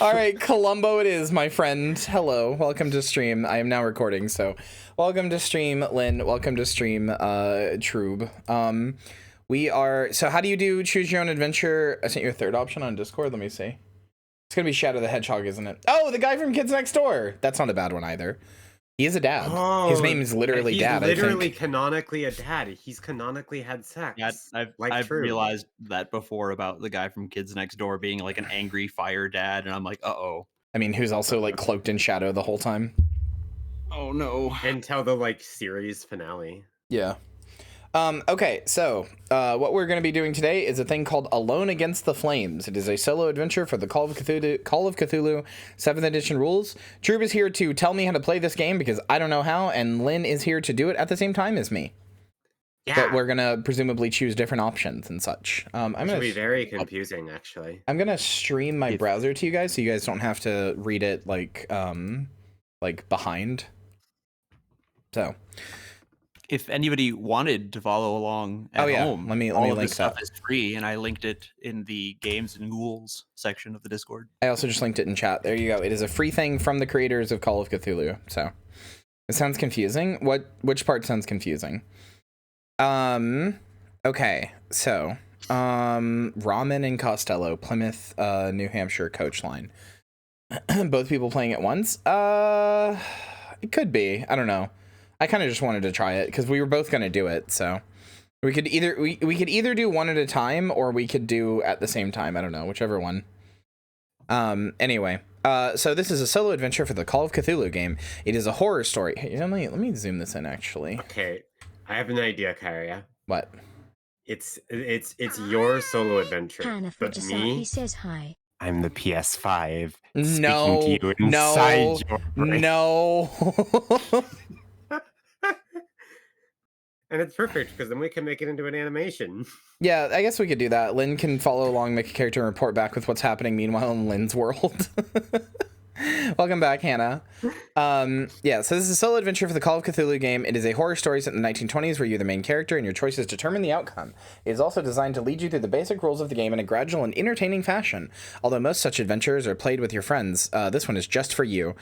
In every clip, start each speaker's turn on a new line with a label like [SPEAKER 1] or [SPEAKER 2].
[SPEAKER 1] All right, Columbo it is, my friend. Hello, welcome to stream. I am now recording, so welcome to stream, Lynn. Welcome to stream, Troob. We are, so how do you do choose your own adventure? I sent you a third option on Discord. Let me see. It's gonna be Shadow the Hedgehog, isn't it? Oh, the guy from Kids Next Door. That's not a bad one either. He is a dad.
[SPEAKER 2] Oh,
[SPEAKER 1] his name is literally Dad.
[SPEAKER 2] He's literally
[SPEAKER 1] I think.
[SPEAKER 2] canonically a dad. He's canonically had sex.
[SPEAKER 3] Yeah, I've realized that before about the guy from Kids Next Door being like an angry fire dad, and I'm like, uh-oh.
[SPEAKER 1] I mean, who's also like cloaked in shadow the whole time.
[SPEAKER 3] Oh no.
[SPEAKER 2] Until the like series finale.
[SPEAKER 1] Yeah. Okay, so what we're going to be doing today is a thing called Alone Against the Flames. It is a solo adventure for the Call of Cthulhu 7th edition rules. Troob is here to tell me how to play this game because I don't know how, and Lynn is here to do it at the same time as me.
[SPEAKER 2] Yeah.
[SPEAKER 1] But we're going to presumably choose different options and such. I'm going to
[SPEAKER 2] be very confusing, actually.
[SPEAKER 1] I'm going to stream my browser to you guys so you guys don't have to read it like behind. So
[SPEAKER 3] if anybody wanted to follow along at home,
[SPEAKER 1] let me
[SPEAKER 3] all of
[SPEAKER 1] link
[SPEAKER 3] this stuff
[SPEAKER 1] that.
[SPEAKER 3] is free, and I linked it in the games and ghouls section of the Discord.
[SPEAKER 1] I also just linked it in chat. There you go. It is a free thing from the creators of Call of Cthulhu. So it sounds confusing. Which part sounds confusing? Okay, so Ramen and Costello, Plymouth, New Hampshire coach line. Both people playing at once? It could be. I don't know. I kind of just wanted to try it because we were both going to do it. So we could either we could either do one at a time or we could do at the same time. I don't know, whichever one. Anyway, so this is a solo adventure for the Call of Cthulhu game. It is a horror story. Hey, let me zoom this in actually.
[SPEAKER 2] Okay, I have an idea, Kyria.
[SPEAKER 1] What?
[SPEAKER 2] It's your solo adventure,
[SPEAKER 4] Hannah
[SPEAKER 2] but me,
[SPEAKER 4] he says hi.
[SPEAKER 2] I'm the PS5
[SPEAKER 1] No,
[SPEAKER 2] speaking to you inside your brain.
[SPEAKER 1] no.
[SPEAKER 2] And it's perfect because then we can make it into an animation.
[SPEAKER 1] Yeah, I guess we could do that. Lynn can follow along, make a character, and report back with what's happening meanwhile in Lynn's world. Welcome back, Hannah. Yeah, so this is a solo adventure for the Call of Cthulhu game. It is a horror story set in the 1920s where you're the main character and your choices determine the outcome. It is also designed to lead you through the basic rules of the game in a gradual and entertaining fashion. Although most such adventures are played with your friends, this one is just for you.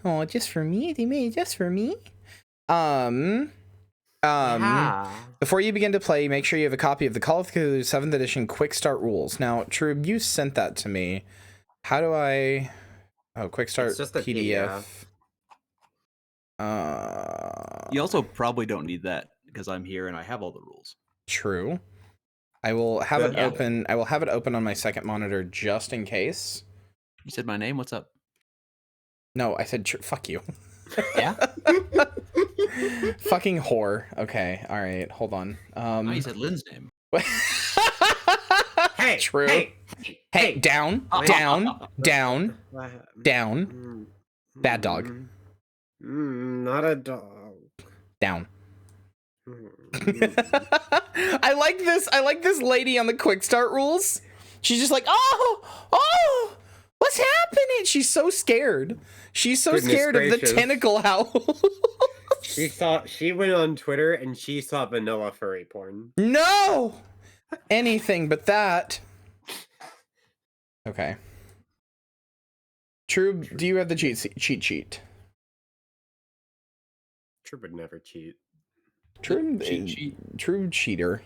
[SPEAKER 1] Oh, just for me? They made it just for me? Before you begin to play, make sure you have a copy of the Call of Cthulhu 7th edition Quick Start rules. Now, Troob, you sent that to me. How do I... Oh, Quick Start
[SPEAKER 2] It's just a
[SPEAKER 1] PDF.
[SPEAKER 3] You also probably don't need that because I'm here and I have all the rules.
[SPEAKER 1] True. I will have it
[SPEAKER 3] Yeah.
[SPEAKER 1] open. I will have it open on my second monitor just in case.
[SPEAKER 3] You said my name? What's up?
[SPEAKER 1] No, I said fuck you.
[SPEAKER 3] Yeah?
[SPEAKER 1] Fucking whore. Okay, all right, hold on.
[SPEAKER 3] Oh, you said Lynn's name.
[SPEAKER 2] Hey,
[SPEAKER 1] True.
[SPEAKER 2] Hey,
[SPEAKER 1] down. Bad dog.
[SPEAKER 2] Not a dog.
[SPEAKER 1] Down. I like this lady on the quick start rules. She's just like, oh, what's happening? She's so scared. She's so
[SPEAKER 2] Goodness
[SPEAKER 1] scared
[SPEAKER 2] gracious.
[SPEAKER 1] of the tentacle house.
[SPEAKER 2] She went on Twitter and she saw vanilla furry porn.
[SPEAKER 1] No, anything but that. Okay. True. Do you have the cheat sheet?
[SPEAKER 2] True would never cheat.
[SPEAKER 1] True cheater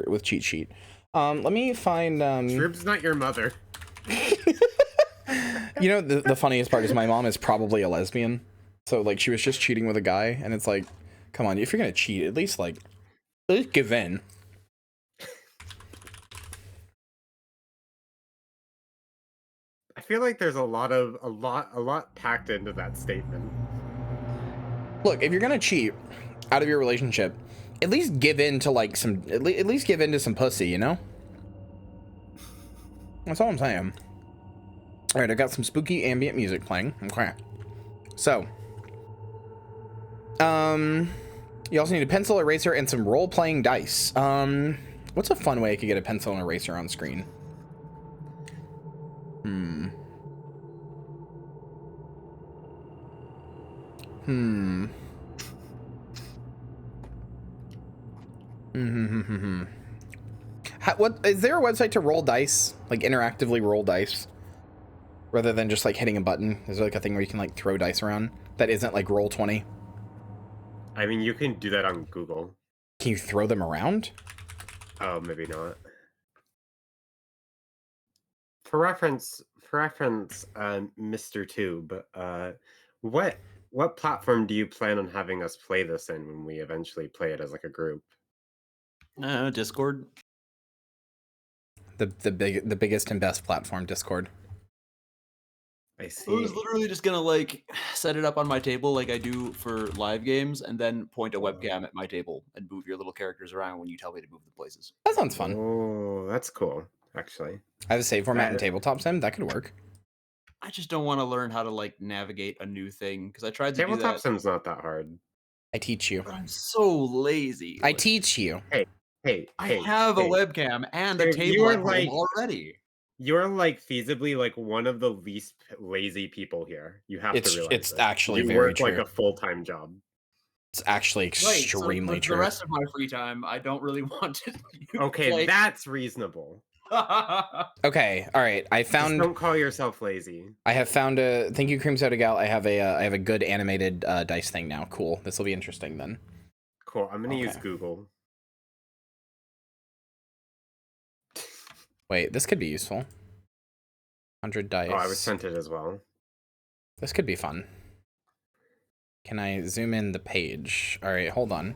[SPEAKER 1] with cheat sheet. Let me find
[SPEAKER 2] Troob's not your mother.
[SPEAKER 1] You know, the funniest part is my mom is probably a lesbian. So like she was just cheating with a guy and it's like, come on, if you're gonna cheat, at least give in.
[SPEAKER 2] I feel like there's a lot packed into that statement.
[SPEAKER 1] Look, if you're gonna cheat out of your relationship, at least give in to like at least give in to some pussy, you know? That's all I'm saying. All right, I got some spooky ambient music playing. Okay. So, you also need a pencil, eraser, and some role-playing dice. What's a fun way I could get a pencil and eraser on screen? What is there a website to roll dice, like interactively roll dice? rather than just like hitting a button? Is there like a thing where you can like throw dice around that isn't like Roll20?
[SPEAKER 2] I mean, you can do that on Google.
[SPEAKER 1] Can you throw them around?
[SPEAKER 2] Oh, maybe not. For reference, Mr. Tube, what platform do you plan on having us play this in when we eventually play it as like a group?
[SPEAKER 3] Discord.
[SPEAKER 1] The biggest and best platform, Discord.
[SPEAKER 2] I
[SPEAKER 3] I
[SPEAKER 2] see.
[SPEAKER 3] was literally just gonna like set it up on my table like I do for live games, and then point a webcam at my table and move your little characters around when you tell me to move the places.
[SPEAKER 1] That sounds fun.
[SPEAKER 2] Oh, that's cool, actually.
[SPEAKER 1] I have a save format in
[SPEAKER 2] That-
[SPEAKER 1] Tabletop Sim. That could work.
[SPEAKER 3] I just don't want to learn how to like navigate a new thing because I tried to do
[SPEAKER 2] Tabletop
[SPEAKER 3] that.
[SPEAKER 2] Sim's not that hard.
[SPEAKER 1] I teach you.
[SPEAKER 3] But I'm so lazy.
[SPEAKER 1] I
[SPEAKER 3] like,
[SPEAKER 1] teach you.
[SPEAKER 2] Hey,
[SPEAKER 3] I have a webcam and a
[SPEAKER 2] Dude,
[SPEAKER 3] table
[SPEAKER 2] you are
[SPEAKER 3] at home
[SPEAKER 2] like-
[SPEAKER 3] already.
[SPEAKER 2] You're like feasibly like one of the least lazy people here. You have to realize
[SPEAKER 1] It's
[SPEAKER 2] this.
[SPEAKER 1] actually
[SPEAKER 2] you
[SPEAKER 1] very
[SPEAKER 2] work like
[SPEAKER 1] true.
[SPEAKER 2] a full-time job.
[SPEAKER 1] It's actually
[SPEAKER 3] Right, so
[SPEAKER 1] extremely
[SPEAKER 3] the
[SPEAKER 1] true.
[SPEAKER 3] rest of my free time, I don't really want to.
[SPEAKER 2] Okay,
[SPEAKER 3] play.
[SPEAKER 2] that's reasonable.
[SPEAKER 1] Okay, all right. I
[SPEAKER 2] Just
[SPEAKER 1] found.
[SPEAKER 2] don't call yourself lazy.
[SPEAKER 1] I have found a. Thank you, Cream Soda Gal. I have a good animated dice thing now. Cool. This will be interesting then.
[SPEAKER 2] Cool. I'm gonna use
[SPEAKER 1] Okay.
[SPEAKER 2] Google.
[SPEAKER 1] Wait, this could be useful. 100 dice.
[SPEAKER 2] Oh, I was sent it as well.
[SPEAKER 1] This could be fun. Can I zoom in the page? All right, hold on.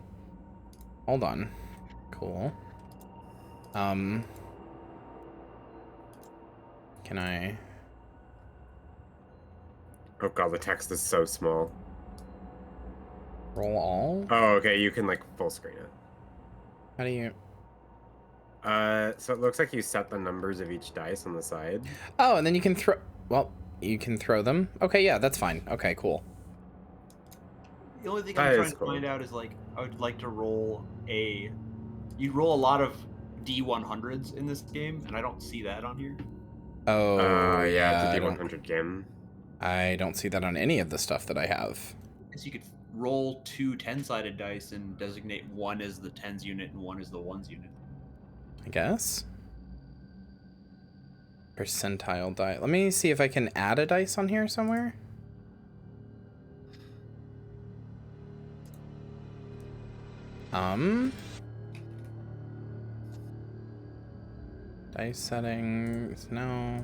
[SPEAKER 1] Hold on. Cool. Can I?
[SPEAKER 2] Oh god, the text is so small.
[SPEAKER 1] Roll all?
[SPEAKER 2] Oh, okay, you can like full screen it.
[SPEAKER 1] How do you?
[SPEAKER 2] So it looks like you set the numbers of each dice on the side.
[SPEAKER 1] Oh, and then you can throw. Well, you can throw them. Okay, yeah, that's fine. Okay, cool.
[SPEAKER 3] The only thing
[SPEAKER 2] That
[SPEAKER 3] I'm
[SPEAKER 2] is
[SPEAKER 3] trying to
[SPEAKER 2] cool.
[SPEAKER 3] find out is like I would like to roll a. You roll a lot of D100s in this game, and I don't see that on here.
[SPEAKER 1] Oh,
[SPEAKER 2] yeah,
[SPEAKER 1] I
[SPEAKER 2] it's a
[SPEAKER 1] don't,
[SPEAKER 2] D100 game.
[SPEAKER 1] I don't see that on any of the stuff that I have.
[SPEAKER 3] Because you could roll two 10-sided dice and designate one as the tens unit and one as the ones unit.
[SPEAKER 1] I guess. Percentile die. Let me see if I can add a dice on here somewhere. Dice settings, no.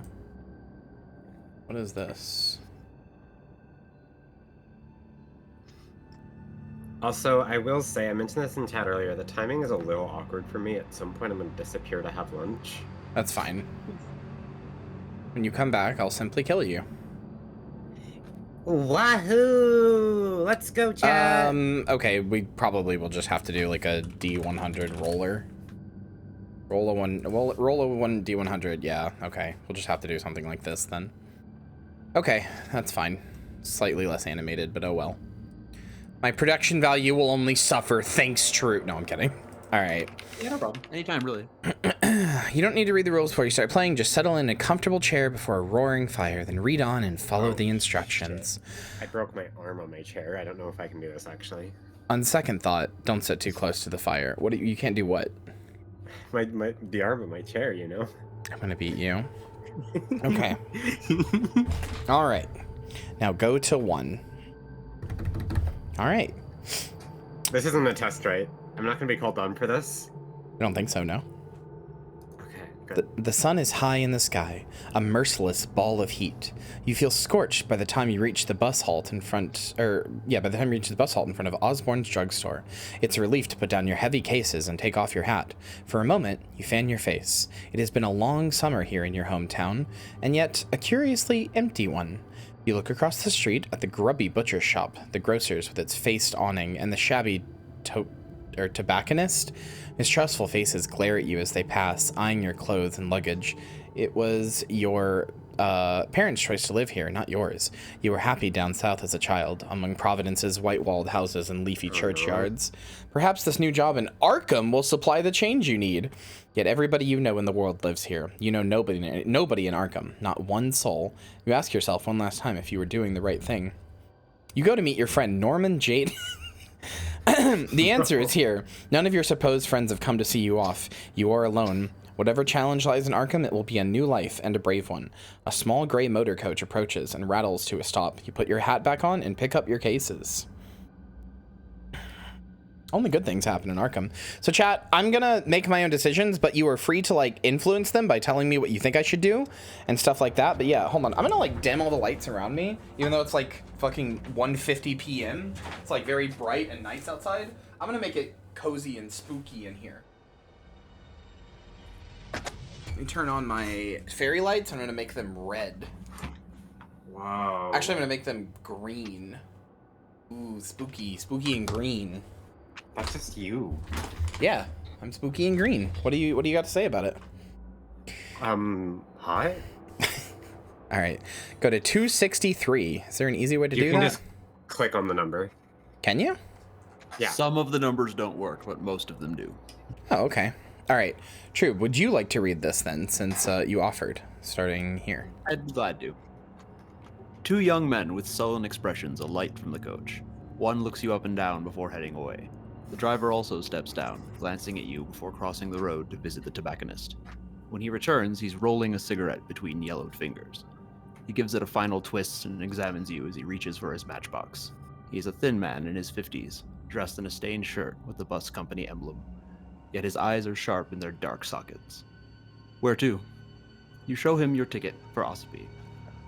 [SPEAKER 1] What is this?
[SPEAKER 2] Also, I will say, I mentioned this in chat earlier, the timing is a little awkward for me. At some point, I'm going to disappear to have lunch.
[SPEAKER 1] That's fine. When you come back, I'll simply kill you.
[SPEAKER 2] Wahoo! Let's go, chat!
[SPEAKER 1] Okay, we probably will just have to do like a D100 roller. Roll a one D100, yeah, okay. We'll just have to do something like this then. Okay, that's fine. Slightly less animated, but oh well. My production value will only suffer thanks true. No, I'm kidding. All right.
[SPEAKER 3] Yeah, no problem. Anytime, really.
[SPEAKER 1] You don't need to read the rules before you start playing. Just settle in a comfortable chair before a roaring fire, then read on and follow the instructions.
[SPEAKER 2] Shit. I broke my arm on my chair. I don't know if I can do this, actually.
[SPEAKER 1] On second thought, don't sit too close to the fire. What? You can't do what?
[SPEAKER 2] The arm of my chair, you know?
[SPEAKER 1] I'm gonna beat you. Okay. All right. Now go to 1. All right.
[SPEAKER 2] This isn't a test, right? I'm not going to be called on for this?
[SPEAKER 1] I don't think so, no.
[SPEAKER 2] Okay, good.
[SPEAKER 1] The sun is high in the sky, a merciless ball of heat. You feel scorched by the time you reach the bus halt in front, by the time you reach the bus halt in front of Osborne's drugstore. It's a relief to put down your heavy cases and take off your hat. For a moment, you fan your face. It has been a long summer here in your hometown, and yet a curiously empty one. You look across the street at the grubby butcher shop, the grocer's with its faced awning, and the shabby tobacconist. Mistrustful faces glare at you as they pass, eyeing your clothes and luggage. It was your parents' choice to live here, not yours. You were happy down south as a child, among Providence's white-walled houses and leafy churchyards. Perhaps this new job in Arkham will supply the change you need. Yet everybody you know in the world lives here. You know nobody in Arkham, not one soul. You ask yourself one last time if you were doing the right thing. You go to meet your friend Norman Jade. The answer is here. None of your supposed friends have come to see you off. You are alone. Whatever challenge lies in Arkham, it will be a new life and a brave one. A small gray motor coach approaches and rattles to a stop. You put your hat back on and pick up your cases. Only good things happen in Arkham. So chat, I'm gonna make my own decisions, but you are free to like influence them by telling me what you think I should do and stuff like that. But yeah, hold on. I'm gonna like dim all the lights around me, even though it's like fucking 1:50 p.m. It's like very bright and nice outside. I'm gonna make it cozy and spooky in here. Let me turn on my fairy lights. I'm gonna make them red.
[SPEAKER 2] Wow.
[SPEAKER 1] Actually, I'm gonna make them green. Ooh, spooky and green.
[SPEAKER 2] That's just you.
[SPEAKER 1] Yeah, I'm spooky and green. What do you got to say about it?
[SPEAKER 2] Hi?
[SPEAKER 1] All right, go to 263. Is there an easy way to do
[SPEAKER 2] You can
[SPEAKER 1] that?
[SPEAKER 2] just click on the number.
[SPEAKER 1] Can you?
[SPEAKER 2] Yeah.
[SPEAKER 3] Some of the numbers don't work, but most of them do.
[SPEAKER 1] Oh, okay. All right. True. Would you like to read this then, since you offered, starting here?
[SPEAKER 3] I'd be glad to. Two young men with sullen expressions alight from the coach. One looks you up and down before heading away. The driver also steps down, glancing at you before crossing the road to visit the tobacconist. When he returns, he's rolling a cigarette between yellowed fingers. He gives it a final twist and examines you as he reaches for his matchbox. He is a thin man in his 50s, dressed in a stained shirt with the bus company emblem. Yet his eyes are sharp in their dark sockets. Where to? You show him your ticket for Ossipee.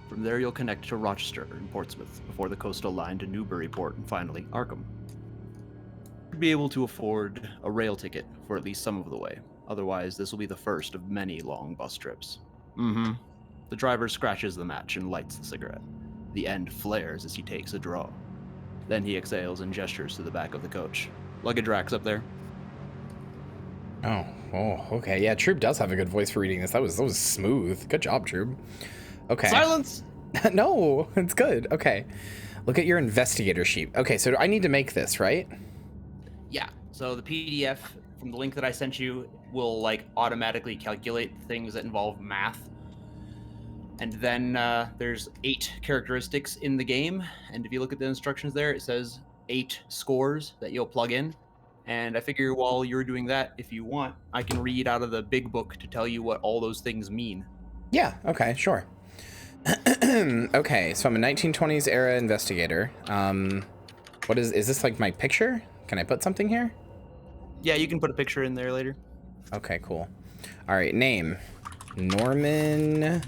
[SPEAKER 3] From there you'll connect to Rochester and Portsmouth before the coastal line to Newburyport and finally Arkham. You'd be able to afford a rail ticket for at least some of the way. Otherwise, this will be the first of many long bus trips. The driver scratches the match and lights the cigarette. The end flares as he takes a draw. Then he exhales and gestures to the back of the coach. Luggage rack's up there.
[SPEAKER 1] Oh, okay. Yeah, Troop does have a good voice for reading this. That was smooth. Good job, Troop. Okay.
[SPEAKER 3] Silence!
[SPEAKER 1] No, it's good. Okay. Look at your investigator sheet. Okay, so I need to make this, right?
[SPEAKER 3] Yeah, so the PDF from the link that I sent you will like automatically calculate things that involve math. And then there's 8 characteristics in the game. And if you look at the instructions there, it says 8 scores that you'll plug in. And I figure while you're doing that, if you want, I can read out of the big book to tell you what all those things mean.
[SPEAKER 1] Yeah, okay, sure. Okay, so I'm a 1920s era investigator. What is this like my picture? Can I put something here?
[SPEAKER 3] Yeah, you can put a picture in there later.
[SPEAKER 1] Okay, cool. All right, name. Norman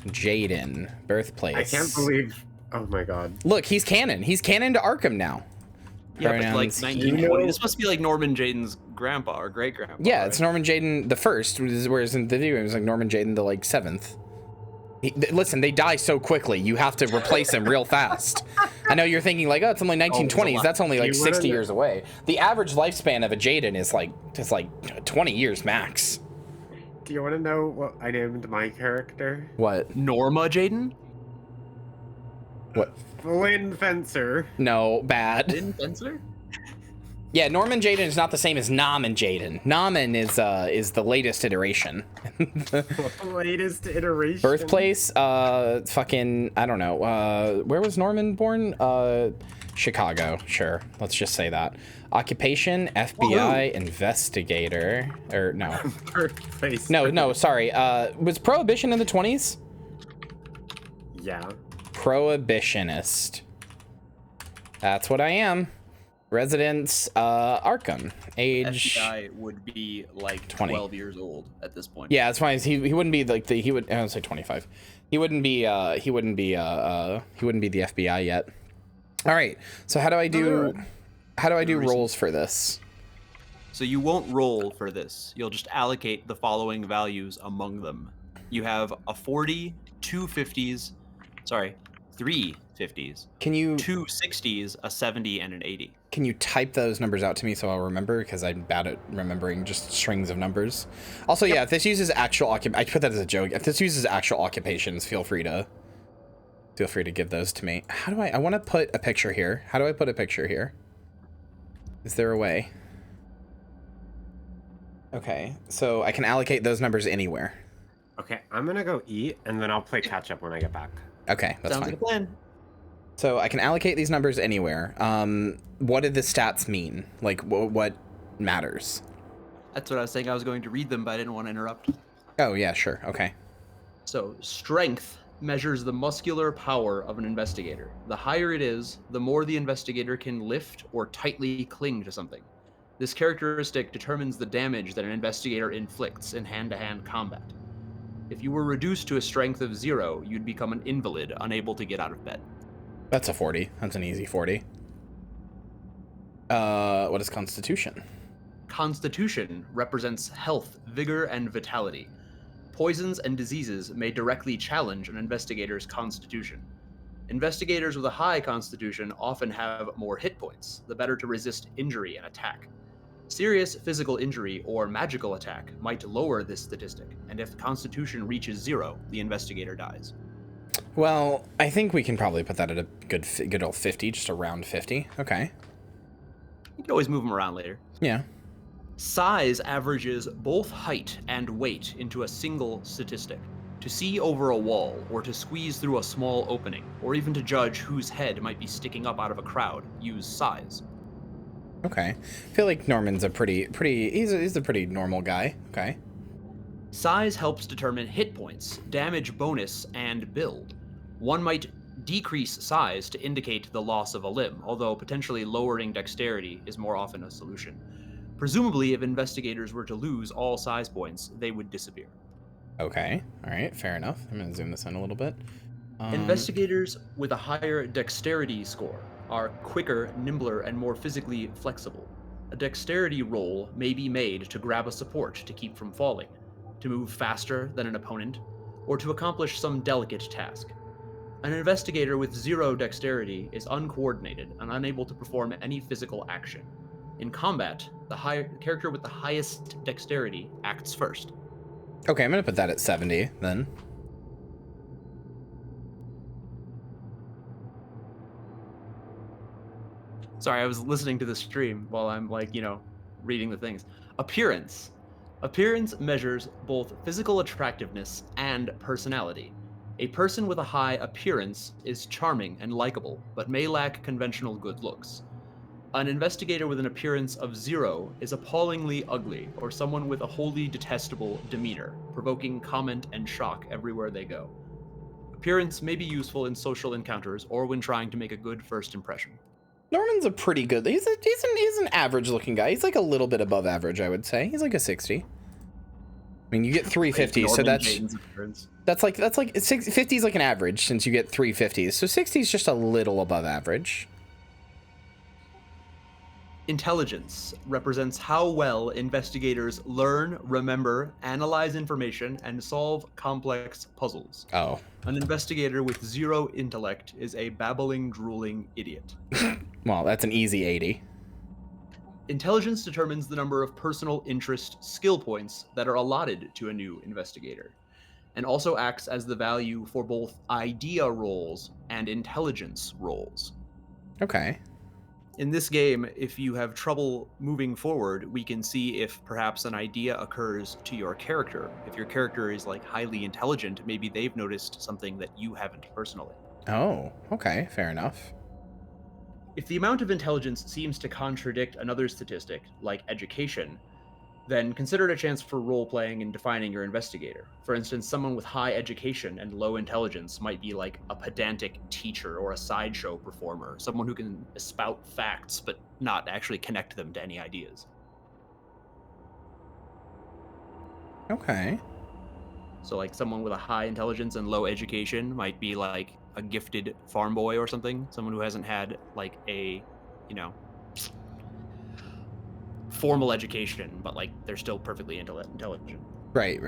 [SPEAKER 1] Jaden. Birthplace.
[SPEAKER 2] I can't believe. Oh my god.
[SPEAKER 1] Look, he's canon. He's canon to Arkham now.
[SPEAKER 3] Yeah, but like
[SPEAKER 1] Pronouns.
[SPEAKER 3] 1920. This must be like Norman Jaden's grandpa or great grandpa.
[SPEAKER 1] Yeah,
[SPEAKER 3] right?
[SPEAKER 1] it's Norman Jaden the first, whereas in the video game it was like Norman Jaden the like 7th. Listen, they die so quickly. You have to replace them real fast. I know you're thinking like, oh, it's only 1920s. That's only like 60 years away. The average lifespan of a Jaden is like 20 years max.
[SPEAKER 2] Do you want to know what I named my character?
[SPEAKER 1] What?
[SPEAKER 3] Norma Jaden?
[SPEAKER 1] What?
[SPEAKER 2] Flynn Fencer.
[SPEAKER 1] No, bad.
[SPEAKER 3] Flynn Fencer?
[SPEAKER 1] Yeah, Norman Jaden is not the same as Norman Jaden. Norman is the latest iteration.
[SPEAKER 2] Latest iteration.
[SPEAKER 1] Birthplace, fucking, I don't know. Where was Norman born? Chicago, sure. Let's just say that. Occupation, FBI investigator. Or no.
[SPEAKER 2] Birthplace.
[SPEAKER 1] No, sorry. Was Prohibition in the 20s?
[SPEAKER 2] Yeah.
[SPEAKER 1] Prohibitionist. That's what I am. Residence, Arkham. Age.
[SPEAKER 3] FBI would be like
[SPEAKER 1] 20.
[SPEAKER 3] 12 years old at this point.
[SPEAKER 1] Yeah, that's fine. He wouldn't be like I would say 25. He wouldn't be the FBI yet. All right. So how do I do rolls for this?
[SPEAKER 3] So you won't roll for this. You'll just allocate the following values among them. You have a 40, 2 50s, sorry, 3 50s.
[SPEAKER 1] Can you
[SPEAKER 3] 2 60s, a 70, and an 80.
[SPEAKER 1] Can you type those numbers out to me so I'll remember? Because I'm bad at remembering just strings of numbers. Also, yeah, if this uses actual I put that as a joke. If this uses actual occupations, feel free to give those to me. How do I want to put a picture here. How do I put a picture here? Is there a way? Okay, so I can allocate those numbers anywhere.
[SPEAKER 2] Okay, I'm gonna go eat, and then I'll play catch up when I get back.
[SPEAKER 1] Okay, that's
[SPEAKER 3] Sounds
[SPEAKER 1] fine.
[SPEAKER 3] like a plan.
[SPEAKER 1] So I can allocate these numbers anywhere. What did the stats mean? Like, what matters?
[SPEAKER 3] That's what I was saying. I was going to read them, but I didn't want to interrupt.
[SPEAKER 1] Oh, yeah, sure. Okay.
[SPEAKER 3] So, strength measures the muscular power of an investigator. The higher it is, the more the investigator can lift or tightly cling to something. This characteristic determines the damage that an investigator inflicts in hand-to-hand combat. If you were reduced to a strength of 0, you'd become an invalid, unable to get out of bed.
[SPEAKER 1] That's a 40. That's an easy 40. What is Constitution?
[SPEAKER 3] Constitution represents health, vigor, and vitality. Poisons and diseases may directly challenge an investigator's constitution. Investigators with a high constitution often have more hit points, the better to resist injury and attack. Serious physical injury or magical attack might lower this statistic, and if constitution reaches 0, the investigator dies.
[SPEAKER 1] Well, I think we can probably put that at a good old 50, just around 50. Okay.
[SPEAKER 3] You can always move them around later.
[SPEAKER 1] Yeah.
[SPEAKER 3] Size averages both height and weight into a single statistic. To see over a wall, or to squeeze through a small opening, or even to judge whose head might be sticking up out of a crowd, use size.
[SPEAKER 1] Okay. I feel like Norman's a he's a pretty normal guy. Okay.
[SPEAKER 3] Size helps determine hit points, damage bonus, and build. One might decrease size to indicate the loss of a limb, although potentially lowering dexterity is more often a solution. Presumably, if investigators were to lose all size points, they would disappear.
[SPEAKER 1] Okay. All right. Fair enough. I'm going to zoom this in a little bit.
[SPEAKER 3] Investigators with a higher dexterity score are quicker, nimbler, and more physically flexible. A dexterity roll may be made to grab a support to keep from falling, to move faster than an opponent, or to accomplish some delicate task. An investigator with 0 dexterity is uncoordinated and unable to perform any physical action. In combat, the character with the highest dexterity acts first.
[SPEAKER 1] Okay, I'm going to put that at 70 then.
[SPEAKER 3] Sorry, I was listening to the stream while I'm reading the things. Appearance. Appearance measures both physical attractiveness and personality. A person with a high appearance is charming and likable, but may lack conventional good looks. An investigator with an appearance of 0 is appallingly ugly, or someone with a wholly detestable demeanor, provoking comment and shock everywhere they go. Appearance may be useful in social encounters or when trying to make a good first impression.
[SPEAKER 1] Norman's a pretty good. He's an average looking guy. He's like a little bit above average, I would say. He's like a 60. I mean, you get 350s, so that's like 50 is like an average since you get 350s. So 60 is just a little above average.
[SPEAKER 3] Intelligence represents how well investigators learn, remember, analyze information, and solve complex puzzles.
[SPEAKER 1] Oh.
[SPEAKER 3] An investigator with 0 intellect is a babbling, drooling idiot.
[SPEAKER 1] Well, that's an easy 80.
[SPEAKER 3] Intelligence determines the number of personal interest skill points that are allotted to a new investigator, and also acts as the value for both idea rolls and intelligence rolls.
[SPEAKER 1] Okay.
[SPEAKER 3] In this game, if you have trouble moving forward, we can see if perhaps an idea occurs to your character. If your character is like highly intelligent, maybe they've noticed something that you haven't personally.
[SPEAKER 1] Oh, okay, fair enough.
[SPEAKER 3] If the amount of intelligence seems to contradict another statistic, like education, then consider it a chance for role-playing and defining your investigator. For instance, someone with high education and low intelligence might be like a pedantic teacher or a sideshow performer, someone who can spout facts but not actually connect them to any ideas.
[SPEAKER 1] Okay.
[SPEAKER 3] So like someone with a high intelligence and low education might be like a gifted farm boy or something, someone who hasn't had like a, formal education, but like they're still perfectly intelligent.
[SPEAKER 1] Right.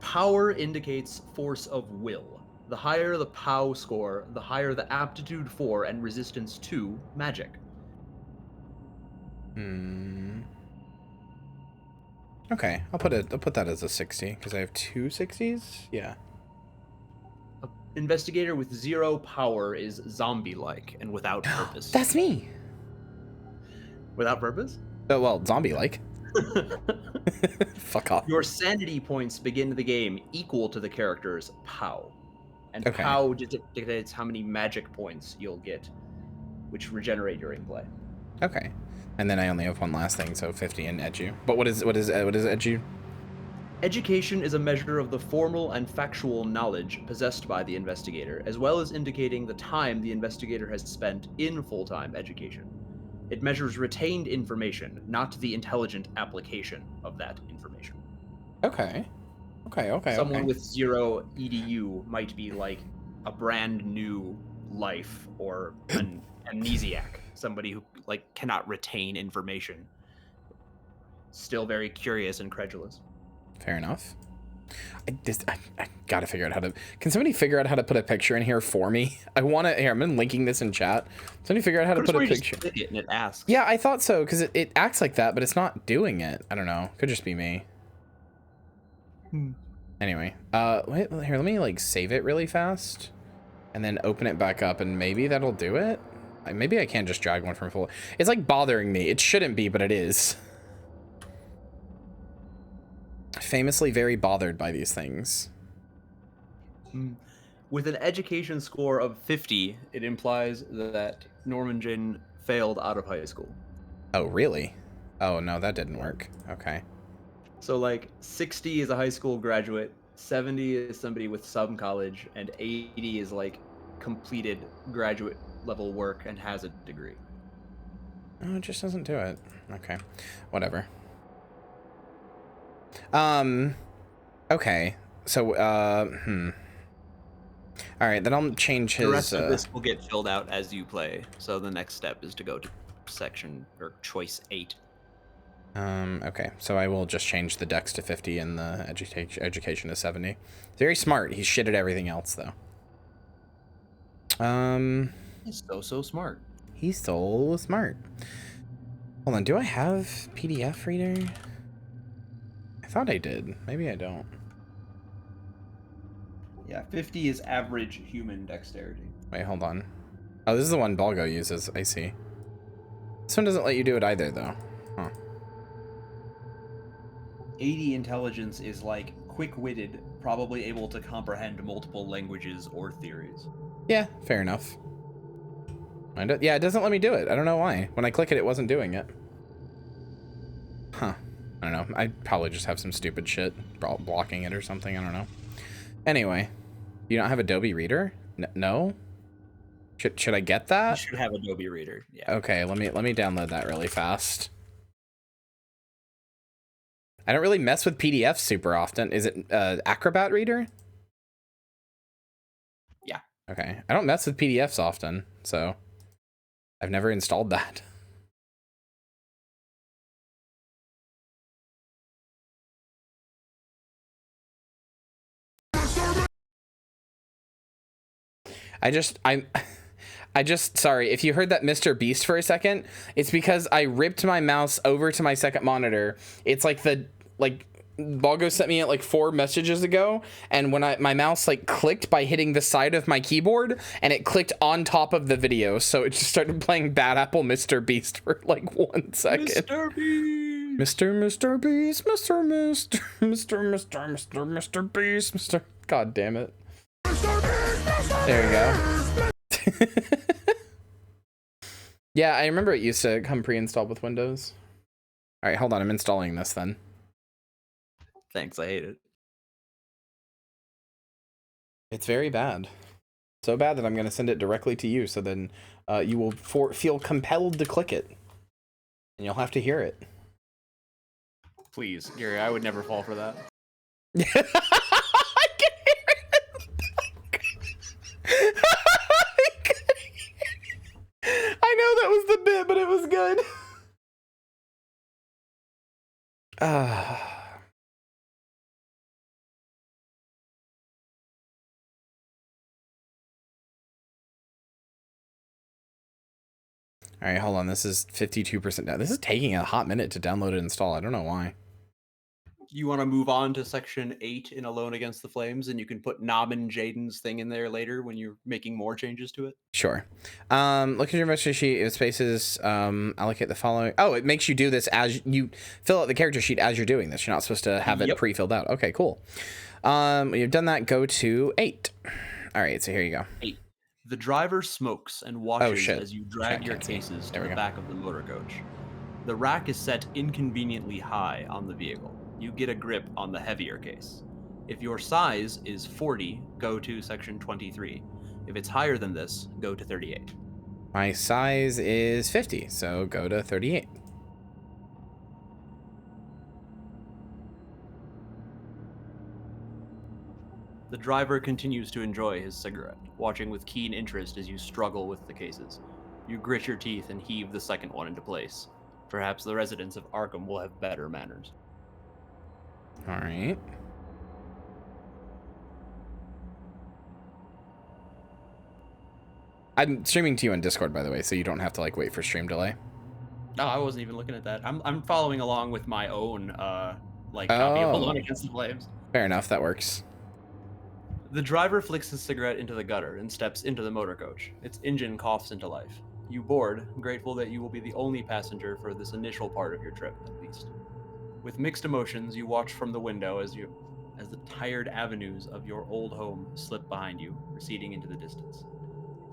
[SPEAKER 3] Power indicates force of will. The higher the POW score, the higher the aptitude for and resistance to magic.
[SPEAKER 1] Okay, I'll put that as a 60 because I have 2 60s. Yeah.
[SPEAKER 3] An investigator with 0 power is zombie-like and without purpose.
[SPEAKER 1] That's me.
[SPEAKER 3] Without purpose?
[SPEAKER 1] Oh, well, zombie-like. Fuck off.
[SPEAKER 3] Your sanity points begin the game equal to the character's POW. And
[SPEAKER 1] Okay.
[SPEAKER 3] POW dictates how many magic points you'll get, which regenerate during play.
[SPEAKER 1] Okay. And then I only have one last thing, so 50 in edu. But what is edu?
[SPEAKER 3] Education is a measure of the formal and factual knowledge possessed by the investigator, as well as indicating the time the investigator has spent in full-time education. It measures retained information, not the intelligent application of that information.
[SPEAKER 1] Okay.
[SPEAKER 3] Someone with 0 EDU might be like a brand new life or an amnesiac, somebody who like cannot retain information. Still very curious and credulous.
[SPEAKER 1] Fair enough. I gotta figure out how to. Can somebody figure out how to put a picture in here for me? I want to. Here, I'm linking this in chat. Somebody figure out how to put a picture.
[SPEAKER 3] Just click it and it asks.
[SPEAKER 1] Yeah, I thought so because it acts like that, but it's not doing it. I don't know. Could just be me. Anyway, wait, here. Let me like save it really fast, and then open it back up, and maybe that'll do it. Maybe I can't just drag one from full. It's like bothering me. It shouldn't be, but it is. Famously very bothered by these things.
[SPEAKER 3] With an education score of 50, it implies that Norman Jin failed out of high school.
[SPEAKER 1] Oh, really? Oh, no, that didn't work. Okay.
[SPEAKER 3] So, like, 60 is a high school graduate, 70 is somebody with some college, and 80 is, like, completed graduate level work and has a degree.
[SPEAKER 1] Oh, it just doesn't do it. Okay. Whatever. Okay. So, all right, then I'll change his...
[SPEAKER 3] The rest of this will get filled out as you play. So the next step is to go to section, or choice 8.
[SPEAKER 1] Okay, so I will just change the dex to 50 and the education to 70. Very smart. He's shit at everything else, though.
[SPEAKER 3] He's so smart.
[SPEAKER 1] He's so smart. Hold on, do I have PDF reader? I thought I did. Maybe I don't.
[SPEAKER 3] Yeah, 50 is average human dexterity.
[SPEAKER 1] Wait, hold on. Oh, this is the one Balgo uses. I see. This one doesn't let you do it either, though. Huh.
[SPEAKER 3] 80 intelligence is like quick-witted, probably able to comprehend multiple languages or theories.
[SPEAKER 1] Yeah, fair enough. Yeah, it doesn't let me do it. I don't know why. When I click it, it wasn't doing it. Huh. I don't know. I probably just have some stupid shit blocking it or something. I don't know. Anyway, you don't have Adobe Reader? No? Should I get that?
[SPEAKER 3] You should have Adobe Reader. Yeah.
[SPEAKER 1] Okay, let me download that really fast. I don't really mess with PDFs super often. Is it Acrobat Reader?
[SPEAKER 3] Yeah.
[SPEAKER 1] Okay. I don't mess with PDFs often, so I've never installed that. I just, sorry, if you heard that Mr. Beast for a second, it's because I ripped my mouse over to my second monitor. It's like Balgo sent me it like 4 messages ago, and when my mouse like clicked by hitting the side of my keyboard, and it clicked on top of the video, so it just started playing Bad Apple Mr. Beast for like 1 second.
[SPEAKER 3] Mr. Beast!
[SPEAKER 1] Mr. Beast, Mr. Beast, God damn it. There you go. Yeah, I remember it used to come pre-installed with Windows. All right, hold on. I'm installing this then.
[SPEAKER 3] Thanks, I hate it.
[SPEAKER 1] It's very bad. So bad that I'm going to send it directly to you, so then you will feel compelled to click it. And you'll have to hear it.
[SPEAKER 3] Please, Gary, I would never fall for that.
[SPEAKER 1] I can hear it. I know that was the bit, but it was good. All right, hold on. This is 52% down. This is taking a hot minute to download and install. I don't know why.
[SPEAKER 3] You want to move on to section 8 in Alone Against the Flames, and you can put Nob and Jaden's thing in there later when you're making more changes to it?
[SPEAKER 1] Sure. Look at your investor sheet. It spaces, allocate the following. Oh, it makes you do this as you fill out the character sheet as you're doing this. You're not supposed to have it pre-filled out. Okay, cool. When you've done that, go to 8. All right, so here you go.
[SPEAKER 3] 8. The driver smokes and
[SPEAKER 1] Oh,
[SPEAKER 3] watches
[SPEAKER 1] shit.
[SPEAKER 3] as you drag
[SPEAKER 1] Chat
[SPEAKER 3] your
[SPEAKER 1] can't see.
[SPEAKER 3] cases to
[SPEAKER 1] There we
[SPEAKER 3] the
[SPEAKER 1] go.
[SPEAKER 3] back of the motor coach. The rack is set inconveniently high on the vehicle. You get a grip on the heavier case. If your size is 40, go to section 23. If it's higher than this, go to 38.
[SPEAKER 1] My size is 50, so go to 38.
[SPEAKER 3] The driver continues to enjoy his cigarette, watching with keen interest as you struggle with the cases. You grit your teeth and heave the second one into place. Perhaps the residents of Arkham will have better manners.
[SPEAKER 1] All right. I'm streaming to you on Discord, by the way, so you don't have to like wait for stream delay.
[SPEAKER 3] No, I wasn't even looking at that. I'm following along with my own copy of
[SPEAKER 1] Oh,
[SPEAKER 3] Alone Against the Flames.
[SPEAKER 1] fair enough. That works.
[SPEAKER 3] The driver flicks his cigarette into the gutter and steps into the motor coach. Its engine coughs into life. You board, grateful that you will be the only passenger for this initial part of your trip, at least. With mixed emotions, you watch from the window as the tired avenues of your old home slip behind you, receding into the distance.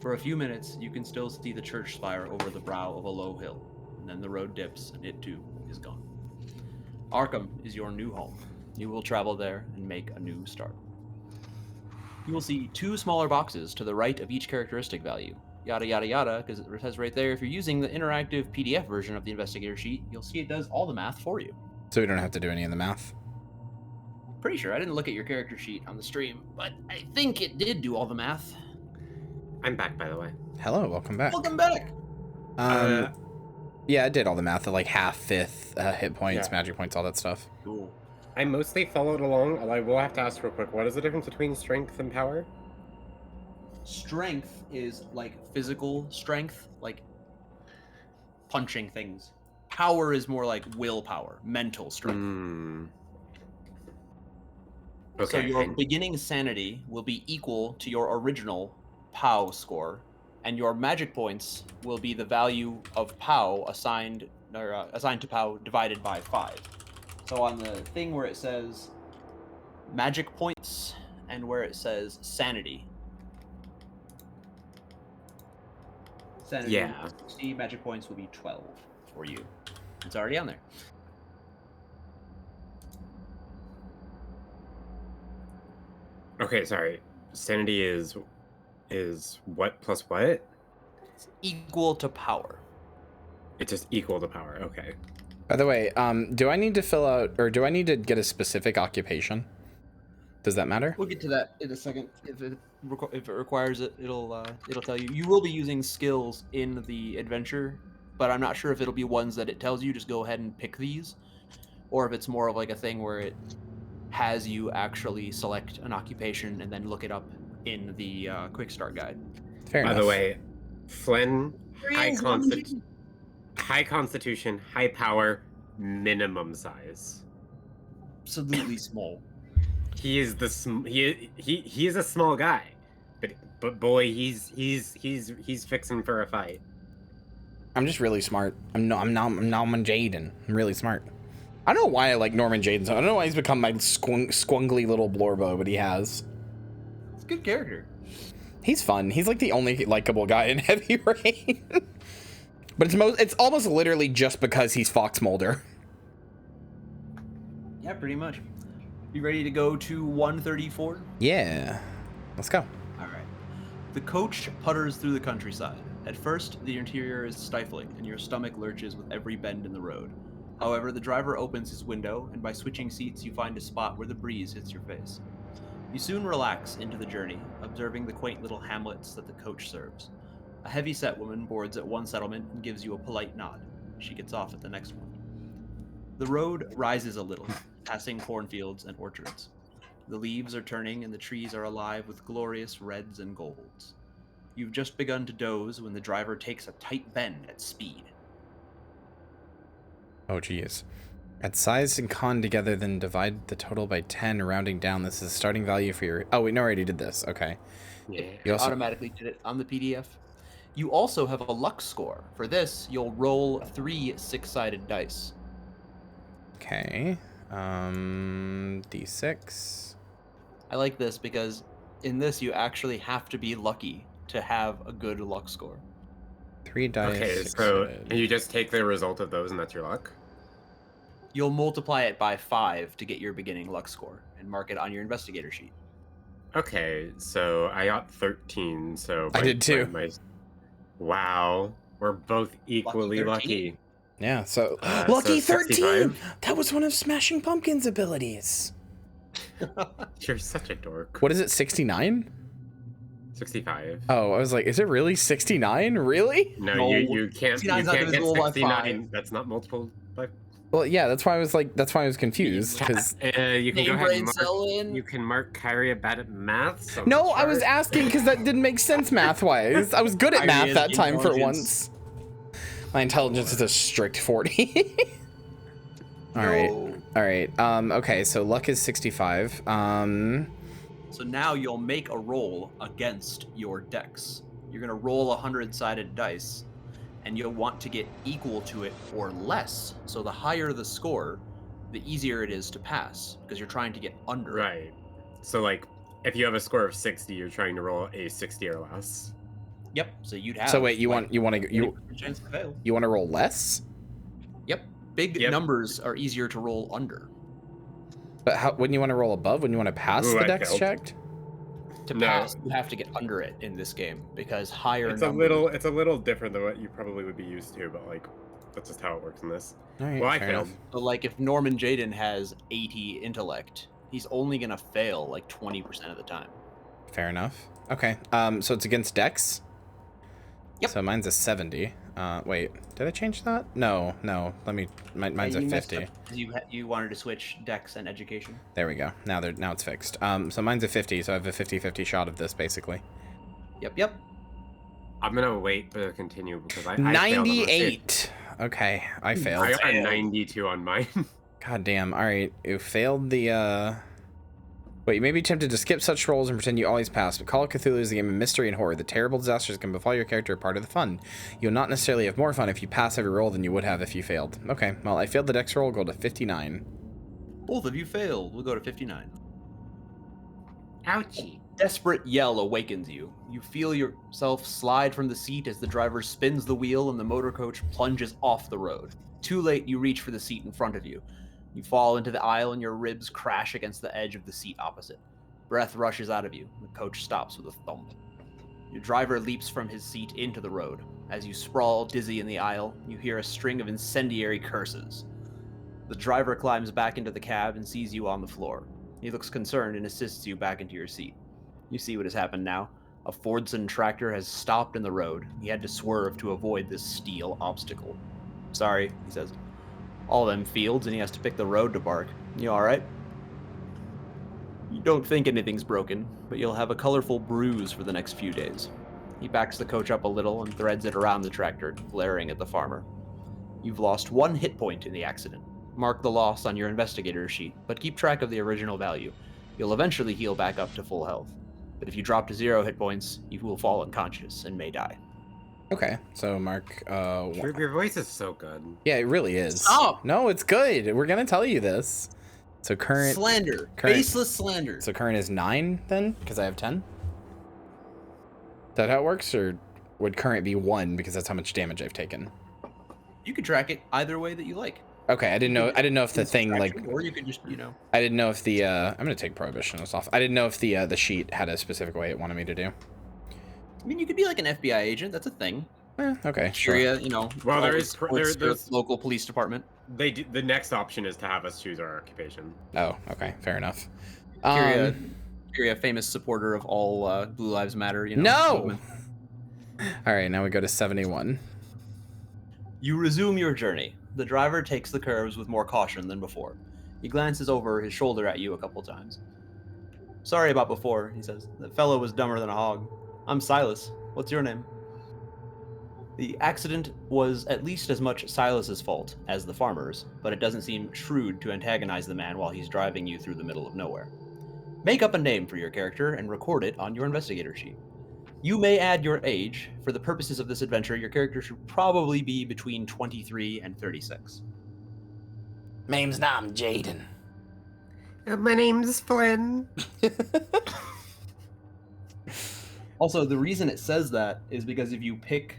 [SPEAKER 3] For a few minutes, you can still see the church spire over the brow of a low hill, and then the road dips, and it too is gone. Arkham is your new home. You will travel there and make a new start. You will see two smaller boxes to the right of each characteristic value. Yada yada yada, because it says right there, if you're using the interactive PDF version of the investigator sheet, you'll see it does all the math for you.
[SPEAKER 1] So we don't have to do any of the math.
[SPEAKER 3] Pretty sure I didn't look at your character sheet on the stream, but I think it did do all the math.
[SPEAKER 2] I'm back, by the way.
[SPEAKER 1] Hello, welcome back.
[SPEAKER 3] Welcome back.
[SPEAKER 1] Yeah, I did all the math of like half, fifth, hit points,
[SPEAKER 2] Yeah.
[SPEAKER 1] magic points, all that stuff.
[SPEAKER 3] Cool.
[SPEAKER 2] I mostly followed along. I will have to ask real quick, what is the difference between strength and power?
[SPEAKER 3] Strength is like physical strength, like punching things. Power is more like willpower, mental strength.
[SPEAKER 2] Okay.
[SPEAKER 3] So your beginning sanity will be equal to your original POW score, and your magic points will be the value of POW assigned to POW divided by 5. So on the thing where it says magic points and where it says sanity. Sanity
[SPEAKER 2] Yeah.
[SPEAKER 3] will be 60, magic points will be 12 for you. It's already on there.
[SPEAKER 2] Okay, sorry. Sanity is what plus what?
[SPEAKER 3] It's equal to power.
[SPEAKER 2] It's just equal to power. Okay.
[SPEAKER 1] By the way, do I need to fill out, or do I need to get a specific occupation? Does that matter?
[SPEAKER 3] We'll get to that in a second. If it requires it, it'll tell you. You will be using skills in the adventure, but I'm not sure if it'll be ones that it tells you just go ahead and pick these, or if it's more of like a thing where it has you actually select an occupation and then look it up in the quick start guide.
[SPEAKER 1] Fair enough.
[SPEAKER 2] By the way, Flynn,
[SPEAKER 3] There he
[SPEAKER 2] high
[SPEAKER 3] is,
[SPEAKER 2] constitution, high power, minimum size.
[SPEAKER 3] absolutely small.
[SPEAKER 2] He is he is a small guy, but boy, he's fixing for a fight.
[SPEAKER 1] I'm just really smart. I'm Norman Jaden. I'm really smart. I don't know why I like Norman Jaden. So I don't know why he's become my squungly little blorbo, but he has.
[SPEAKER 3] It's a good character.
[SPEAKER 1] He's fun. He's like the only likable guy in Heavy Rain. But it's almost literally just because he's Fox Mulder.
[SPEAKER 3] Yeah, pretty much. You ready to go to 134?
[SPEAKER 1] Yeah. Let's go.
[SPEAKER 3] All right. The coach putters through the countryside. At first, the interior is stifling, and your stomach lurches with every bend in the road. However, the driver opens his window, and by switching seats, you find a spot where the breeze hits your face. You soon relax into the journey, observing the quaint little hamlets that the coach serves. A heavy-set woman boards at one settlement and gives you a polite nod. She gets off at the next one. The road rises a little, passing cornfields and orchards. The leaves are turning and the trees are alive with glorious reds and golds. You've just begun to doze when the driver takes a tight bend at speed.
[SPEAKER 1] Oh, geez. Add size and con together, then divide the total by 10, rounding down. This is the starting value for your... Oh, wait, no, I already did this. Okay.
[SPEAKER 2] Yeah.
[SPEAKER 1] You also...
[SPEAKER 3] Automatically did it on the PDF. You also have a luck score. For this, you'll roll 3 6-sided dice.
[SPEAKER 1] Okay. D6.
[SPEAKER 3] I like this because in this you actually have to be lucky to have a good luck score.
[SPEAKER 1] 3 dice.
[SPEAKER 2] Okay,
[SPEAKER 1] 6
[SPEAKER 2] so
[SPEAKER 1] sided.
[SPEAKER 2] you just take the result of those and that's your luck?
[SPEAKER 3] You'll multiply it by 5 to get your beginning luck score and mark it on your investigator sheet.
[SPEAKER 2] Okay, so I got 13, so
[SPEAKER 1] I did too.
[SPEAKER 2] Wow, we're both equally
[SPEAKER 3] 13?
[SPEAKER 2] lucky.
[SPEAKER 1] Yeah, so
[SPEAKER 2] So
[SPEAKER 1] lucky 13.
[SPEAKER 2] 65?
[SPEAKER 1] That was one of Smashing Pumpkin's abilities.
[SPEAKER 2] You're such a dork.
[SPEAKER 1] What is it? 69?
[SPEAKER 2] 65.
[SPEAKER 1] Oh, I was like, is it really 69? Really?
[SPEAKER 2] No,
[SPEAKER 3] No,
[SPEAKER 2] you can't
[SPEAKER 3] 69 's not
[SPEAKER 2] get
[SPEAKER 3] divisible by
[SPEAKER 2] 69.
[SPEAKER 3] 5.
[SPEAKER 2] That's not multiple by
[SPEAKER 1] Well, yeah, that's why I was confused because
[SPEAKER 2] you can go
[SPEAKER 3] Game
[SPEAKER 2] ahead
[SPEAKER 3] brain
[SPEAKER 2] and
[SPEAKER 3] cell
[SPEAKER 2] mark,
[SPEAKER 3] in.
[SPEAKER 2] you can mark Kyria bad at math. on
[SPEAKER 1] no,
[SPEAKER 2] the
[SPEAKER 1] I was
[SPEAKER 2] chart.
[SPEAKER 1] asking because that didn't make sense math-wise. I was good at math
[SPEAKER 3] Kyria's
[SPEAKER 1] that time for
[SPEAKER 3] intelligence.
[SPEAKER 1] once. My intelligence is a strict 40. All right. Okay, so luck is 65.
[SPEAKER 3] So now you'll make a roll against your dex. You're gonna roll 100-sided dice, and you'll want to get equal to it or less. So the higher the score, the easier it is to pass because you're trying to get under it.
[SPEAKER 2] Right. So like, if you have a score of 60, you're trying to roll a 60 or less.
[SPEAKER 3] Yep. So you'd have.
[SPEAKER 1] So wait, you
[SPEAKER 3] like,
[SPEAKER 1] want to
[SPEAKER 3] 20% chance to fail.
[SPEAKER 1] you want to roll less?
[SPEAKER 3] Yep. Big
[SPEAKER 2] Yep.
[SPEAKER 3] numbers are easier to roll under.
[SPEAKER 1] But how wouldn't you want to roll above? Wouldn't you want to pass
[SPEAKER 2] Ooh,
[SPEAKER 1] the
[SPEAKER 2] I
[SPEAKER 1] dex
[SPEAKER 2] failed.
[SPEAKER 1] check?
[SPEAKER 3] To
[SPEAKER 2] No.
[SPEAKER 3] pass, you have to get under it in this game because higher
[SPEAKER 2] It's
[SPEAKER 3] numbers.
[SPEAKER 2] a little different than what you probably would be used to, but like, that's just how it works in this.
[SPEAKER 1] All right,
[SPEAKER 2] Well, I
[SPEAKER 1] fair
[SPEAKER 2] failed.
[SPEAKER 1] enough.
[SPEAKER 3] So like if Norman Jaden has 80 intellect, he's only gonna fail like 20% of the time.
[SPEAKER 1] Fair enough. Okay. So it's against dex?
[SPEAKER 3] Yep.
[SPEAKER 1] So mine's a 70. Wait, did I change that? No. Mine's a
[SPEAKER 3] You messed
[SPEAKER 1] 50.
[SPEAKER 3] up 'cause you wanted to switch dex and education.
[SPEAKER 1] There we go. Now it's fixed. So mine's a 50, so I have a 50-50 shot of this basically.
[SPEAKER 3] Yep.
[SPEAKER 2] I'm gonna wait to continue because I failed on my
[SPEAKER 1] 98. Okay, I failed.
[SPEAKER 2] I got a 92 on mine.
[SPEAKER 1] God damn. All right, you failed the Wait, you may be tempted to skip such rolls and pretend you always pass, but Call of Cthulhu is a game of mystery and horror. The terrible disasters that can befall your character are part of the fun. You'll not necessarily have more fun if you pass every roll than you would have if you failed. Okay, well, I failed the dex roll, go to 59.
[SPEAKER 3] Both of you failed. We'll go to 59.
[SPEAKER 2] Ouchie.
[SPEAKER 3] Desperate yell awakens you. You feel yourself slide from the seat as the driver spins the wheel and the motor coach plunges off the road. Too late, you reach for the seat in front of you. You fall into the aisle and your ribs crash against the edge of the seat opposite. Breath rushes out of you. The coach stops with a thump. Your driver leaps from his seat into the road. As you sprawl dizzy in the aisle, you hear a string of incendiary curses. The driver climbs back into the cab and sees you on the floor. He looks concerned and assists you back into your seat. You see what has happened now. A Fordson tractor has stopped in the road. He had to swerve to avoid this steel obstacle. Sorry, he says. All them fields, and he has to pick the road to bark. You alright? You don't think anything's broken, but you'll have a colorful bruise for the next few days. He backs the coach up a little and threads it around the tractor, glaring at the farmer. You've lost 1 hit point in the accident. Mark the loss on your investigator's sheet, but keep track of the original value. You'll eventually heal back up to full health. But if you drop to 0 hit points, you will fall unconscious and may die.
[SPEAKER 1] Okay, so Mark,
[SPEAKER 2] Your voice is so good.
[SPEAKER 1] yeah, it really is.
[SPEAKER 3] Stop!
[SPEAKER 1] No, it's good. We're gonna tell you this. So current
[SPEAKER 3] Slander.
[SPEAKER 1] current-
[SPEAKER 3] Baseless slander.
[SPEAKER 1] So current is 9 then, because I have 10. Is that how it works, or would current be 1 because that's how much damage I've taken?
[SPEAKER 3] You can track it either way that you like.
[SPEAKER 1] Okay, I didn't know if the thing like
[SPEAKER 3] Or you could just,
[SPEAKER 1] I didn't know if the I'm gonna take prohibitionist off. I didn't know if the sheet had a specific way it wanted me to do.
[SPEAKER 3] I mean, you could be like an FBI agent. That's a thing.
[SPEAKER 1] Okay, sure.
[SPEAKER 3] Kyria,
[SPEAKER 2] Well, there
[SPEAKER 3] always
[SPEAKER 2] is-
[SPEAKER 3] supports
[SPEAKER 2] there-
[SPEAKER 3] your
[SPEAKER 2] there's-
[SPEAKER 3] local police department.
[SPEAKER 2] The next option is to have us choose our occupation.
[SPEAKER 1] Oh, okay, fair enough.
[SPEAKER 3] Kyria, famous supporter of all Blue Lives Matter.
[SPEAKER 1] No!
[SPEAKER 3] movement.
[SPEAKER 1] All right, now we go to 71.
[SPEAKER 3] You resume your journey. The driver takes the curves with more caution than before. He glances over his shoulder at you a couple times. Sorry about before, he says. That fellow was dumber than a hog. I'm Silas. What's your name? The accident was at least as much Silas's fault as the farmer's, but it doesn't seem shrewd to antagonize the man while he's driving you through the middle of nowhere. Make up a name for your character and record it on your investigator sheet. You may add your age. For the purposes of this adventure, your character should probably be between 23 and 36.
[SPEAKER 1] Name's Nam Jaden.
[SPEAKER 2] My name's Flynn.
[SPEAKER 3] Also, the reason it says that is because if you pick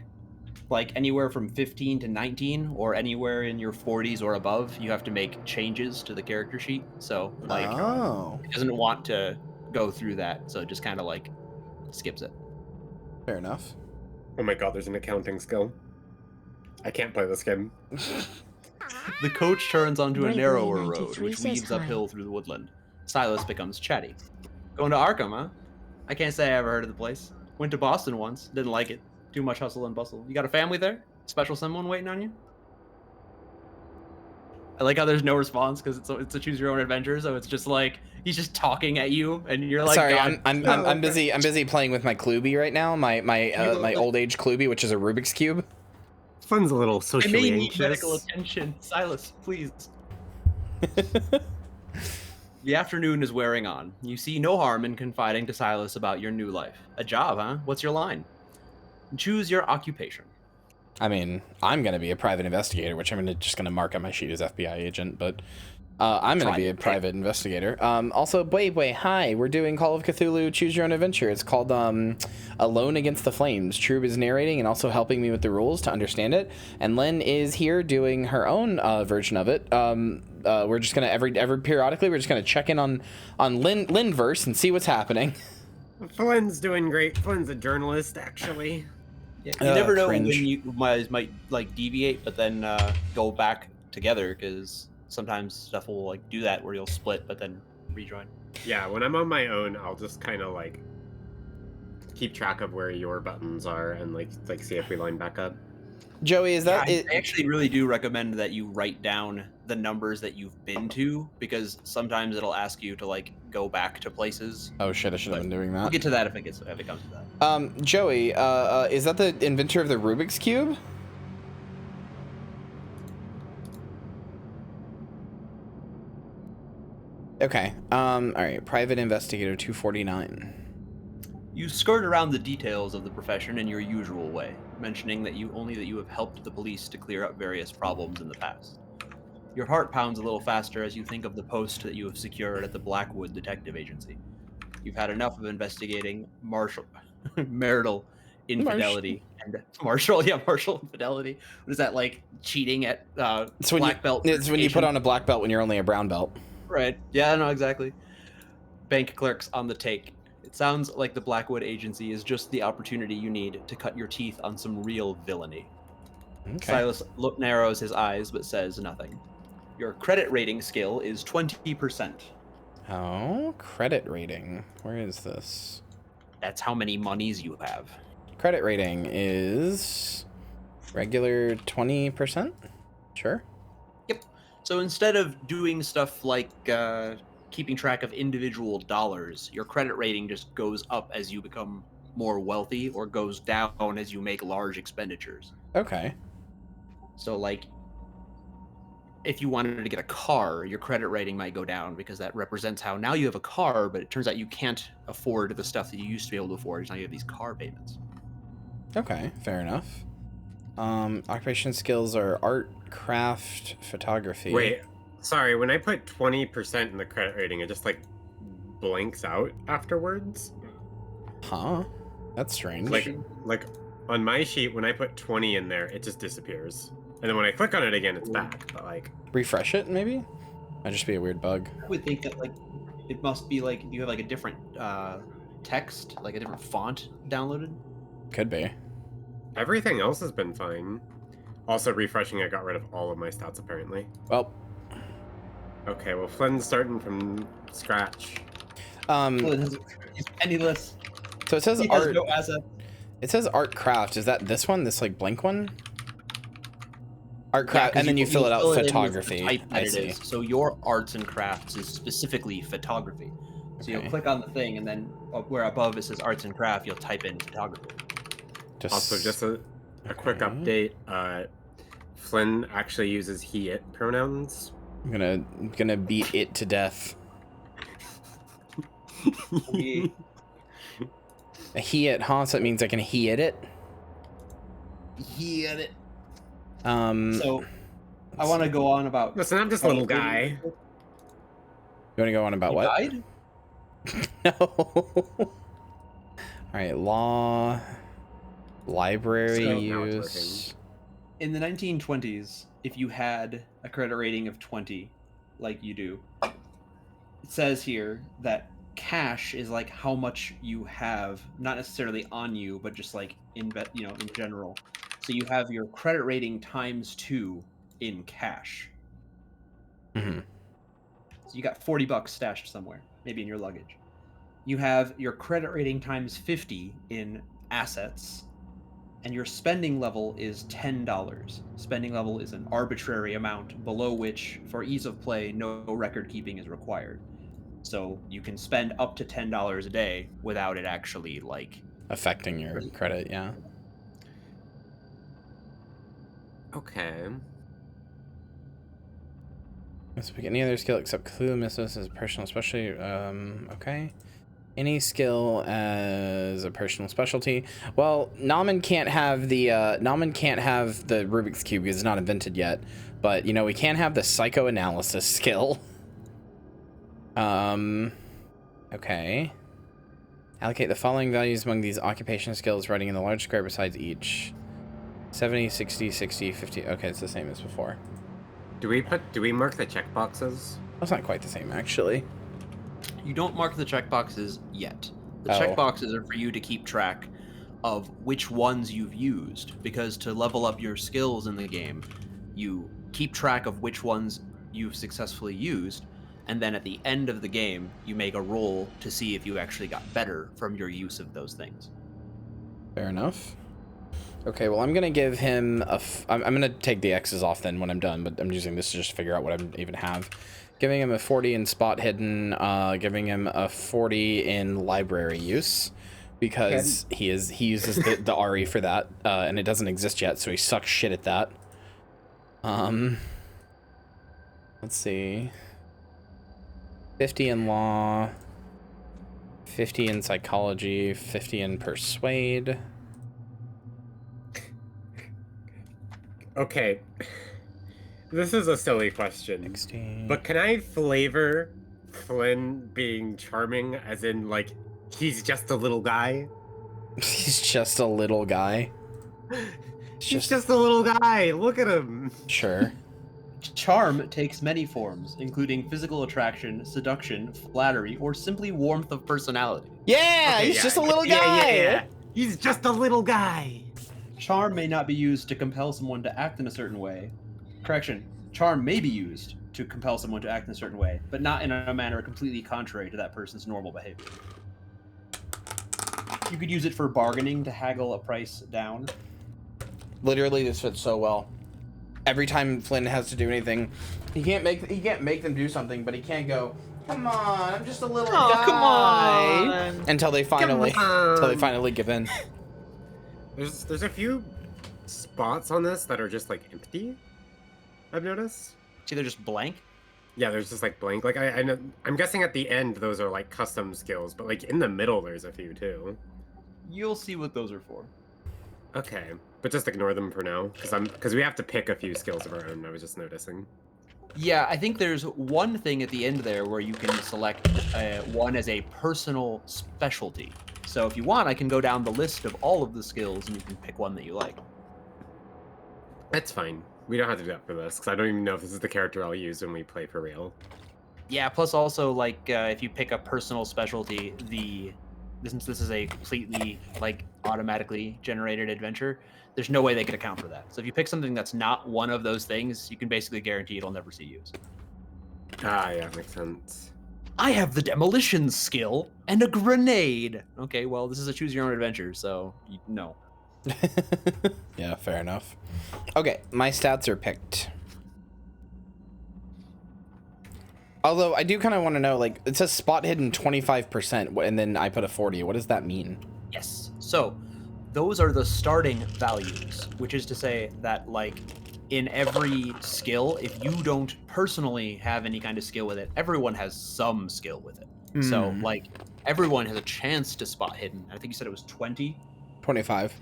[SPEAKER 3] like anywhere from 15 to 19 or anywhere in your 40s or above, you have to make changes to the character sheet. So like
[SPEAKER 1] Oh,
[SPEAKER 3] it doesn't want to go through that, so it just kind of like skips it.
[SPEAKER 1] fair enough.
[SPEAKER 2] Oh my god, there's an accounting skill. I can't play this game.
[SPEAKER 3] The coach turns onto a
[SPEAKER 4] Bravery
[SPEAKER 3] narrower road,
[SPEAKER 4] 93
[SPEAKER 3] which
[SPEAKER 4] says
[SPEAKER 3] weaves
[SPEAKER 4] hi.
[SPEAKER 3] uphill through the woodland. Silas becomes chatty. Going to Arkham, huh? I can't say I ever heard of the place. Went to Boston once, didn't like it. Too much hustle and bustle. You got a family there? Special someone waiting on you? I like how there's no response because it's a choose your own adventure, so it's just like he's just talking at you, and you're like,
[SPEAKER 1] Sorry,
[SPEAKER 3] God,
[SPEAKER 1] I'm busy playing with my Cluby right now. My old age Cluby, which is a Rubik's cube.
[SPEAKER 2] Fun's a little
[SPEAKER 3] I
[SPEAKER 2] socially
[SPEAKER 3] may need
[SPEAKER 2] anxious.
[SPEAKER 3] medical attention. Silas, please. The afternoon is wearing on. You see no harm in confiding to Silas about your new life. A job, huh? What's your line? Choose your occupation.
[SPEAKER 1] I mean, I'm gonna be a private investigator, which I'm just gonna mark on my sheet as FBI agent, but I'm gonna be a private investigator. Also, wait, hi, we're doing Call of Cthulhu Choose Your Own Adventure. It's called Alone Against the Flames. Trube is narrating and also helping me with the rules to understand it, and Lynn is here doing her own version of it. We're just gonna every periodically we're just gonna check in on Lynnverse and see what's happening.
[SPEAKER 2] Flynn's doing great. Flynn's a journalist, actually.
[SPEAKER 3] Yeah, you never know
[SPEAKER 1] cringe.
[SPEAKER 3] when you might like deviate, but then go back together because sometimes stuff will like do that where you'll split, but then rejoin.
[SPEAKER 2] Yeah, when I'm on my own, I'll just kind of like keep track of where your buttons are and like see if we line back up.
[SPEAKER 1] Joey, is that it?
[SPEAKER 3] I actually really do recommend that you write down the numbers that you've been to because sometimes it'll ask you to like go back to places.
[SPEAKER 1] Oh shit, I should have been doing
[SPEAKER 3] We'll
[SPEAKER 1] that.
[SPEAKER 3] get to that if it comes to that.
[SPEAKER 1] Joey, is that the inventor of the Rubik's Cube? Okay. All right. Private Investigator 249.
[SPEAKER 3] You skirt around the details of the profession in your usual way, mentioning that you have helped the police to clear up various problems in the past. Your heart pounds a little faster as you think of the post that you have secured at the Blackwood Detective Agency. You've had enough of investigating marital infidelity and martial infidelity. What is that, like cheating at
[SPEAKER 1] It's when
[SPEAKER 3] black belt?
[SPEAKER 1] It's when you put on a black belt when you're only a brown belt.
[SPEAKER 3] Right. Yeah, no, exactly. Bank clerks on the take. It sounds like the Blackwood Agency is just the opportunity you need to cut your teeth on some real villainy.
[SPEAKER 1] Okay.
[SPEAKER 3] Silas narrows his eyes but says nothing. Your credit rating skill is 20%.
[SPEAKER 1] Oh, credit rating. Where is this?
[SPEAKER 3] That's how many monies you have.
[SPEAKER 1] Credit rating is regular 20%. Sure.
[SPEAKER 3] Yep. So instead of doing stuff like keeping track of individual dollars, your credit rating just goes up as you become more wealthy or goes down as you make large expenditures.
[SPEAKER 1] Okay.
[SPEAKER 3] So like if you wanted to get a car, your credit rating might go down because that represents how now you have a car, but it turns out you can't afford the stuff that you used to be able to afford. Now you have these car payments.
[SPEAKER 1] Okay, fair enough. Occupation skills are art, craft, photography.
[SPEAKER 2] Wait, sorry, when I put 20% in the credit rating, it just like blanks out afterwards?
[SPEAKER 1] Huh? That's strange.
[SPEAKER 2] Like on my sheet, when I put 20 in there, it just disappears. And then when I click on it again, it's back. But like,
[SPEAKER 1] refresh it, maybe? Might just be a weird bug.
[SPEAKER 3] I would think that like it must be like you have like a different text, like a different font downloaded.
[SPEAKER 1] Could be.
[SPEAKER 2] everything else has been fine. Also, refreshing, I got rid of all of my stats apparently.
[SPEAKER 1] Well.
[SPEAKER 2] Okay, well, Flynn's starting from scratch.
[SPEAKER 3] He's penniless.
[SPEAKER 1] So it says
[SPEAKER 3] He
[SPEAKER 1] art.
[SPEAKER 3] has no asset.
[SPEAKER 1] It says art craft. Is that this one? This like blank one? Art craft, and then you fill it out photography. I see.
[SPEAKER 3] So your arts and crafts is specifically photography. So you'll click on the thing, and then where above it says arts and craft, you'll type in photography.
[SPEAKER 2] Also, just a quick update. Flynn actually uses he/it pronouns.
[SPEAKER 1] I'm gonna beat it to death. A he/it, huh? So it means I can he/it it.
[SPEAKER 3] He/it it.
[SPEAKER 1] So
[SPEAKER 3] I want to go on about.
[SPEAKER 2] Listen, I'm just a little guy.
[SPEAKER 1] You want to go on about
[SPEAKER 3] You
[SPEAKER 1] what?
[SPEAKER 3] died?
[SPEAKER 1] No. All right, law, library
[SPEAKER 2] So now it's
[SPEAKER 1] use.
[SPEAKER 3] In the 1920s, if you had a credit rating of 20, like you do, it says here that cash is like how much you have, not necessarily on you, but just like in general. So you have your credit rating times 2 in cash.
[SPEAKER 1] Mm-hmm.
[SPEAKER 3] So you got $40 stashed somewhere, maybe in your luggage. You have your credit rating times 50 in assets, and your spending level is $10. Spending level is an arbitrary amount below which, for ease of play, no record keeping is required. So you can spend up to $10 a day without it actually like
[SPEAKER 1] Affecting your credit, yeah.
[SPEAKER 2] Okay.
[SPEAKER 1] Let's pick any other skill except Cthulu Missiles as a personal specialty. Okay. Any skill as a personal specialty. Well, Nauman can't have the Rubik's Cube because it's not invented yet. But you know, we can have the psychoanalysis skill. Okay. Allocate the following values among these occupation skills, writing in the large square besides each. 70, 60, 60, 50. Okay, it's the same as before.
[SPEAKER 2] Do we mark the checkboxes?
[SPEAKER 1] That's not quite the same, actually.
[SPEAKER 3] You don't mark the checkboxes yet. The
[SPEAKER 1] Oh.
[SPEAKER 3] checkboxes are for you to keep track of which ones you've used, because to level up your skills in the game, you keep track of which ones you've successfully used, and then at the end of the game, you make a roll to see if you actually got better from your use of those things.
[SPEAKER 1] Fair enough. Okay, well, I'm going to give him I'm going to take the X's off then when I'm done, but I'm using this to just figure out what I even have. Giving him a 40 in spot hidden, giving him a 40 in library use, because he uses the RE for that, and it doesn't exist yet, so he sucks shit at that. Let's see. 50 in law, 50 in psychology, 50 in persuade.
[SPEAKER 2] Okay. This is a silly question.
[SPEAKER 1] 16.
[SPEAKER 2] But can I flavor Flynn being charming as in, like, he's just a little guy?
[SPEAKER 1] He's just a little guy.
[SPEAKER 2] He's just a little guy. Look at him.
[SPEAKER 1] Sure.
[SPEAKER 3] Charm takes many forms, including physical attraction, seduction, flattery, or simply warmth of personality.
[SPEAKER 1] Yeah,
[SPEAKER 2] Okay,
[SPEAKER 1] he's
[SPEAKER 2] yeah,
[SPEAKER 1] just a little guy.
[SPEAKER 2] Yeah. He's just a little guy.
[SPEAKER 3] Charm may not be used to compel someone to act in a certain way. Correction, charm may be used to compel someone to act in a certain way, but not in a manner completely contrary to that person's normal behavior. You could use it for bargaining to haggle a price down.
[SPEAKER 1] Literally, this fits so well. Every time Flynn has to do anything, he can't make them do something, but he can't go, "Come on, I'm just a little guy."
[SPEAKER 3] Come on.
[SPEAKER 1] Until they finally give in.
[SPEAKER 2] There's a few spots on this that are just like empty. I've noticed.
[SPEAKER 3] See, they're just blank.
[SPEAKER 2] Yeah, there's just like blank. Like I know, I'm guessing at the end those are like custom skills, but like in the middle there's a few too.
[SPEAKER 3] You'll see what those are for.
[SPEAKER 2] Okay, but just ignore them for now, because we have to pick a few skills of our own. I was just noticing.
[SPEAKER 3] Yeah, I think there's one thing at the end there where you can select one as a personal specialty. So if you want, I can go down the list of all of the skills and you can pick one that you like.
[SPEAKER 2] That's fine. We don't have to do that for this, because I don't even know if this is the character I'll use when we play for real.
[SPEAKER 3] Yeah, plus also, like, if you pick a personal specialty, since this is a completely, like, automatically generated adventure, there's no way they could account for that. So if you pick something that's not one of those things, you can basically guarantee it'll never see use.
[SPEAKER 2] Ah, yeah, makes sense.
[SPEAKER 3] I have the demolition skill and a grenade. Okay, well, this is a choose your own adventure, so no.
[SPEAKER 1] Yeah, fair enough. Okay, my stats are picked. Although I do kind of want to know, like, it says spot hidden 25%, and then I put a 40. What does that mean?
[SPEAKER 3] Yes. So those are the starting values, which is to say that, like, in every skill, if you don't personally have any kind of skill with it, everyone has some skill with it. So, like, everyone has a chance to spot hidden. I think you said it was 20.
[SPEAKER 1] 25.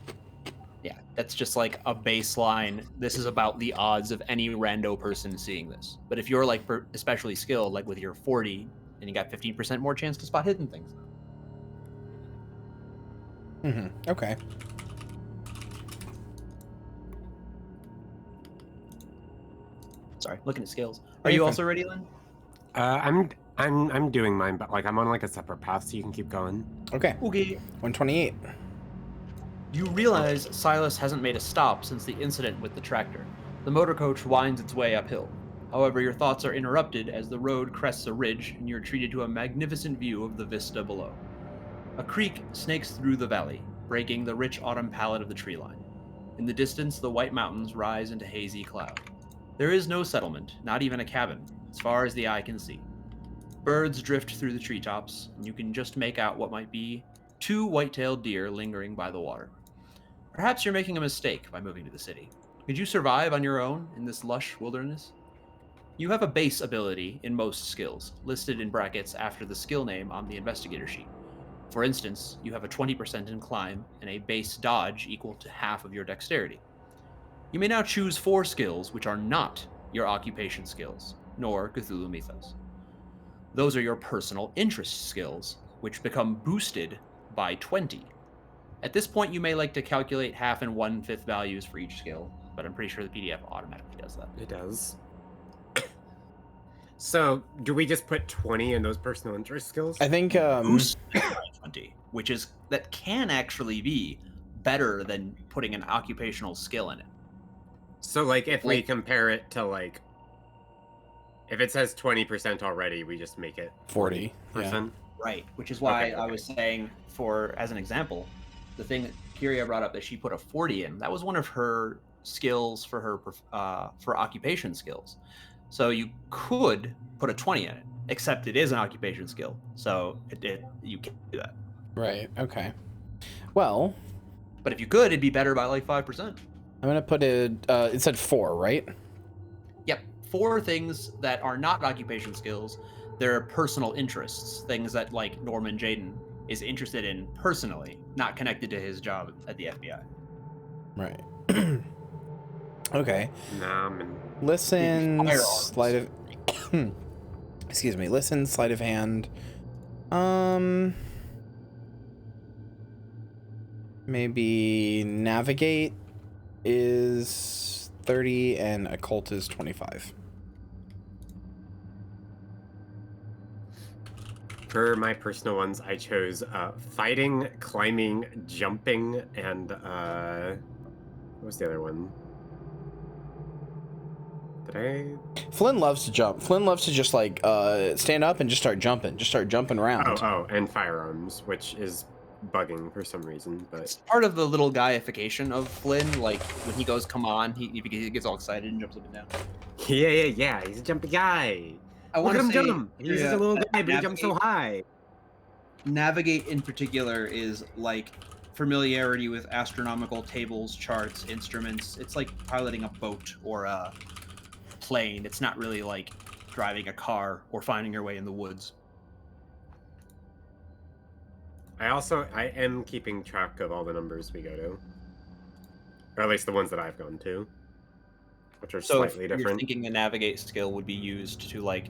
[SPEAKER 3] Yeah, that's just like a baseline. This is about the odds of any rando person seeing this. But if you're like especially skilled, like with your 40, then you got 15% more chance to spot hidden things.
[SPEAKER 1] Okay.
[SPEAKER 4] Sorry, looking at skills.
[SPEAKER 1] Oh,
[SPEAKER 4] Are
[SPEAKER 1] you're
[SPEAKER 4] you
[SPEAKER 1] fine.
[SPEAKER 4] also ready, Lynn?
[SPEAKER 2] I'm doing mine, but like I'm on like a separate path, so you can keep going.
[SPEAKER 1] Okay.
[SPEAKER 4] Okay.
[SPEAKER 1] 128.
[SPEAKER 4] You realize Silas hasn't made a stop since the incident with the tractor. The motor coach winds its way uphill. However, your thoughts are interrupted as the road crests a ridge and you're treated to a magnificent view of the vista below. A creek snakes through the valley, breaking the rich autumn palette of the tree line. In the distance, the white mountains rise into hazy cloud. There is no settlement, not even a cabin, as far as the eye can see. Birds drift through the treetops, and you can just make out what might be 2 white-tailed deer lingering by the water. Perhaps you're making a mistake by moving to the city. Could you survive on your own in this lush wilderness? You have a base ability in most skills, listed in brackets after the skill name on the investigator sheet. For instance, you have a 20% in climb and a base dodge equal to half of your dexterity. You may now choose 4 skills which are not your occupation skills, nor Cthulhu Mythos. Those are your personal interest skills, which become boosted by 20. At this point, you may like to calculate half and 1/5 values for each skill, but I'm pretty sure the PDF automatically does that.
[SPEAKER 2] It does. So, do we just put 20 in those personal interest skills?
[SPEAKER 1] I think
[SPEAKER 4] Boosted by 20, which is that can actually be better than putting an occupational skill in it.
[SPEAKER 2] So, like, if we
[SPEAKER 4] Like-
[SPEAKER 2] compare it to like, if it says 20% already, we just make it
[SPEAKER 1] 40. Yeah.
[SPEAKER 2] percent.
[SPEAKER 4] Right, which is why
[SPEAKER 2] Okay,
[SPEAKER 4] I
[SPEAKER 2] okay.
[SPEAKER 4] was saying, for as an example, the thing that Kyria brought up that she put a 40 in, that was one of her skills for her for occupation skills. So you could put a 20 in it, except it is an occupation skill, so you can't do that.
[SPEAKER 1] Right. Okay. Well,
[SPEAKER 4] But if you could, it'd be better by like 5%.
[SPEAKER 1] I'm gonna put it. It said 4, right?
[SPEAKER 4] Yep, 4 things that are not occupation skills. They're personal interests, things that like Norman Jaden is interested in personally, not connected to his job at the FBI.
[SPEAKER 1] Right. Okay.
[SPEAKER 2] Nah, man.
[SPEAKER 1] Listen.
[SPEAKER 4] Firearms.
[SPEAKER 1] Sleight of. Excuse me. Listen. Sleight of hand. Maybe navigate is 30 and occult is 25.
[SPEAKER 2] For my personal ones, I chose fighting, climbing, jumping, and what was the other one? Did I?
[SPEAKER 1] Flynn loves to jump. Flynn loves to just like stand up and just start jumping. Just start jumping around.
[SPEAKER 2] Oh, and firearms, which is bugging for some reason, but
[SPEAKER 4] It's part of the little guyification of Flynn. Like when he goes, "Come on," he gets all excited and jumps up and down.
[SPEAKER 2] yeah, he's a jumpy guy.
[SPEAKER 4] I
[SPEAKER 2] Look
[SPEAKER 4] want
[SPEAKER 2] at
[SPEAKER 4] to
[SPEAKER 2] him
[SPEAKER 4] say,
[SPEAKER 2] jump. He's just a little guy, but he jumps so high.
[SPEAKER 4] Navigate in particular is like familiarity with astronomical tables, charts, instruments. It's like piloting a boat or a plane. It's not really like driving a car or finding your way in the woods.
[SPEAKER 2] I am keeping track of all the numbers we go to, or at least the ones that I've gone to, which are
[SPEAKER 4] So
[SPEAKER 2] slightly
[SPEAKER 4] if you're
[SPEAKER 2] different.
[SPEAKER 4] thinking the navigate skill would be used to like,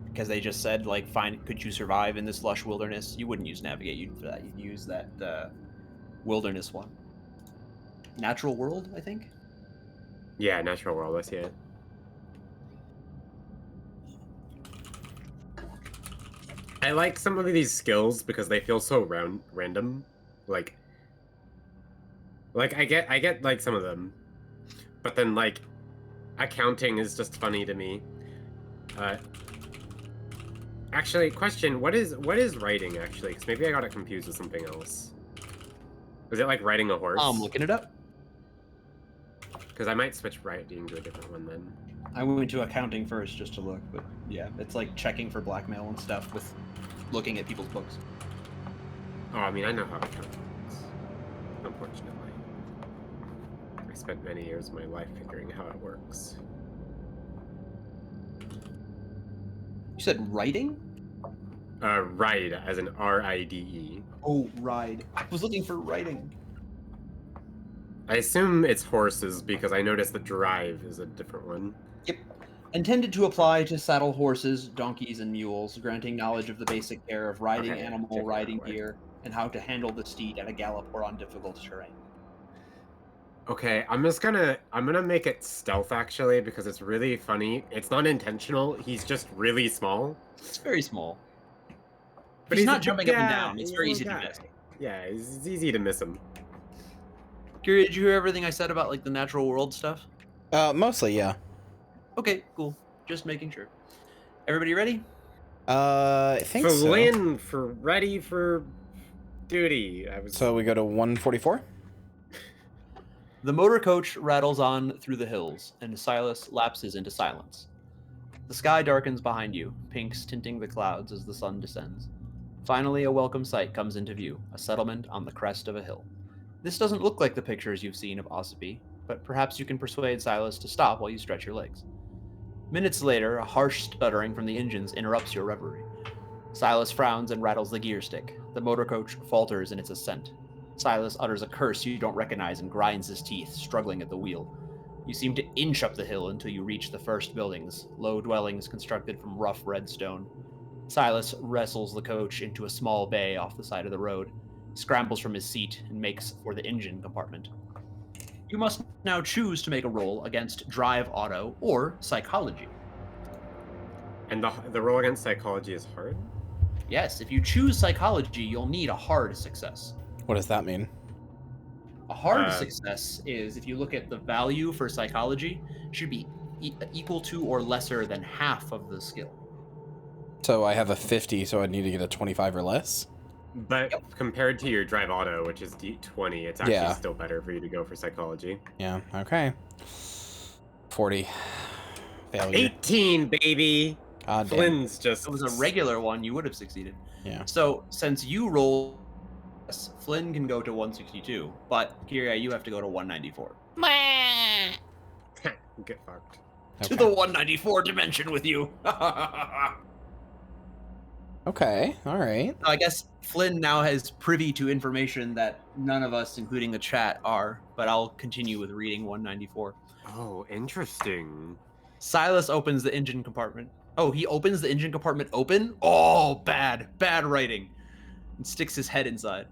[SPEAKER 4] because they just said like, could you survive in this lush wilderness? You wouldn't use navigate for that. You'd use that wilderness one. Natural world, I think.
[SPEAKER 2] Yeah, natural world. I see it. I like some of these skills because they feel so random. Like I get like some of them, but then like accounting is just funny to me. Actually, question: what is writing actually? Because maybe I got it confused with something else. Is it like riding a horse?
[SPEAKER 4] I'm looking it up.
[SPEAKER 2] Because I might switch writing to a different one then.
[SPEAKER 4] I went to accounting first just to look, but yeah, it's like checking for blackmail and stuff with looking at people's books.
[SPEAKER 2] Oh, I mean, I know how accounting works. Unfortunately, I spent many years of my life figuring how it works.
[SPEAKER 4] You said writing?
[SPEAKER 2] Ride, as in R-I-D-E.
[SPEAKER 4] Oh, ride. I was looking for writing.
[SPEAKER 2] I assume it's horses because I noticed that drive is a different one.
[SPEAKER 4] Yep. Intended to apply to saddle horses, donkeys, and mules, granting knowledge of the basic care of riding
[SPEAKER 2] Okay,
[SPEAKER 4] animal,
[SPEAKER 2] take it
[SPEAKER 4] riding
[SPEAKER 2] that way.
[SPEAKER 4] gear, and how to handle the steed at a gallop or on difficult terrain.
[SPEAKER 2] Okay, I'm gonna make it stealth actually because it's really funny. It's not intentional. He's just really small.
[SPEAKER 4] It's very small.
[SPEAKER 2] But
[SPEAKER 4] He's
[SPEAKER 2] a
[SPEAKER 4] not
[SPEAKER 2] big
[SPEAKER 4] jumping up and
[SPEAKER 2] guy,
[SPEAKER 4] down. It's
[SPEAKER 2] he's a
[SPEAKER 4] very
[SPEAKER 2] little
[SPEAKER 4] easy to
[SPEAKER 2] guy.
[SPEAKER 4] miss.
[SPEAKER 2] Yeah, it's easy to miss him.
[SPEAKER 4] Kyria, did you hear everything I said about like the natural world stuff?
[SPEAKER 1] Mostly, yeah.
[SPEAKER 4] Okay, cool. Just making sure. Everybody ready?
[SPEAKER 1] I think
[SPEAKER 2] For
[SPEAKER 1] so.
[SPEAKER 2] Lynn, for ready for duty.
[SPEAKER 1] So we go to 144.
[SPEAKER 4] The motor coach rattles on through the hills, and Silas lapses into silence. The sky darkens behind you, pinks tinting the clouds as the sun descends. Finally, a welcome sight comes into view, a settlement on the crest of a hill. This doesn't look like the pictures you've seen of Ossipee, but perhaps you can persuade Silas to stop while you stretch your legs. Minutes later, a harsh sputtering from the engines interrupts your reverie. Silas frowns and rattles the gear stick. The motor coach falters in its ascent. Silas utters a curse you don't recognize and grinds his teeth, struggling at the wheel. You seem to inch up the hill until you reach the first buildings, low dwellings constructed from rough red stone. Silas wrestles the coach into a small bay off the side of the road, scrambles from his seat, and makes for the engine compartment. You must now choose to make a roll against Drive Auto or Psychology.
[SPEAKER 2] And the roll against psychology is hard?
[SPEAKER 4] Yes, if you choose Psychology, you'll need a hard success.
[SPEAKER 1] What does that mean?
[SPEAKER 4] A hard success is, if you look at the value for Psychology, should be equal to or lesser than half of the skill.
[SPEAKER 1] So I have a 50, so I'd need to get a 25 or less?
[SPEAKER 2] But compared to your Drive Auto, which is D20, it's actually still better for you to go for psychology.
[SPEAKER 1] Yeah, okay. 40. Failure.
[SPEAKER 2] 18, baby!
[SPEAKER 1] God damn.
[SPEAKER 2] Flynn's just...
[SPEAKER 4] If it was a regular one, you would have succeeded.
[SPEAKER 1] Yeah.
[SPEAKER 4] So, since you roll, Flynn can go to 162, but Kyria, you have to go to 194.
[SPEAKER 2] Get fucked.
[SPEAKER 1] Okay.
[SPEAKER 4] To the 194 dimension with you.
[SPEAKER 1] Okay, alright.
[SPEAKER 4] I guess Flynn now has privy to information that none of us, including the chat, are, but I'll continue with reading 194.
[SPEAKER 2] Oh, interesting.
[SPEAKER 4] Silas opens the engine compartment. Oh, he opens the engine compartment open? Oh, bad writing. And sticks his head inside.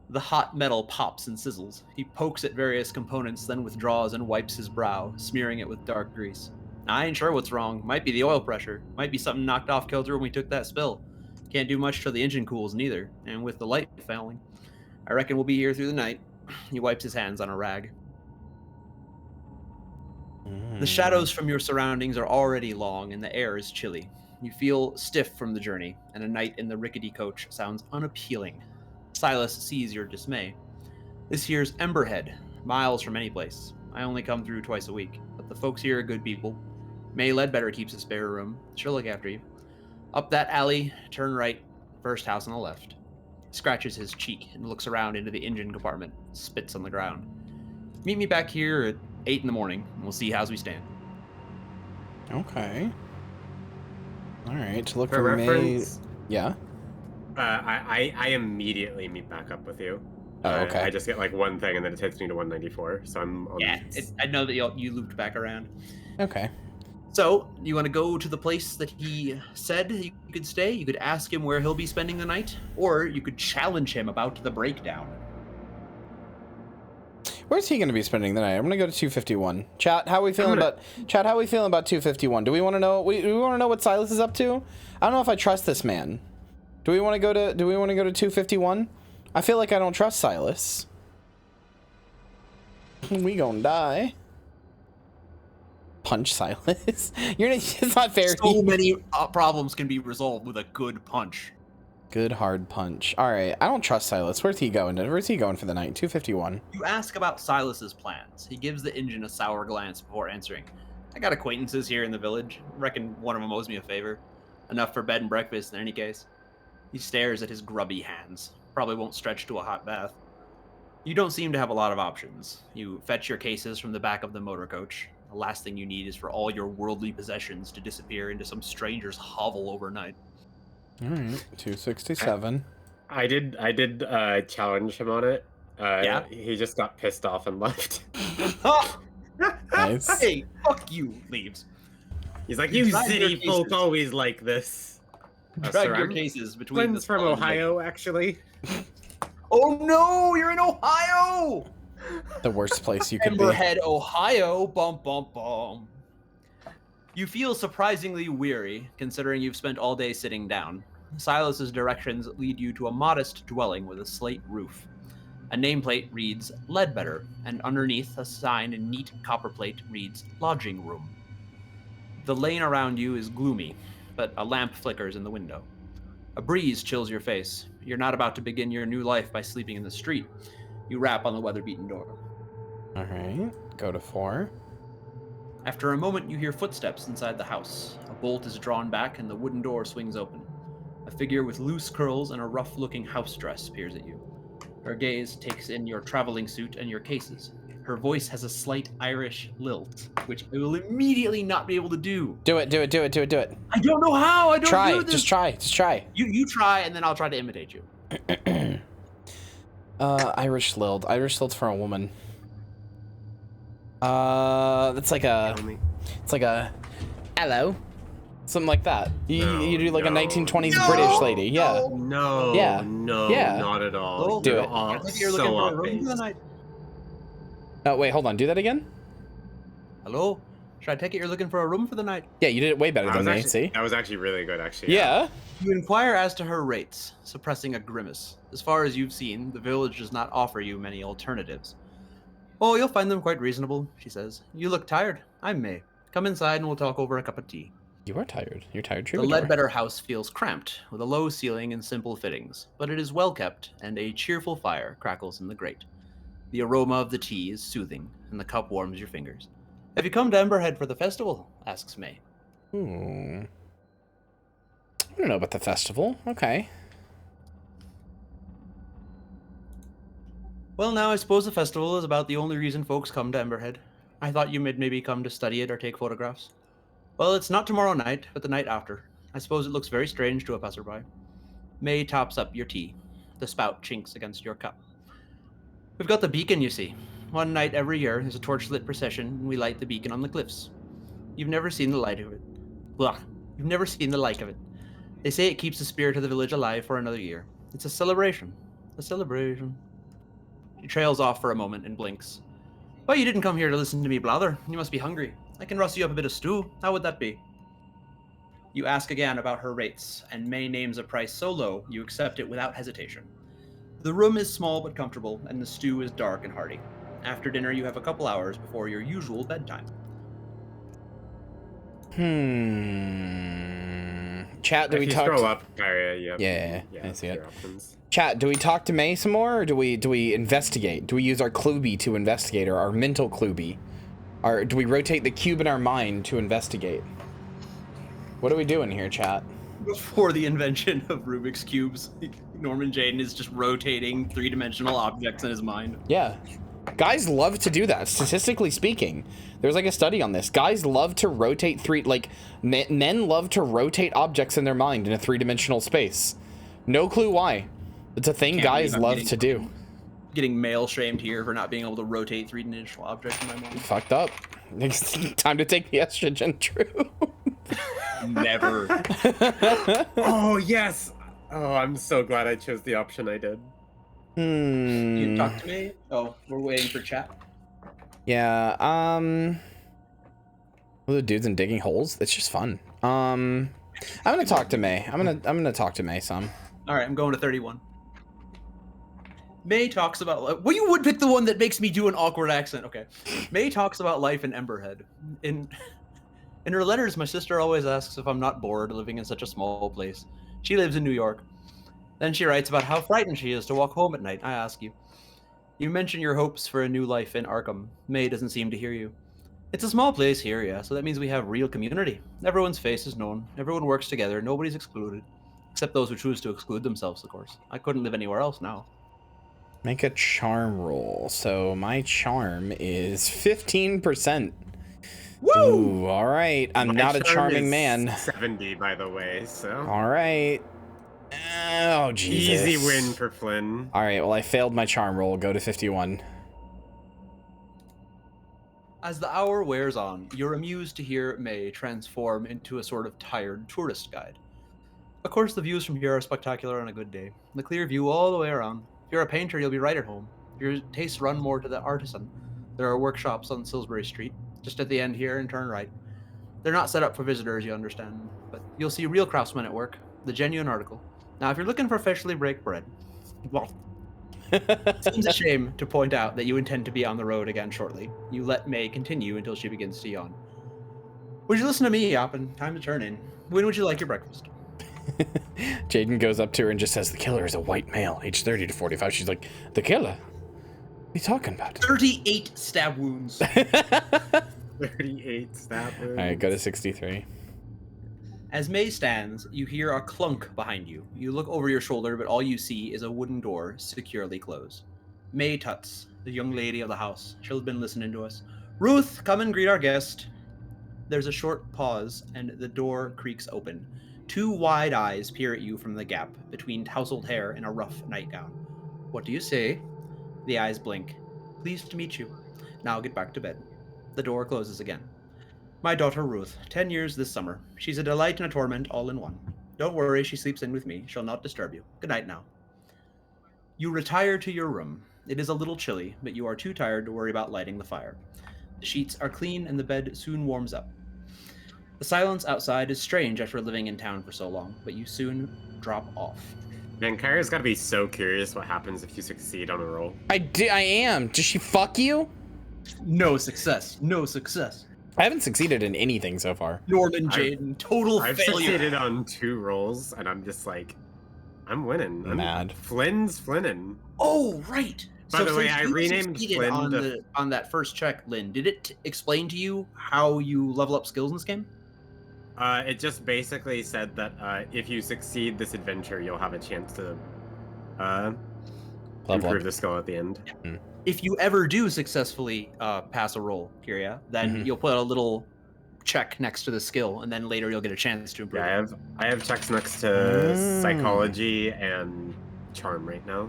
[SPEAKER 4] The hot metal pops and sizzles. He pokes at various components, then withdraws and wipes his brow, smearing it with dark grease. I ain't sure what's wrong. Might be the oil pressure. Might be something knocked off kilter when we took that spill. Can't do much till the engine cools neither, and with the light failing. I reckon we'll be here through the night. He wipes his hands on a rag. The shadows from your surroundings are already long, and the air is chilly. You feel stiff from the journey, and a night in the rickety coach sounds unappealing. Silas sees your dismay. This here's Emberhead, miles from any place. I only come through twice a week, but the folks here are good people. May Ledbetter keeps a spare room. She'll look after you. Up that alley, turn right, first house on the left. Scratches his cheek and looks around into the engine compartment, spits on the ground. Meet me back here at 8 in the morning, and we'll see how's we stand.
[SPEAKER 1] Okay. Alright, to look
[SPEAKER 2] For
[SPEAKER 1] for May...
[SPEAKER 2] reference,
[SPEAKER 1] Yeah?
[SPEAKER 2] I immediately meet back up with you.
[SPEAKER 1] Oh, okay.
[SPEAKER 2] I just get like one thing and then it takes me to 194, so I'm on...
[SPEAKER 4] Yeah, I know that you looped back around.
[SPEAKER 1] Okay.
[SPEAKER 4] So, you want to go to the place that he said you could stay? You could ask him where he'll be spending the night, or you could challenge him about the breakdown.
[SPEAKER 1] Where's he going to be spending the night? I'm going to go to 251. Chat, how we feeling about 251? Do we want to know what Silas is up to? I don't know if I trust this man. Do we want to go to 251? I feel like I don't trust Silas. We gonna die. Punch Silas. It's not fair.
[SPEAKER 4] So many problems can be resolved with a good punch.
[SPEAKER 1] Good hard punch. All right, I don't trust Silas. Where's he going for the night? 251.
[SPEAKER 4] You ask about Silas's plans. He gives the engine a sour glance before answering. I got acquaintances here in the village. Reckon one of them owes me a favor. Enough for bed and breakfast in any case. He stares at his grubby hands. Probably won't stretch to a hot bath. You don't seem to have a lot of options. You fetch your cases from the back of the motor coach. The last thing you need is for all your worldly possessions to disappear into some stranger's hovel overnight.
[SPEAKER 1] All right, 267.
[SPEAKER 2] I did challenge him on it.
[SPEAKER 4] Yeah?
[SPEAKER 2] He just got pissed off and left.
[SPEAKER 1] Nice.
[SPEAKER 4] Hey, fuck you, leaves.
[SPEAKER 2] He's like,
[SPEAKER 4] You
[SPEAKER 2] you
[SPEAKER 4] drag your
[SPEAKER 2] city folk
[SPEAKER 4] cases.
[SPEAKER 2] always like this.
[SPEAKER 4] Drag
[SPEAKER 2] sir,
[SPEAKER 4] your
[SPEAKER 2] I'm
[SPEAKER 4] cases between
[SPEAKER 2] Flynn's
[SPEAKER 4] the
[SPEAKER 2] from
[SPEAKER 4] skull and
[SPEAKER 2] Ohio, actually.
[SPEAKER 4] Oh no, you're in Ohio!
[SPEAKER 1] The worst place you could be.
[SPEAKER 4] Emberhead, Ohio. Bum, bum, bum. You feel surprisingly weary, considering you've spent all day sitting down. Silas's directions lead you to a modest dwelling with a slate roof. A nameplate reads Ledbetter, and underneath a sign in neat copperplate reads Lodging Room. The lane around you is gloomy, but a lamp flickers in the window. A breeze chills your face. You're not about to begin your new life by sleeping in the street. You rap on the weather-beaten door.
[SPEAKER 1] All right, go to 4.
[SPEAKER 4] After a moment, you hear footsteps inside the house. A bolt is drawn back and the wooden door swings open. A figure with loose curls and a rough-looking house dress peers at you. Her gaze takes in your traveling suit and your cases. Her voice has a slight Irish lilt, which I will immediately not be able to do.
[SPEAKER 1] Do it.
[SPEAKER 4] I don't know how. I don't
[SPEAKER 1] Try.
[SPEAKER 4] do this.
[SPEAKER 1] Just try.
[SPEAKER 4] You try, and then I'll try to imitate you.
[SPEAKER 1] Irish lilt. Irish lilt's for a woman. That's like a. It's like a. Hello. Something like that. You do like a 1920s British lady. Yeah.
[SPEAKER 2] No.
[SPEAKER 1] Yeah.
[SPEAKER 2] No.
[SPEAKER 1] Yeah.
[SPEAKER 2] Not at all.
[SPEAKER 1] Do
[SPEAKER 2] You're
[SPEAKER 1] it.
[SPEAKER 2] all
[SPEAKER 4] I think you're
[SPEAKER 2] so
[SPEAKER 4] looking for a
[SPEAKER 2] off
[SPEAKER 4] room for the
[SPEAKER 2] base.
[SPEAKER 4] night.
[SPEAKER 1] Oh wait, hold on. Do that again.
[SPEAKER 4] Hello? Should I take it you're looking for a room for the night?
[SPEAKER 1] Yeah, you did it way better than me. See?
[SPEAKER 2] That was actually really good, actually.
[SPEAKER 1] Yeah.
[SPEAKER 4] You inquire as to her rates, suppressing a grimace. As far as you've seen, the village does not offer you many alternatives. Oh, you'll find them quite reasonable, she says. You look tired. I'm May. Come inside and we'll talk over a cup of tea.
[SPEAKER 1] You are tired. You're tired,
[SPEAKER 4] The
[SPEAKER 1] troubadour.
[SPEAKER 4] Ledbetter house feels cramped, with a low ceiling and simple fittings, but it is well kept, and a cheerful fire crackles in the grate. The aroma of the tea is soothing, and the cup warms your fingers. Have you come to Emberhead for the festival? Asks May.
[SPEAKER 1] I don't know about the festival. Okay.
[SPEAKER 4] Well, now I suppose the festival is about the only reason folks come to Emberhead. I thought you might maybe come to study it or take photographs. Well, it's not tomorrow night, but the night after. I suppose it looks very strange to a passerby. May tops up your tea. The spout chinks against your cup. We've got the beacon, you see. One night every year, there's a torchlit procession, and we light the beacon on the cliffs. You've never seen the light of it. Blah. You've never seen the like of it. They say it keeps the spirit of the village alive for another year. It's a celebration. A celebration. She trails off for a moment and blinks. Well, you didn't come here to listen to me blather. You must be hungry. I can rustle you up a bit of stew. How would that be? You ask again about her rates, and May names a price so low you accept it without hesitation. The room is small but comfortable, and the stew is dark and hearty. After dinner, you have a couple hours before your usual bedtime.
[SPEAKER 1] Chat, do
[SPEAKER 2] If
[SPEAKER 1] we
[SPEAKER 2] you
[SPEAKER 1] talk?
[SPEAKER 2] scroll up, Kyria,
[SPEAKER 1] Yeah, I see it.
[SPEAKER 2] your options.
[SPEAKER 1] Chat, do we talk to May some more, or do we investigate? Do we use our Cluby to investigate, or our mental Cluby? Or do we rotate the cube in our mind to investigate? What are we doing here, chat?
[SPEAKER 4] Before the invention of Rubik's Cubes, Norman Jaden is just rotating three-dimensional objects in his mind.
[SPEAKER 1] Yeah. Guys love to do that, statistically speaking. There's like a study on this. Guys love to rotate men love to rotate objects in their mind in a three-dimensional space. No clue why. It's a thing guys love to do.
[SPEAKER 4] Getting male shamed here for not being able to rotate three-dimensional objects in my mind.
[SPEAKER 1] Fucked up. Time to take the estrogen, true.
[SPEAKER 4] Never.
[SPEAKER 2] Oh, yes! Oh, I'm so glad I chose the option I did.
[SPEAKER 4] You talk to me? Oh, we're waiting for chat.
[SPEAKER 1] Yeah, well, the dudes in digging holes, it's just fun. I'm gonna talk to May. I'm gonna talk to May some.
[SPEAKER 4] Alright, I'm going to 31. May talks about... Well, you would pick the one that makes me do an awkward accent. Okay. May talks about life in Emberhead. In her letters, my sister always asks if I'm not bored living in such a small place. She lives in New York. Then she writes about how frightened she is to walk home at night. I ask you. You mention your hopes for a new life in Arkham. May doesn't seem to hear you. It's a small place here, yeah, so that means we have real community. Everyone's face is known. Everyone works together. Nobody's excluded. Except those who choose to exclude themselves, of course. I couldn't live anywhere else now.
[SPEAKER 1] Make a charm roll. So my charm is 15%.
[SPEAKER 4] Woo!
[SPEAKER 1] Ooh, all right. I'm
[SPEAKER 2] My
[SPEAKER 1] not a
[SPEAKER 2] charm
[SPEAKER 1] charming
[SPEAKER 2] is
[SPEAKER 1] man.
[SPEAKER 2] 70, by the way, so...
[SPEAKER 1] All right. Oh, Jesus.
[SPEAKER 2] Easy win for Flynn.
[SPEAKER 1] All right, well, I failed my charm roll. Go to 51.
[SPEAKER 4] As the hour wears on, you're amused to hear May transform into a sort of tired tourist guide. Of course, the views from here are spectacular on a good day. The clear view all the way around. If you're a painter, you'll be right at home. If your tastes run more to the artisan, there are workshops on Salisbury Street, just at the end here, and turn right. They're not set up for visitors, you understand, but you'll see real craftsmen at work, the genuine article. Now, if you're looking for freshly baked bread, well, it seems a shame to point out that you intend to be on the road again shortly. You let May continue until she begins to yawn. Would you listen to me, Yoppen? Time to turn in. When would you like your breakfast?
[SPEAKER 1] Jaden goes up to her and just says, the killer is a white male, age 30 to 45. She's like, the killer? What are you talking about?
[SPEAKER 4] 38 stab wounds.
[SPEAKER 2] 38 stab wounds.
[SPEAKER 1] All right, go to 63.
[SPEAKER 4] As May stands, you hear a clunk behind you. You look over your shoulder, but all you see is a wooden door securely closed. May Tuts, the young lady of the house. She'll have been listening to us. Ruth, come and greet our guest. There's a short pause, and the door creaks open. Two wide eyes peer at you from the gap between tousled hair and a rough nightgown. What do you say? The eyes blink. Pleased to meet you. Now get back to bed. The door closes again. My daughter Ruth, 10 years this summer. She's a delight and a torment all in one. Don't worry, she sleeps in with me. She'll not disturb you. Good night now. You retire to your room. It is a little chilly, but you are too tired to worry about lighting the fire. The sheets are clean and the bed soon warms up. The silence outside is strange after living in town for so long, but you soon drop off.
[SPEAKER 2] Man, Kyria's gotta be so curious what happens if you succeed on a roll.
[SPEAKER 1] I am. Does she fuck you?
[SPEAKER 4] No success. No success.
[SPEAKER 1] I haven't succeeded in anything so far.
[SPEAKER 4] Norman Jaden, total
[SPEAKER 2] I've
[SPEAKER 4] failure.
[SPEAKER 2] succeeded on 2 rolls, and I'm just like, I'm winning. I'm
[SPEAKER 1] Mad.
[SPEAKER 2] Flynn's Flynnin'.
[SPEAKER 4] Oh, right.
[SPEAKER 2] By the way,
[SPEAKER 4] since
[SPEAKER 2] I
[SPEAKER 4] you
[SPEAKER 2] renamed
[SPEAKER 4] succeeded
[SPEAKER 2] Flynn
[SPEAKER 4] on that first check, Lynn. Did it explain to you how you level up skills in this game?
[SPEAKER 2] It just basically said that if you succeed this adventure, you'll have a chance to improve the skill at the end.
[SPEAKER 1] Yeah.
[SPEAKER 4] If you ever do successfully pass a roll, Kyria, then you'll put a little check next to the skill, and then later you'll get a chance to improve.
[SPEAKER 2] Yeah, I have checks next to psychology and charm right now.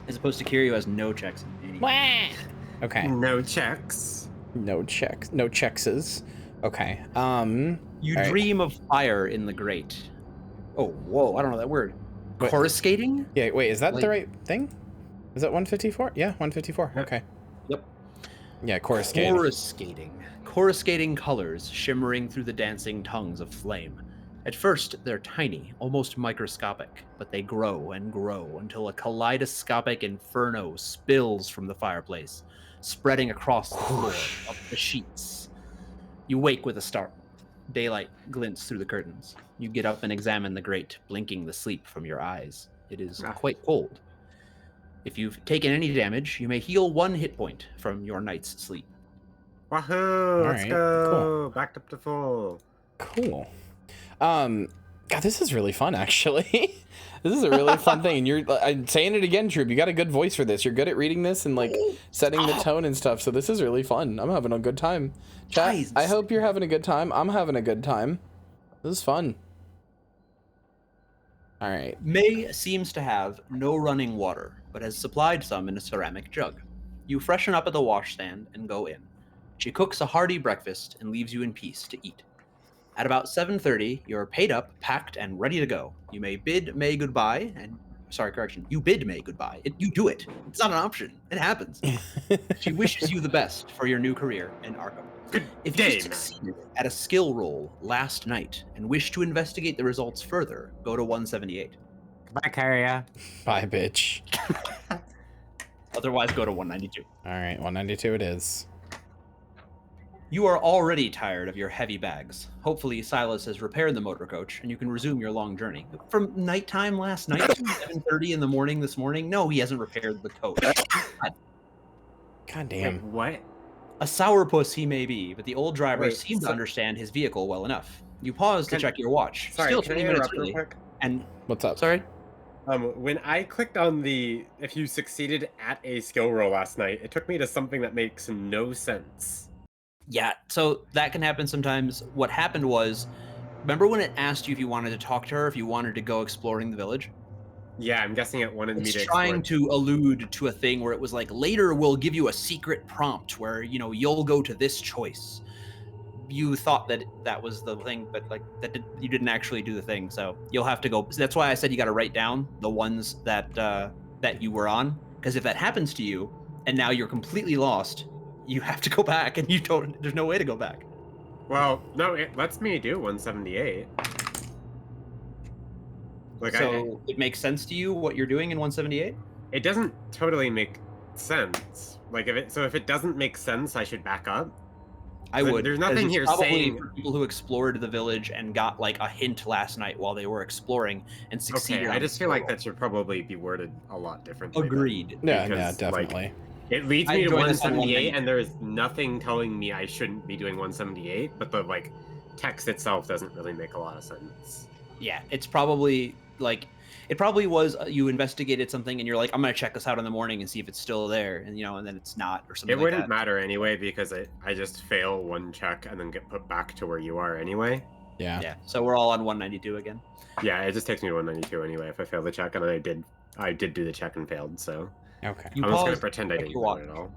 [SPEAKER 4] As opposed to Kyria, who has no checks.
[SPEAKER 1] Okay.
[SPEAKER 2] No checks.
[SPEAKER 1] No checks. No checkses. Okay.
[SPEAKER 4] You
[SPEAKER 1] all right.
[SPEAKER 4] dream of fire in the grate. Oh, whoa! I don't know that word.
[SPEAKER 1] What?
[SPEAKER 4] Coruscating?
[SPEAKER 1] Yeah. Wait. Is that
[SPEAKER 4] Like-
[SPEAKER 1] the right thing? Is that 154? Yeah, 154.
[SPEAKER 2] Yep.
[SPEAKER 1] Okay.
[SPEAKER 4] Yep.
[SPEAKER 1] Yeah, coruscating.
[SPEAKER 4] Coruscating colors shimmering through the dancing tongues of flame. At first, they're tiny, almost microscopic, but they grow and grow until a kaleidoscopic inferno spills from the fireplace, spreading across the floor of the sheets. You wake with a start. Daylight glints through the curtains. You get up and examine the grate, blinking the sleep from your eyes. It is quite cold. If you've taken any damage, you may heal 1 hit point from your night's sleep.
[SPEAKER 2] Wahoo! Let's
[SPEAKER 1] right,
[SPEAKER 2] go. Backed up to full.
[SPEAKER 1] Cool. God, this is really fun, actually. This is a really fun thing, and I'm saying it again, Troop. You got a good voice for this. You're good at reading this and like setting the tone and stuff. So this is really fun. I'm having a good time. Chat,
[SPEAKER 4] Guys.
[SPEAKER 1] I hope you're having a good time. I'm having a good time. This is fun. All right.
[SPEAKER 4] May seems to have no running water, but has supplied some in a ceramic jug. You freshen up at the washstand and go in. She cooks a hearty breakfast and leaves you in peace to eat. At about 7:30, you're paid up, packed, and ready to go. You may bid May goodbye, you bid May goodbye. You do it. It's not an option. It happens. She wishes you the best for your new career in Arkham.
[SPEAKER 2] Good
[SPEAKER 4] If
[SPEAKER 2] day,
[SPEAKER 4] you succeeded at a skill roll last night and wish to investigate the results further, go to 178.
[SPEAKER 2] Goodbye, Kyria.
[SPEAKER 1] Bye, bitch.
[SPEAKER 4] Otherwise, go to 192.
[SPEAKER 1] All right, 192 it is.
[SPEAKER 4] You are already tired of your heavy bags. Hopefully, Silas has repaired the motor coach, and you can resume your long journey. From nighttime last night to 7:30 in the morning this morning? No, he hasn't repaired the coach.
[SPEAKER 1] God damn.
[SPEAKER 2] Wait, what?
[SPEAKER 4] A sourpuss he may be, but the old driver
[SPEAKER 2] Wait,
[SPEAKER 4] seemed to
[SPEAKER 2] so-
[SPEAKER 4] understand his vehicle well enough. You pause to check your watch.
[SPEAKER 2] Sorry,
[SPEAKER 4] Still
[SPEAKER 2] can I
[SPEAKER 4] 20 minutes
[SPEAKER 2] interrupt real
[SPEAKER 4] early.
[SPEAKER 2] quick?
[SPEAKER 4] And
[SPEAKER 1] What's up?
[SPEAKER 4] sorry.
[SPEAKER 2] When I clicked on if you succeeded at a skill roll last night, it took me to something that makes no sense.
[SPEAKER 4] Yeah, so that can happen sometimes. What happened was, remember when it asked you if you wanted to talk to her, if you wanted to go exploring the village?
[SPEAKER 2] Yeah, I'm guessing it wanted me
[SPEAKER 4] It's
[SPEAKER 2] to
[SPEAKER 4] trying
[SPEAKER 2] explore.
[SPEAKER 4] to allude to a thing where it was like, later we'll give you a secret prompt where, you'll go to this choice. You thought that that was the thing, but you didn't actually do the thing, so you'll have to go. So that's why I said you got to write down the ones that that you were on. Because if that happens to you, and now you're completely lost, you have to go back, and there's no way to go back.
[SPEAKER 2] Well, no, it lets me do 178. Like
[SPEAKER 4] So it makes sense to you what you're doing in 178?
[SPEAKER 2] it doesn't totally make sense. Like if it doesn't make sense, I should back up.
[SPEAKER 4] I would.
[SPEAKER 2] There's
[SPEAKER 4] 'cause
[SPEAKER 2] nothing
[SPEAKER 4] it's
[SPEAKER 2] here
[SPEAKER 4] probably
[SPEAKER 2] saying.
[SPEAKER 4] for people who explored the village and got like a hint last night while they were exploring and succeeded.
[SPEAKER 2] Okay, I
[SPEAKER 4] on
[SPEAKER 2] just
[SPEAKER 4] the
[SPEAKER 2] feel like
[SPEAKER 4] scroll.
[SPEAKER 2] that should probably be worded a lot differently.
[SPEAKER 4] Agreed.
[SPEAKER 1] Yeah,
[SPEAKER 2] Because,
[SPEAKER 1] definitely.
[SPEAKER 2] It leads
[SPEAKER 4] I
[SPEAKER 2] me to
[SPEAKER 4] joined us on
[SPEAKER 2] 178, and there's nothing telling me I shouldn't be doing 178. But the text itself doesn't really make a lot of sense.
[SPEAKER 4] Yeah, it's probably like it probably was you investigated something and you're like, I'm gonna check this out in the morning and see if it's still there, and and then it's not or something.
[SPEAKER 2] It
[SPEAKER 4] like
[SPEAKER 2] wouldn't
[SPEAKER 4] that.
[SPEAKER 2] matter anyway because I just fail one check and then get put back to where you are anyway.
[SPEAKER 1] Yeah.
[SPEAKER 4] Yeah. So we're all on 192 again.
[SPEAKER 2] Yeah, it just takes me to 192 anyway if I fail the check, and I did do the check and failed, so
[SPEAKER 1] Okay.
[SPEAKER 4] You
[SPEAKER 2] I'm just gonna
[SPEAKER 4] paused,
[SPEAKER 2] pretend I
[SPEAKER 4] check
[SPEAKER 2] didn't
[SPEAKER 4] your
[SPEAKER 2] do
[SPEAKER 4] watch.
[SPEAKER 2] it at all.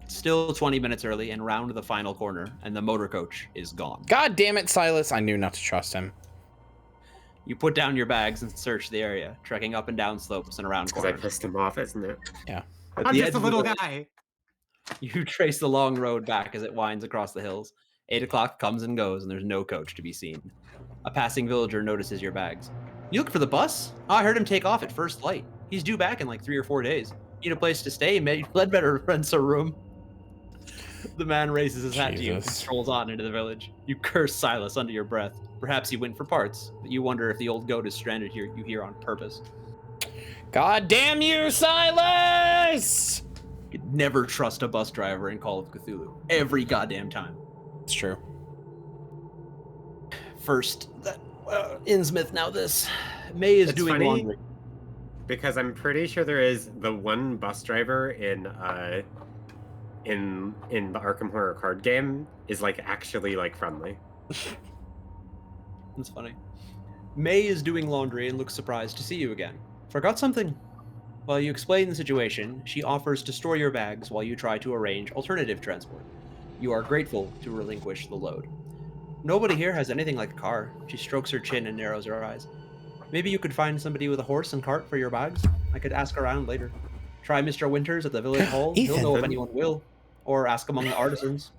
[SPEAKER 4] Still 20 minutes early and round the final corner, and the motor coach is gone.
[SPEAKER 1] God damn it, Silas! I knew not to trust him.
[SPEAKER 4] You put down your bags and search the area, trekking up and down slopes and around
[SPEAKER 2] Because I
[SPEAKER 4] corners.
[SPEAKER 2] pissed him off, isn't it?
[SPEAKER 1] Yeah.
[SPEAKER 4] At
[SPEAKER 2] I'm
[SPEAKER 4] the
[SPEAKER 2] just
[SPEAKER 4] edge
[SPEAKER 2] a
[SPEAKER 4] of the
[SPEAKER 2] little
[SPEAKER 4] village,
[SPEAKER 2] guy.
[SPEAKER 4] You trace the long road back as it winds across the hills. 8 o'clock comes and goes, and there's no coach to be seen. A passing villager notices your bags. You look for the bus? Oh, I heard him take off at first light. He's due back in like 3 or 4 days. Need a place to stay? Led better rents a room. The man raises his hat to you and
[SPEAKER 1] Jesus.
[SPEAKER 4] strolls on into the village. You curse Silas under your breath. Perhaps he went for parts, but you wonder if the old goat is stranded here on purpose.
[SPEAKER 1] God damn you, Silas!
[SPEAKER 4] You could never trust a bus driver in Call of Cthulhu. Every goddamn time.
[SPEAKER 1] It's true.
[SPEAKER 4] First, that Innsmouth, now this. May is
[SPEAKER 2] It's
[SPEAKER 4] doing
[SPEAKER 2] funny.
[SPEAKER 4] laundry.
[SPEAKER 2] Because I'm pretty sure there is the one bus driver in the Arkham Horror card game is actually friendly.
[SPEAKER 4] That's funny. May is doing laundry and looks surprised to see you again. Forgot something. While you explain the situation, she offers to store your bags while you try to arrange alternative transport. You are grateful to relinquish the load. Nobody here has anything like a car. She strokes her chin and narrows her eyes. Maybe you could find somebody with a horse and cart for your bags? I could ask around later. Try Mr. Winters at the village hall. He'll know if anyone will. Or ask among the artisans.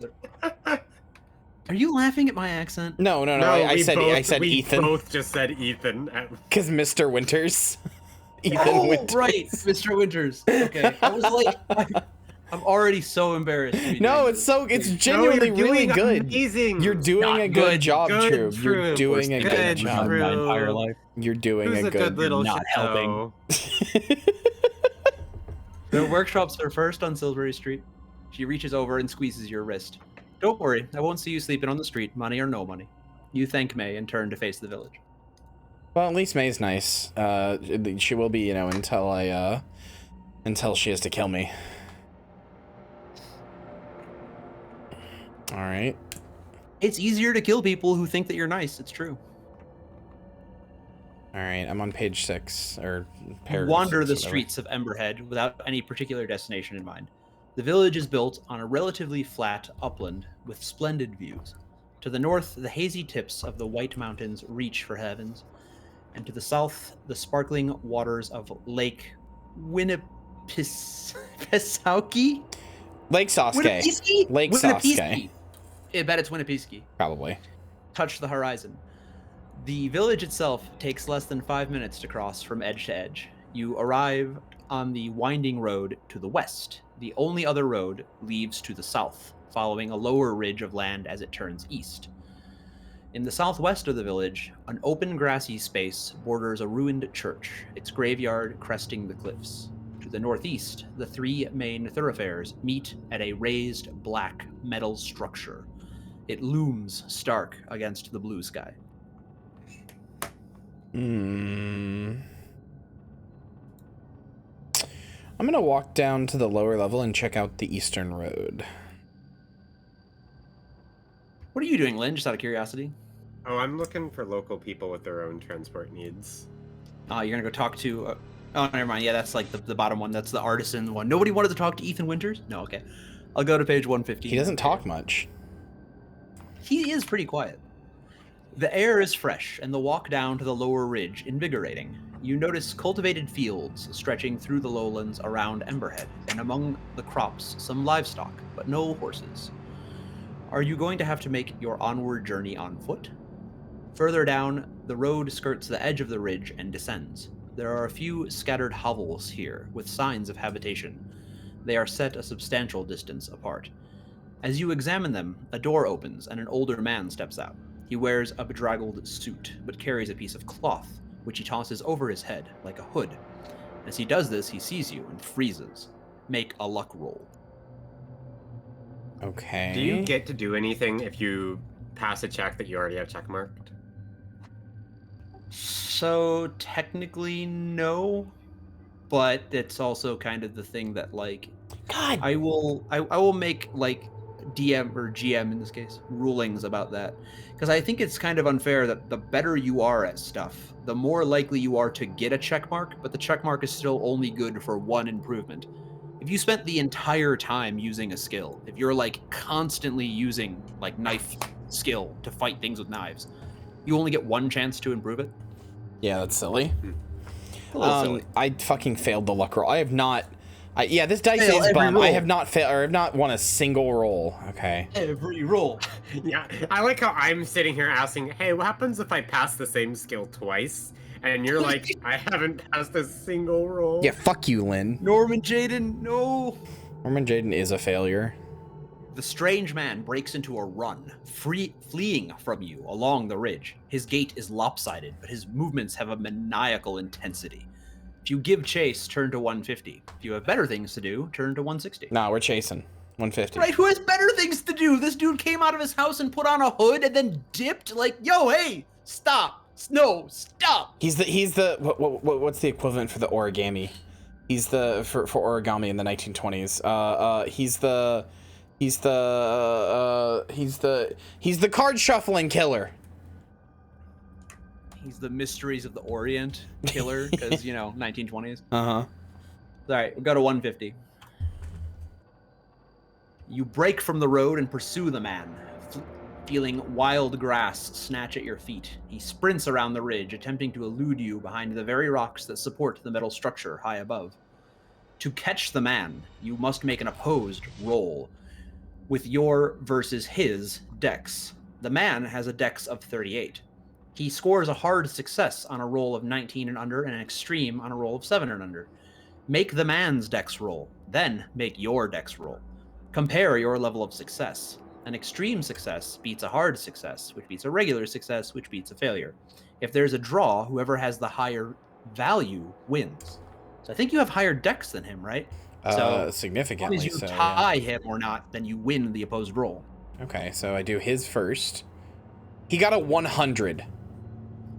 [SPEAKER 4] Are you laughing at my accent?
[SPEAKER 1] No. I said
[SPEAKER 2] we
[SPEAKER 1] Ethan.
[SPEAKER 2] both just said Ethan.
[SPEAKER 1] Because Mr. Winters. Ethan Winters.
[SPEAKER 4] Right, Mr. Winters. Okay, I was like, I'm already so embarrassed. to be
[SPEAKER 1] No,
[SPEAKER 4] doing
[SPEAKER 1] it's genuinely
[SPEAKER 2] you're
[SPEAKER 1] really
[SPEAKER 2] doing
[SPEAKER 1] good.
[SPEAKER 2] Amazing.
[SPEAKER 1] You're doing
[SPEAKER 4] Not
[SPEAKER 1] a good
[SPEAKER 4] good.
[SPEAKER 1] job,
[SPEAKER 2] Good,
[SPEAKER 1] True. You're
[SPEAKER 2] True.
[SPEAKER 1] doing a
[SPEAKER 2] Good,
[SPEAKER 1] good job.
[SPEAKER 2] True.
[SPEAKER 4] my entire life.
[SPEAKER 1] You're doing
[SPEAKER 2] Who's
[SPEAKER 1] a good.
[SPEAKER 2] little
[SPEAKER 4] not
[SPEAKER 2] shit
[SPEAKER 4] helping. The workshops are first on Silvery Street. She reaches over and squeezes your wrist. Don't worry, I won't see you sleeping on the street, money or no money. You thank May and turn to face the village.
[SPEAKER 1] Well, at least May's nice. She will be, until she has to kill me. All right.
[SPEAKER 4] It's easier to kill people who think that you're nice. It's true.
[SPEAKER 1] All right. I'm on page 6 or
[SPEAKER 4] You
[SPEAKER 1] paragraph
[SPEAKER 4] wander
[SPEAKER 1] 6,
[SPEAKER 4] the
[SPEAKER 1] whatever.
[SPEAKER 4] streets of Emberhead without any particular destination in mind. The village is built on a relatively flat upland with splendid views. To the north, the hazy tips of the White Mountains reach for heavens, and to the south, the sparkling waters of Lake Winnipesaukee?
[SPEAKER 1] Lake Sasuke.
[SPEAKER 4] Winnipesaukee?
[SPEAKER 1] Lake Sasuke.
[SPEAKER 4] I bet it's Winnipesaukee.
[SPEAKER 1] Probably.
[SPEAKER 4] Touch the horizon. The village itself takes less than 5 minutes to cross from edge to edge. You arrive on the winding road to the west. The only other road leads to the south, following a lower ridge of land as it turns east. In the southwest of the village, an open grassy space borders a ruined church, its graveyard cresting the cliffs. To the northeast, the 3 main thoroughfares meet at a raised black metal structure. It looms stark against the blue sky.
[SPEAKER 1] I'm gonna walk down to the lower level and check out the eastern road.
[SPEAKER 4] What are you doing, Lynn? Just out of curiosity.
[SPEAKER 2] Oh, I'm looking for local people with their own transport needs.
[SPEAKER 4] You're gonna go talk to. Oh, never mind. Yeah, that's like the bottom one. That's the artisan one. Nobody wanted to talk to Ethan Winters? No, okay. I'll go to page 115.
[SPEAKER 1] He doesn't talk much.
[SPEAKER 4] He is pretty quiet. The air is fresh, and the walk down to the lower ridge invigorating. You notice cultivated fields stretching through the lowlands around Emberhead, and among the crops, some livestock, but no horses. Are you going to have to make your onward journey on foot? Further down, the road skirts the edge of the ridge and descends. There are a few scattered hovels here, with signs of habitation. They are set a substantial distance apart. As you examine them, a door opens and an older man steps out. He wears a bedraggled suit, but carries a piece of cloth, which he tosses over his head like a hood. As he does this, he sees you and freezes. Make a luck roll.
[SPEAKER 1] Okay.
[SPEAKER 2] Do you get to do anything if you pass a check that you already have checkmarked?
[SPEAKER 4] So technically no, but it's also kind of the thing that like
[SPEAKER 1] God.
[SPEAKER 4] I will make like DM or GM in this case rulings about that, because I think it's kind of unfair that the better you are at stuff, the more likely you are to get a check mark, but the check mark is still only good for one improvement. If you spent the entire time using a skill, if you're like constantly using like knife skill to fight things with knives, you only get one chance to improve it.
[SPEAKER 1] Yeah, that's silly.
[SPEAKER 4] A little silly.
[SPEAKER 1] I fucking failed the luck roll. I have not. Yeah, this dice
[SPEAKER 4] Fail
[SPEAKER 1] is
[SPEAKER 4] every
[SPEAKER 1] bum. I
[SPEAKER 4] roll.
[SPEAKER 1] have not failed, or have not won a single roll. Okay.
[SPEAKER 4] Every roll.
[SPEAKER 2] Yeah, I like how I'm sitting here asking, hey, what happens if I pass the same skill twice? And you're like, I haven't passed a single roll.
[SPEAKER 1] Yeah, fuck you, Lynn.
[SPEAKER 4] Norman Jaden, no.
[SPEAKER 1] Norman Jaden is a failure.
[SPEAKER 4] The strange man breaks into a run, fleeing from you along the ridge. His gait is lopsided, but his movements have a maniacal intensity. If you give chase, turn to 150. If you have better things to do, turn to 160.
[SPEAKER 1] Nah, we're chasing. 150.
[SPEAKER 4] Right, who has better things to do? This dude came out of his house and put on a hood and then dipped like, yo, hey, stop. No, stop.
[SPEAKER 1] He's the what's the equivalent for the origami? He's the for origami in the 1920s. He's the card shuffling killer.
[SPEAKER 4] He's the Mysteries of the Orient killer, because, 1920s.
[SPEAKER 1] Uh-huh.
[SPEAKER 4] All right, we'll go to 150. You break from the road and pursue the man, feeling wild grass snatch at your feet. He sprints around the ridge, attempting to elude you behind the very rocks that support the metal structure high above. To catch the man, you must make an opposed roll with your versus his dex. The man has a dex of 38. He scores a hard success on a roll of 19 and under and an extreme on a roll of 7 and under. Make the man's dex roll, then make your dex roll. Compare your level of success. An extreme success beats a hard success, which beats a regular success, which beats a failure. If there's a draw, whoever has the higher value wins. So I think you have higher dex than him, right? So
[SPEAKER 1] Significantly
[SPEAKER 4] as long as you
[SPEAKER 1] so.
[SPEAKER 4] tie
[SPEAKER 1] Yeah.
[SPEAKER 4] him or not, then you win the opposed roll.
[SPEAKER 1] Okay, so I do his first. He got a 100.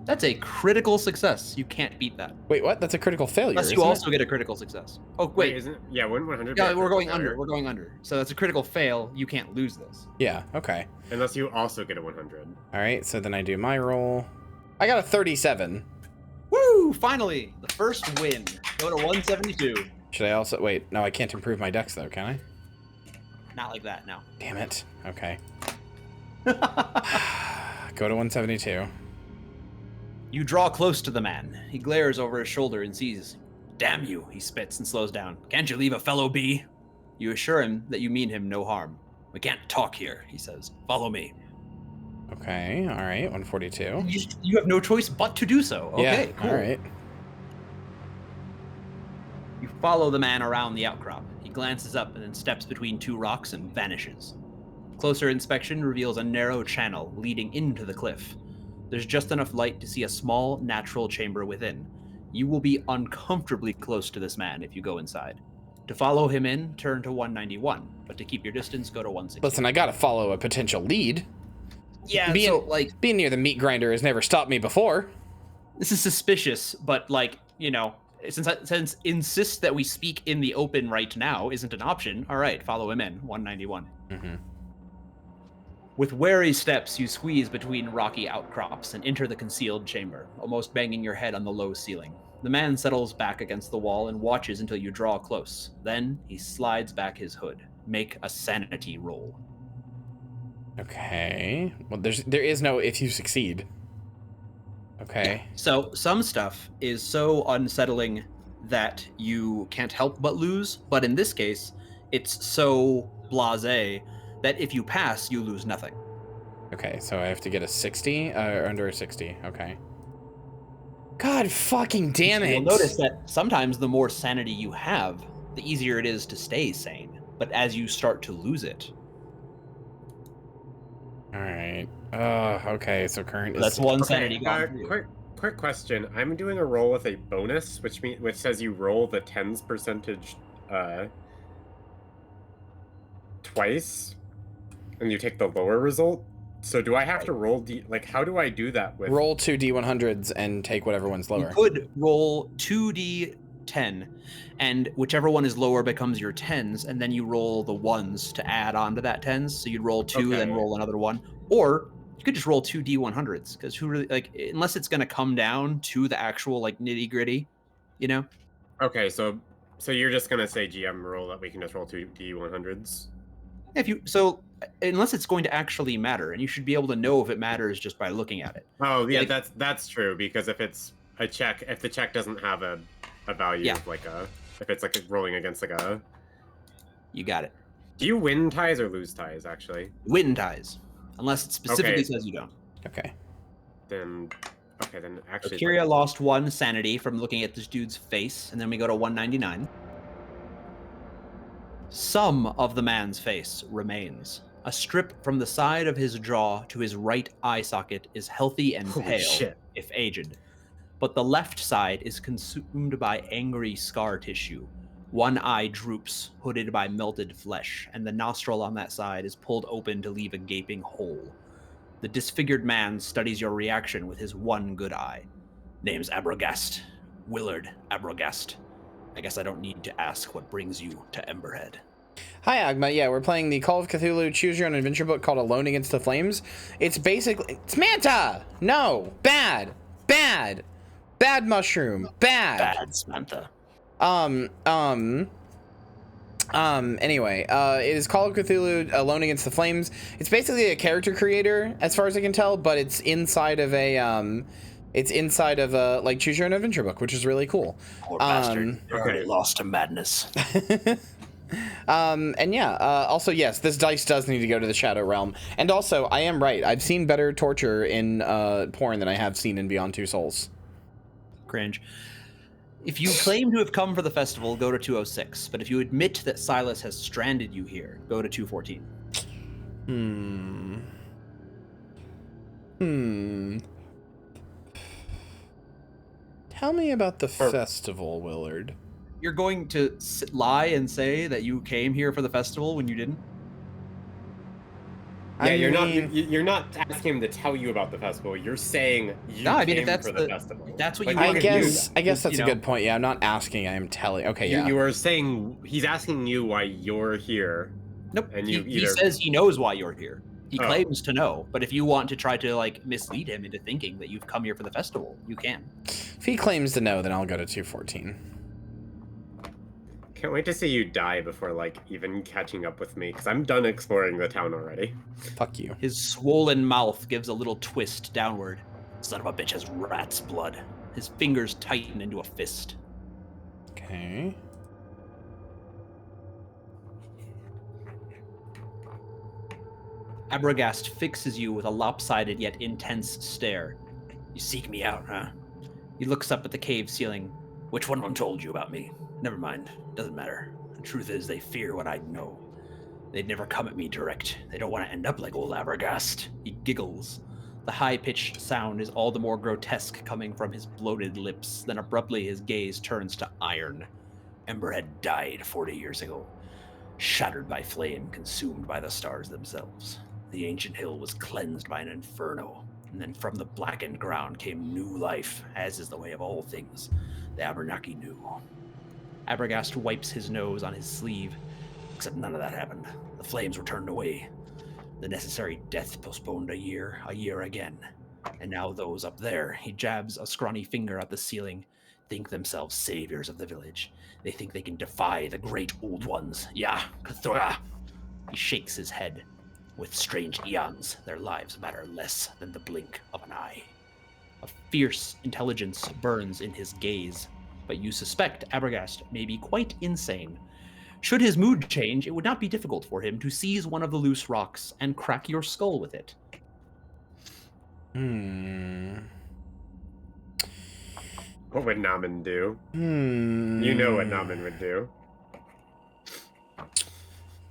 [SPEAKER 4] That's a critical success. You can't beat that.
[SPEAKER 1] Wait, what? That's a critical failure.
[SPEAKER 4] Unless you
[SPEAKER 1] isn't
[SPEAKER 4] also
[SPEAKER 1] it?
[SPEAKER 4] get a critical success. Oh,
[SPEAKER 2] Wait,
[SPEAKER 4] wait.
[SPEAKER 2] isn't it? Yeah, wouldn't 100 be
[SPEAKER 4] Yeah,
[SPEAKER 2] a
[SPEAKER 4] we're
[SPEAKER 2] critical
[SPEAKER 4] going under.
[SPEAKER 2] failure?
[SPEAKER 4] We're going under. So that's a critical fail. You can't lose this.
[SPEAKER 1] Yeah. Okay.
[SPEAKER 2] Unless you also get a 100.
[SPEAKER 1] All right. So then I do my roll. I got a 37.
[SPEAKER 4] Woo! Finally, the first win. Go to 172.
[SPEAKER 1] Should I also wait? No, I can't improve my dex though, can I?
[SPEAKER 4] Not like that, no.
[SPEAKER 1] Damn it. Okay. Go to 172.
[SPEAKER 4] You draw close to the man. He glares over his shoulder and sees. Damn you, he spits and slows down. Can't you leave a fellow be? You assure him that you mean him no harm. We can't talk here, he says. Follow me.
[SPEAKER 1] Okay. All right. 142.
[SPEAKER 4] You have no choice but to do so. Okay,
[SPEAKER 1] Yeah.
[SPEAKER 4] cool.
[SPEAKER 1] All right.
[SPEAKER 4] You follow the man around the outcrop. He glances up and then steps between two rocks and vanishes. Closer inspection reveals a narrow channel leading into the cliff. There's just enough light to see a small, natural chamber within. You will be uncomfortably close to this man if you go inside. To follow him in, turn to 191, but to keep your distance, go to 160.
[SPEAKER 1] Listen, I gotta follow a potential lead.
[SPEAKER 4] Yeah,
[SPEAKER 1] being,
[SPEAKER 4] so, like,
[SPEAKER 1] being near the meat grinder has never stopped me before.
[SPEAKER 4] this is suspicious, but, like, since insist that we speak in the open right now isn't an option, all right, follow him in, 191.
[SPEAKER 1] Mm-hmm.
[SPEAKER 4] With wary steps, you squeeze between rocky outcrops and enter the concealed chamber, almost banging your head on the low ceiling. The man settles back against the wall and watches until you draw close. Then he slides back his hood. Make a sanity roll.
[SPEAKER 1] Okay. Well, there is no if you succeed. Okay.
[SPEAKER 4] So some stuff is so unsettling that you can't help but lose, but in this case, it's so blasé that if you pass, you lose nothing.
[SPEAKER 1] Okay, so I have to get a 60 or under a 60. Okay. God fucking damn it.
[SPEAKER 4] You'll notice that sometimes the more sanity you have, the easier it is to stay sane. But as you start to lose it,
[SPEAKER 1] All right. Okay, so current is
[SPEAKER 4] that's one
[SPEAKER 2] Okay,
[SPEAKER 4] sanity gone for you.
[SPEAKER 2] quick question. I'm doing a roll with a bonus, which says you roll the tens percentage twice, and you take the lower result. So do I have to roll how do I do that with
[SPEAKER 1] roll 2 D100s and take whatever one's lower.
[SPEAKER 4] You could roll 2d10, and whichever one is lower becomes your 10s, and then you roll the 1s to add on to that 10s. So you'd roll 2, then
[SPEAKER 2] Okay.
[SPEAKER 4] roll another 1. Or you could just roll 2 D100s, because who really, unless it's going to come down to the actual, nitty gritty, you know?
[SPEAKER 2] Okay, so you're just gonna say GM roll that we can just roll 2 D100s?
[SPEAKER 4] Unless it's going to actually matter, and you should be able to know if it matters just by looking at it.
[SPEAKER 2] Oh yeah, that's true, because if it's a check, if the check doesn't have a value of if it's rolling against
[SPEAKER 4] You got it.
[SPEAKER 2] Do you win ties or lose ties actually?
[SPEAKER 4] Win ties, unless it specifically says you don't.
[SPEAKER 1] Okay.
[SPEAKER 2] Then actually
[SPEAKER 4] Kyria lost 1 sanity from looking at this dude's face, and then we go to 199. Some of the man's face remains. A strip from the side of his jaw to his right eye socket is healthy and
[SPEAKER 2] Holy
[SPEAKER 4] pale,
[SPEAKER 2] shit.
[SPEAKER 4] if aged. But the left side is consumed by angry scar tissue. One eye droops, hooded by melted flesh, and the nostril on that side is pulled open to leave a gaping hole. The disfigured man studies your reaction with his one good eye. Name's Abrogast. Willard Abrogast. I guess I don't need to ask what brings you to Emberhead.
[SPEAKER 1] Hi, Agma. Yeah, we're playing the Call of Cthulhu Choose Your Own Adventure book called Alone Against the Flames. It's basically... It's Manta! No! Bad! Bad! Bad mushroom! Bad!
[SPEAKER 4] Bad Samantha.
[SPEAKER 1] Anyway, it is Call of Cthulhu Alone Against the Flames. It's basically a character creator, as far as I can tell, but it's inside of a, like, Choose Your Own Adventure book, which is really cool.
[SPEAKER 4] Poor bastard. You're already lost to madness.
[SPEAKER 1] And yeah, also, yes, this dice does need to go to the Shadow Realm. And also, I am right. I've seen better torture in porn than I have seen in Beyond Two Souls.
[SPEAKER 4] Cringe. If you claim to have come for the festival, go to 206. But if you admit that Silas has stranded you here, go to 214.
[SPEAKER 1] Tell me about the festival, Willard.
[SPEAKER 4] You're going to lie and say that you came here for the festival when you didn't?
[SPEAKER 2] Yeah, you're not asking him to tell you about the festival. You're saying you came for the festival.
[SPEAKER 4] That's what you
[SPEAKER 1] I
[SPEAKER 4] want
[SPEAKER 1] guess that's
[SPEAKER 4] you
[SPEAKER 1] a good point. Yeah, I'm not asking, I am telling. Okay, yeah.
[SPEAKER 2] You were saying he's asking you why you're here.
[SPEAKER 4] Nope.
[SPEAKER 2] And
[SPEAKER 4] he says he knows why you're here. He claims to know, but if you want to try to mislead him into thinking that you've come here for the festival, you can.
[SPEAKER 1] If he claims to know, then I'll go to 214.
[SPEAKER 2] Can't wait to see you die before even catching up with me, because I'm done exploring the town already.
[SPEAKER 1] Fuck you.
[SPEAKER 4] His swollen mouth gives a little twist downward. Son of a bitch has rat's blood. His fingers tighten into a fist.
[SPEAKER 1] Okay.
[SPEAKER 4] Abrogast fixes you with a lopsided yet intense stare. You seek me out, huh? He looks up at the cave ceiling. Which one of them told you about me? Never mind. Doesn't matter. The truth is they fear what I know. They'd never come at me direct. They don't want to end up like old Abrogast. He giggles. The high-pitched sound is all the more grotesque coming from his bloated lips. Then abruptly his gaze turns to iron. Emberhead died 40 years ago. Shattered by flame, consumed by the stars themselves. The ancient hill was cleansed by an inferno. And then from the blackened ground came new life, as is the way of all things. The Abenaki knew. Abrogast wipes his nose on his sleeve. Except none of that happened. The flames were turned away. The necessary death postponed a year again. And now those up there, he jabs a scrawny finger at the ceiling, think themselves saviors of the village. They think they can defy the great old ones. Yeah, Cthulhu. He shakes his head. With strange eons, their lives matter less than the blink of an eye. A fierce intelligence burns in his gaze, but you suspect Abergast may be quite insane. Should his mood change, it would not be difficult for him to seize one of the loose rocks and crack your skull with it.
[SPEAKER 2] What would Namen do?
[SPEAKER 1] Hmm.
[SPEAKER 2] You know what Namen would do.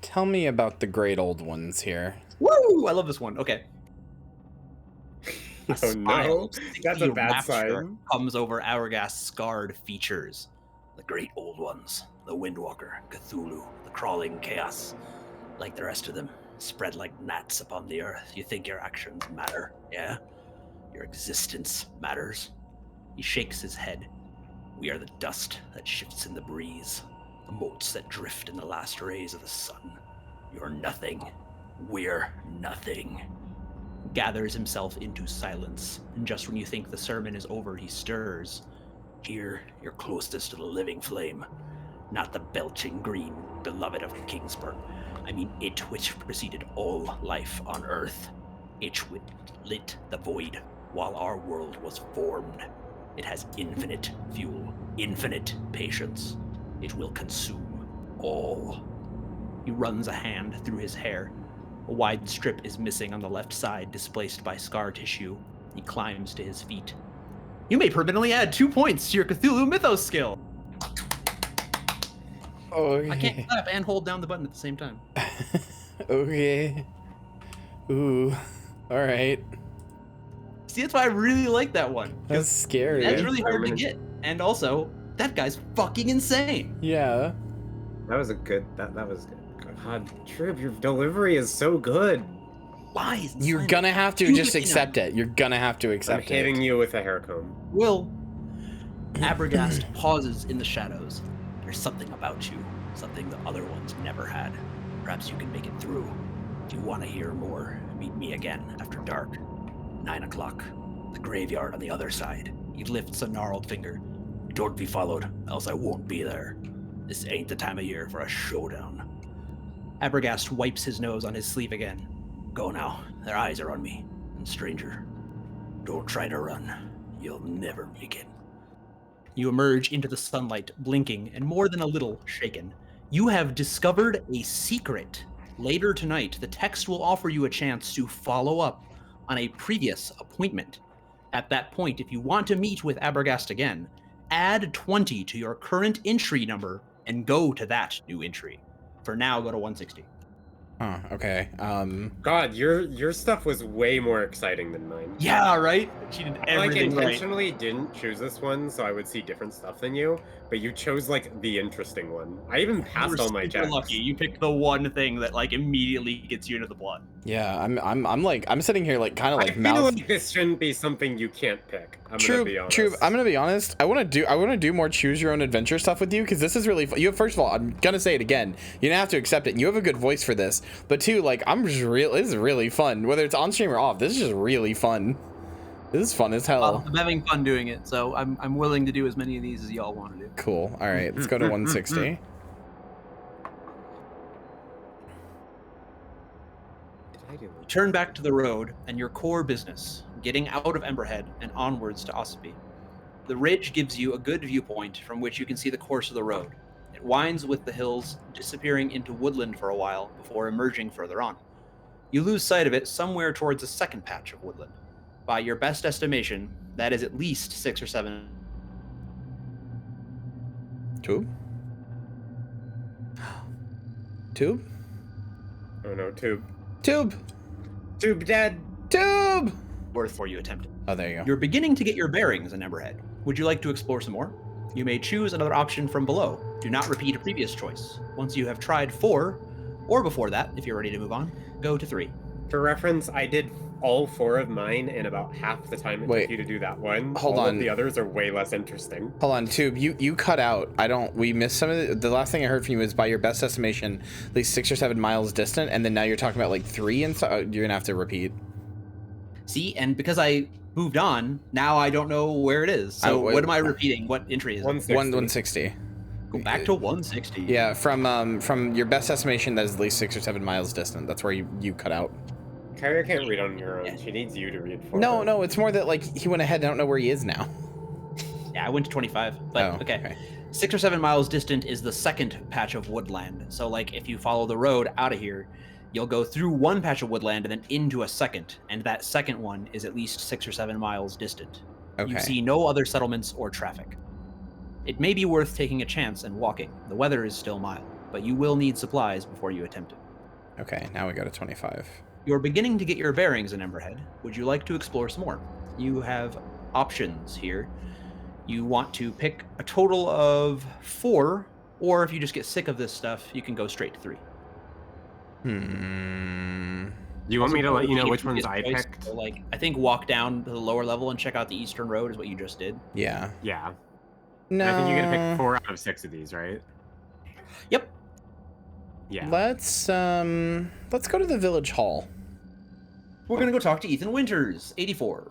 [SPEAKER 1] Tell me about the great old ones here.
[SPEAKER 4] Woo! I love this one. Okay. A
[SPEAKER 2] Oh
[SPEAKER 4] smile
[SPEAKER 2] no,
[SPEAKER 4] of
[SPEAKER 2] that's a
[SPEAKER 4] sickly
[SPEAKER 2] bad
[SPEAKER 4] rapture
[SPEAKER 2] sign.
[SPEAKER 4] comes over Abergast's scarred features. The great old ones, the Windwalker, Cthulu, the crawling chaos. Like the rest of them, spread like gnats upon the earth. You think your actions matter, yeah? Your existence matters. He shakes his head. We are the dust that shifts in the breeze, the motes that drift in the last rays of the sun. You're nothing. We're nothing. Gathers himself into silence, and just when you think the sermon is over, he stirs. Here, you're closest to the living flame, not the belching green beloved of Kingsburg. I mean it which preceded all life on earth. It which lit the void while our world was formed. It has infinite fuel, infinite patience. It will consume all. He runs a hand through his hair. A wide strip is missing on the left side, displaced by scar tissue. He climbs to his feet. You may permanently add 2 points to your Cthulhu Mythos skill.
[SPEAKER 1] Okay.
[SPEAKER 4] I can't clap and hold down the button at the same time.
[SPEAKER 1] Okay. Ooh. All right.
[SPEAKER 4] See, that's why I really like that one.
[SPEAKER 1] That's scary.
[SPEAKER 4] That's really hard to get. And also, that guy's fucking insane.
[SPEAKER 1] Yeah.
[SPEAKER 2] That was a good. That was good. God, Trib, your delivery is so good.
[SPEAKER 4] Why is
[SPEAKER 1] You're gonna have to just accept it. You're gonna have to
[SPEAKER 2] I'm
[SPEAKER 1] accept
[SPEAKER 2] hitting
[SPEAKER 1] it.
[SPEAKER 2] you with a hair comb.
[SPEAKER 4] Will. Abergast pauses in the shadows. There's something about you, something the other ones never had. Perhaps you can make it through. Do you want to hear more? Meet me again after dark. 9 o'clock. The graveyard on the other side. He lifts a gnarled finger. Don't be followed, else I won't be there. This ain't the time of year for a showdown. Abergast wipes his nose on his sleeve again. Go now. Their eyes are on me. And stranger, don't try to run. You'll never make it. You emerge into the sunlight, blinking and more than a little shaken. You have discovered a secret. Later tonight, the text will offer you a chance to follow up on a previous appointment. At that point, if you want to meet with Abergast again, add 20 to your current entry number and go to that new entry. For now, go to 160.
[SPEAKER 1] Huh, okay.
[SPEAKER 2] God, your stuff was way more exciting than mine.
[SPEAKER 4] Yeah, right? She did
[SPEAKER 2] I like
[SPEAKER 4] everything right.
[SPEAKER 2] intentionally didn't choose this one so I would see different stuff than you, but you chose like the interesting one. I even passed all my
[SPEAKER 4] Super
[SPEAKER 2] checks.
[SPEAKER 4] lucky. You picked the one thing that like immediately gets you into the plot.
[SPEAKER 1] Yeah, I'm sitting here like kind of like
[SPEAKER 2] I feel
[SPEAKER 1] mouth.
[SPEAKER 2] like this shouldn't be something you can't pick. I'm
[SPEAKER 1] True,
[SPEAKER 2] gonna be honest.
[SPEAKER 1] true. I'm gonna be honest. I want to do more choose your own adventure stuff with you because this is really fun. You first of all, I'm gonna say it again. You don't have to accept it. You have a good voice for this, but two, like I'm just real. This is really fun. Whether it's on stream or off, this is just really fun. This is fun as hell.
[SPEAKER 4] I'm having fun doing it, so I'm willing to do as many of these as y'all want to do.
[SPEAKER 1] Cool. All right, let's go to 160.
[SPEAKER 4] You turn back to the road and your core business, getting out of Emberhead and onwards to Ossipee. The ridge gives you a good viewpoint from which you can see the course of the road. It winds with the hills, disappearing into woodland for a while before emerging further on. You lose sight of it somewhere towards a second patch of woodland. By your best estimation, that is at least 6 or 7.
[SPEAKER 1] Tube. Tube.
[SPEAKER 2] Oh no, Tube.
[SPEAKER 1] Tube.
[SPEAKER 2] Tube dead.
[SPEAKER 1] Tube.
[SPEAKER 4] Worth for you attempt it.
[SPEAKER 1] Oh, there you go.
[SPEAKER 4] You're beginning to get your bearings in Emberhead. Would you like to explore some more? You may choose another option from below. Do not repeat a previous choice. Once you have tried 4, or before that, if you're ready to move on, go to 3.
[SPEAKER 2] For reference, I did all 4 of mine in about half the time it
[SPEAKER 1] Wait.
[SPEAKER 2] took you to do that one.
[SPEAKER 1] Hold
[SPEAKER 2] all
[SPEAKER 1] on.
[SPEAKER 2] Of the others are way less interesting.
[SPEAKER 1] Hold on, Tube. You cut out. We missed some of the last thing I heard from you is by your best estimation, at least 6 or 7 miles distant, and then now you're talking about like 3 and so you're gonna have to repeat.
[SPEAKER 4] See, and because I moved on, now I don't know where it is. So what am I repeating? What entry is it?
[SPEAKER 1] 160.
[SPEAKER 4] Go back to 160.
[SPEAKER 1] Yeah, from your best estimation, that is at least 6 or 7 miles distant. That's where you cut out.
[SPEAKER 2] Kyria can't read on her own. She needs you to read for her.
[SPEAKER 1] No, it's more that like he went ahead. I don't know where he is now.
[SPEAKER 4] Yeah, I went to 25. But
[SPEAKER 1] Oh,
[SPEAKER 4] okay. 6 or 7 miles distant is the second patch of woodland. So like if you follow the road out of here, you'll go through one patch of woodland and then into a second, and that second one is at least 6 or 7 miles distant.
[SPEAKER 1] Okay.
[SPEAKER 4] You see no other settlements or traffic. It may be worth taking a chance and walking. The weather is still mild, but you will need supplies before you attempt it.
[SPEAKER 1] Okay, now we go to 25.
[SPEAKER 4] You're beginning to get your bearings in Emberhead. Would you like to explore some more? You have options here. You want to pick a total of 4, or if you just get sick of this stuff, you can go straight to 3.
[SPEAKER 2] Do you want me to let you know which ones I picked?
[SPEAKER 4] So, like, I think walk down to the lower level and check out the eastern road is what you just did.
[SPEAKER 1] Yeah.
[SPEAKER 2] Yeah.
[SPEAKER 1] No.
[SPEAKER 2] And I think you get to pick 4 out of 6 of these, right?
[SPEAKER 4] Yep.
[SPEAKER 2] Yeah.
[SPEAKER 1] Let's go to the village hall.
[SPEAKER 4] We're gonna go talk to Ethan Winters, 84.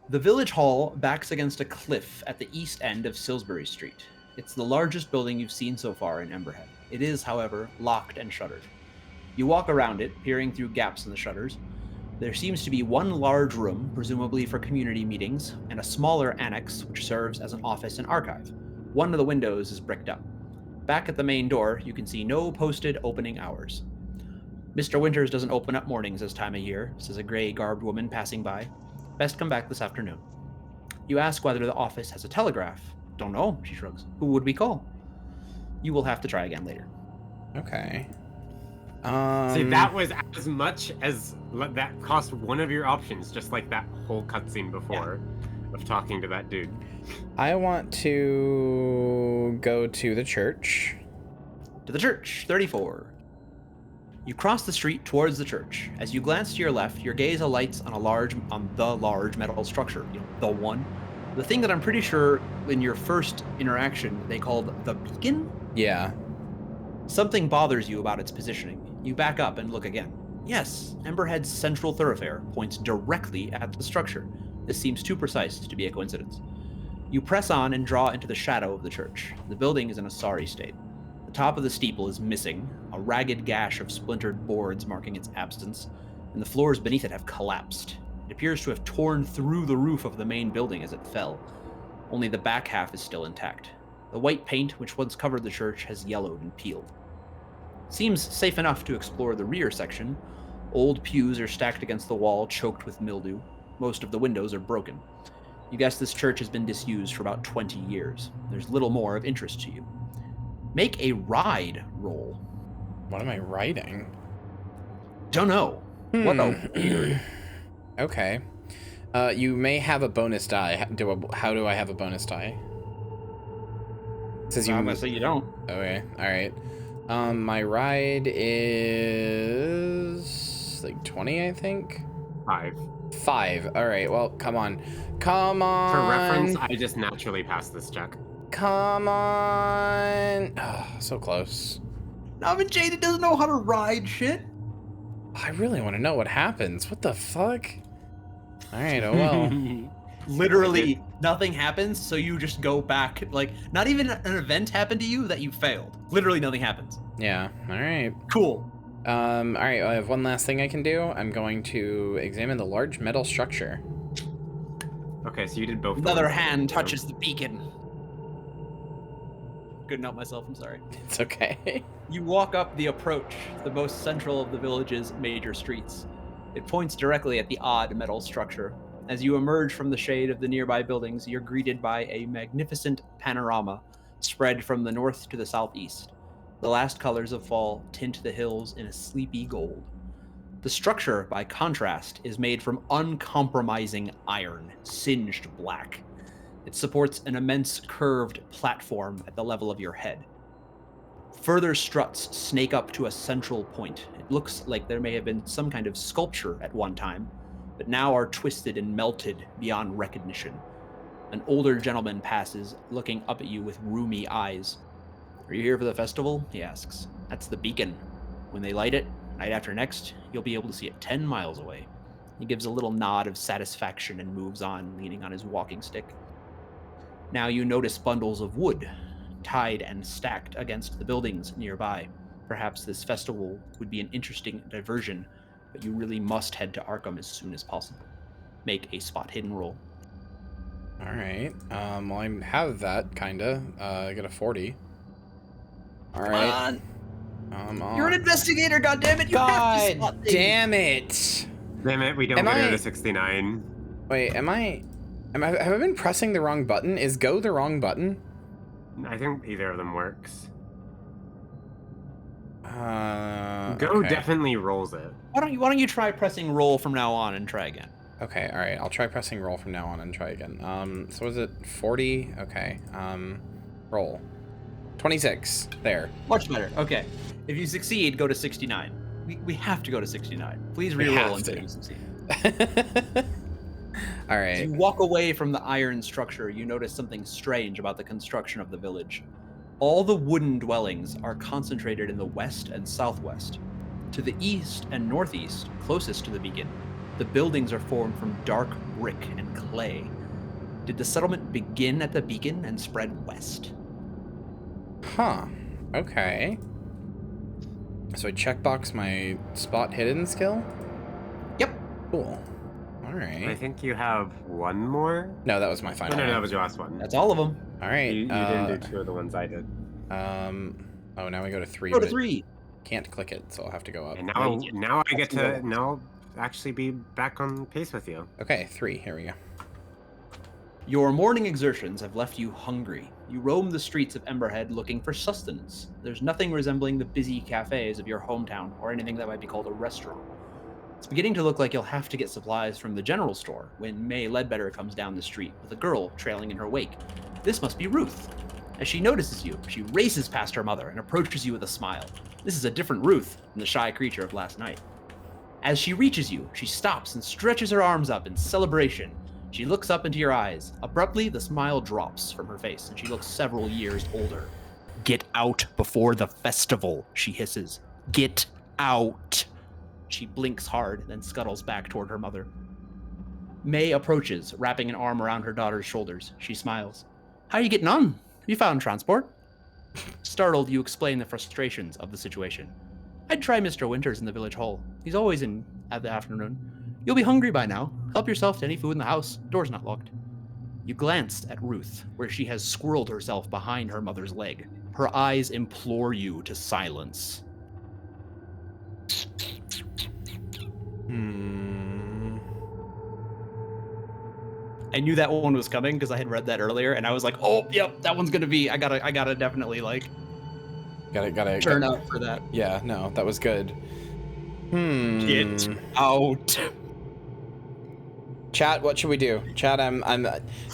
[SPEAKER 4] The village hall backs against a cliff at the east end of Salisbury Street. It's the largest building you've seen so far in Emberhead. It is, however, locked and shuttered. You walk around it, peering through gaps in the shutters. There seems to be one large room, presumably for community meetings, and a smaller annex which serves as an office and archive. One of the windows is bricked up. Back at the main door, you can see no posted opening hours. Mr. Winters doesn't open up mornings this time of year, says a gray-garbed woman passing by. Best come back this afternoon. You ask whether the office has a telegraph. Don't know, she shrugs. Who would we call? You will have to try again later.
[SPEAKER 1] Okay.
[SPEAKER 2] See, that was as much as that cost one of your options, just like that whole cutscene before of talking to that dude.
[SPEAKER 1] I want to go to the church.
[SPEAKER 4] To the church, 34. You cross the street towards the church. As you glance to your left, your gaze alights on the large metal structure. The one. The thing that I'm pretty sure in your first interaction they called the beacon?
[SPEAKER 1] Yeah.
[SPEAKER 4] Something bothers you about its positioning. You back up and look again. Yes, Emberhead's central thoroughfare points directly at the structure. This seems too precise to be a coincidence. You press on and draw into the shadow of the church. The building is in a sorry state. The top of the steeple is missing, a ragged gash of splintered boards marking its absence, and the floors beneath it have collapsed. It appears to have torn through the roof of the main building as it fell. Only the back half is still intact. The white paint which once covered the church has yellowed and peeled. Seems safe enough to explore the rear section. Old pews are stacked against the wall, choked with mildew. Most of the windows are broken. You guess this church has been disused for about 20 years. There's little more of interest to you. Make a ride roll.
[SPEAKER 1] What am I writing?
[SPEAKER 4] Don't know. What a weird.
[SPEAKER 1] Okay. You may have a bonus die. How do I have a bonus die? It says you.
[SPEAKER 4] I'm gonna say you don't.
[SPEAKER 1] Okay. All right. My ride is like 20, I think. 5. All right. Well, come on. Come on.
[SPEAKER 2] For reference, I just naturally passed this check.
[SPEAKER 1] Come on. Oh, so close.
[SPEAKER 4] Now, but Jada doesn't know how to ride shit.
[SPEAKER 1] I really want to know what happens. What the fuck? All right. Oh well.
[SPEAKER 4] Literally nothing happens, so you just go back. Like, not even an event happened to you that you failed. Literally nothing happens.
[SPEAKER 1] Yeah. All right.
[SPEAKER 4] Cool.
[SPEAKER 1] All right. I have one last thing I can do. I'm going to examine the large metal structure.
[SPEAKER 2] Okay, so you did both.
[SPEAKER 4] Another hand touches the beacon. Couldn't help myself, I'm sorry.
[SPEAKER 1] It's okay.
[SPEAKER 4] You walk up the approach, the most central of the village's major streets. It points directly at the odd metal structure. As you emerge from the shade of the nearby buildings, you're greeted by a magnificent panorama spread from the north to the southeast. The last colors of fall tint the hills in a sleepy gold. The structure, by contrast, is made from uncompromising iron, singed black. It supports an immense curved platform at the level of your head. Further struts snake up to a central point. It looks like there may have been some kind of sculpture at one time, but now are twisted and melted beyond recognition. An older gentleman passes, looking up at you with rheumy eyes. Are you here for the festival? He asks. That's the beacon. When they light it, night after next, you'll be able to see it 10 miles away. He gives a little nod of satisfaction and moves on, leaning on his walking stick. Now you notice bundles of wood, tied and stacked against the buildings nearby. Perhaps this festival would be an interesting diversion but you really must head to Arkham as soon as possible. Make a spot hidden roll.
[SPEAKER 1] All right. Well, I have that kinda. I got a 40. All right.
[SPEAKER 4] You're an investigator, goddammit! You have to spot
[SPEAKER 1] God
[SPEAKER 4] things.
[SPEAKER 1] damn it!
[SPEAKER 2] Damn it, we don't
[SPEAKER 1] Am
[SPEAKER 2] get her
[SPEAKER 1] I-
[SPEAKER 2] to 69.
[SPEAKER 1] Wait, have I been pressing the wrong button? Is go the wrong button?
[SPEAKER 2] I think either of them works. Go
[SPEAKER 1] Okay.
[SPEAKER 2] definitely rolls it.
[SPEAKER 4] Why don't you try pressing roll from now on and try again?
[SPEAKER 1] Okay, all right. I'll try pressing roll from now on and try again. So was it 40? Okay. Roll. 26. There.
[SPEAKER 4] Much better. Okay. If you succeed, go to 69. We have to go to 69. Please
[SPEAKER 1] We
[SPEAKER 4] reroll
[SPEAKER 1] have
[SPEAKER 4] until
[SPEAKER 1] to.
[SPEAKER 4] you succeed.
[SPEAKER 1] All
[SPEAKER 4] As
[SPEAKER 1] right.
[SPEAKER 4] you walk away from the iron structure, you notice something strange about the construction of the village. All the wooden dwellings are concentrated in the west and southwest. To the east and northeast, closest to the beacon, the buildings are formed from dark brick and clay. Did the settlement begin at the beacon and spread west?
[SPEAKER 1] Huh. Okay. So I checkbox my spot hidden skill?
[SPEAKER 4] Yep.
[SPEAKER 1] Cool. All
[SPEAKER 2] I
[SPEAKER 1] right.
[SPEAKER 2] think you have one more.
[SPEAKER 1] No, that was my final
[SPEAKER 2] No,
[SPEAKER 1] one.
[SPEAKER 2] that was your last one.
[SPEAKER 4] That's all of them.
[SPEAKER 1] All right.
[SPEAKER 2] You didn't do two of the ones I did.
[SPEAKER 1] Oh, now we go to 3.
[SPEAKER 4] Go to
[SPEAKER 1] but
[SPEAKER 4] 3.
[SPEAKER 1] Can't click it, so I'll have to go up.
[SPEAKER 2] And
[SPEAKER 4] Yeah,
[SPEAKER 2] now,
[SPEAKER 4] you did.
[SPEAKER 2] now I get
[SPEAKER 4] That's the
[SPEAKER 2] to now actually be back on pace with you.
[SPEAKER 1] Okay, 3. Here we go.
[SPEAKER 4] Your morning exertions have left you hungry. You roam the streets of Emberhead looking for sustenance. There's nothing resembling the busy cafes of your hometown or anything that might be called a restaurant. It's beginning to look like you'll have to get supplies from the general store when May Ledbetter comes down the street with a girl trailing in her wake. This must be Ruth. As she notices you, she races past her mother and approaches you with a smile. This is a different Ruth than the shy creature of last night. As she reaches you, she stops and stretches her arms up in celebration. She looks up into your eyes. Abruptly, the smile drops from her face, and she looks several years older. Get out before the festival, she hisses. Get out. She blinks hard, then scuttles back toward her mother. May approaches, wrapping an arm around her daughter's shoulders. She smiles. How are you getting on? You found transport? Startled, you explain the frustrations of the situation. I'd try Mr. Winters in the village hall. He's always in at the afternoon. You'll be hungry by now. Help yourself to any food in the house. Door's not locked. You glanced at Ruth, where she has squirreled herself behind her mother's leg. Her eyes implore you to silence. I knew that one was coming because I had read that earlier, and I was like, "Oh, yep, that one's gonna be. I gotta definitely like
[SPEAKER 1] Gotta
[SPEAKER 4] turn out for that."
[SPEAKER 1] Yeah, no, that was good.
[SPEAKER 4] Get out.
[SPEAKER 1] Chat, what should we do? Chat, I'm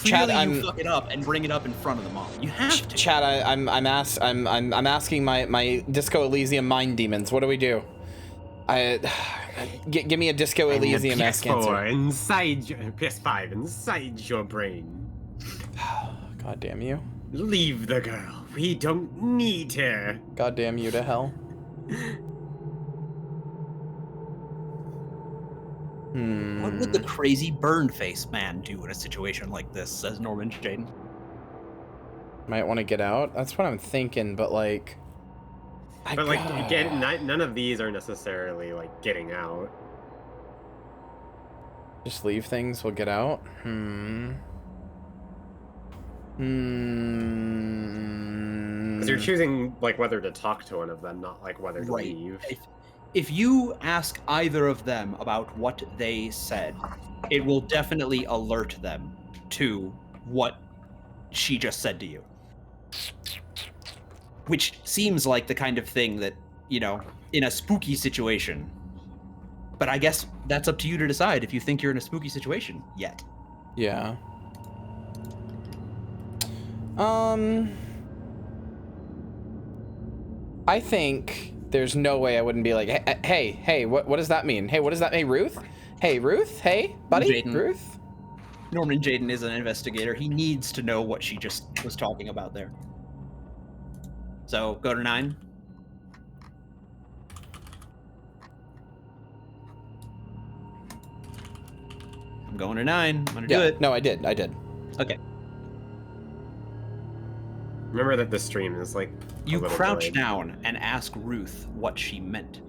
[SPEAKER 1] Chad,
[SPEAKER 4] Clearly, you fuck it up and bring it up in front of the mom. You have to.
[SPEAKER 1] Chat, I'm asking my Disco Elysium mind demons. What do we do? Give me a Disco Elysium esque answer.
[SPEAKER 2] PS4 inside your PS5 inside your brain.
[SPEAKER 1] God damn you.
[SPEAKER 2] Leave the girl. We don't need her.
[SPEAKER 1] God damn you to hell.
[SPEAKER 4] What would the crazy burn face man do in a situation like this? Says Norman Jaden.
[SPEAKER 1] Might want to get out. That's what I'm thinking, but like.
[SPEAKER 2] But like, again, none of these are necessarily like getting out.
[SPEAKER 1] Just leave things. We'll get out.
[SPEAKER 2] Because you're choosing like whether to talk to one of them, not like whether to leave.
[SPEAKER 4] If you ask either of them about what they said, it will definitely alert them to what she just said to you. Which seems like the kind of thing that, you know, in a spooky situation. But I guess that's up to you to decide if you think you're in a spooky situation yet.
[SPEAKER 1] Yeah. I think there's no way I wouldn't be like, hey, what does that mean? Hey, what does that mean, Ruth? Hey, Ruth? Hey, buddy?
[SPEAKER 4] Jaden.
[SPEAKER 1] Ruth?
[SPEAKER 4] Norman Jaden is an investigator. He needs to know what she just was talking about there. So, go to 9. I'm going to 9. I'm going to do it.
[SPEAKER 1] No, I did.
[SPEAKER 4] Okay.
[SPEAKER 2] Remember that the stream is like
[SPEAKER 4] You
[SPEAKER 2] a little
[SPEAKER 4] crouch
[SPEAKER 2] delayed.
[SPEAKER 4] down and ask Ruth what she meant.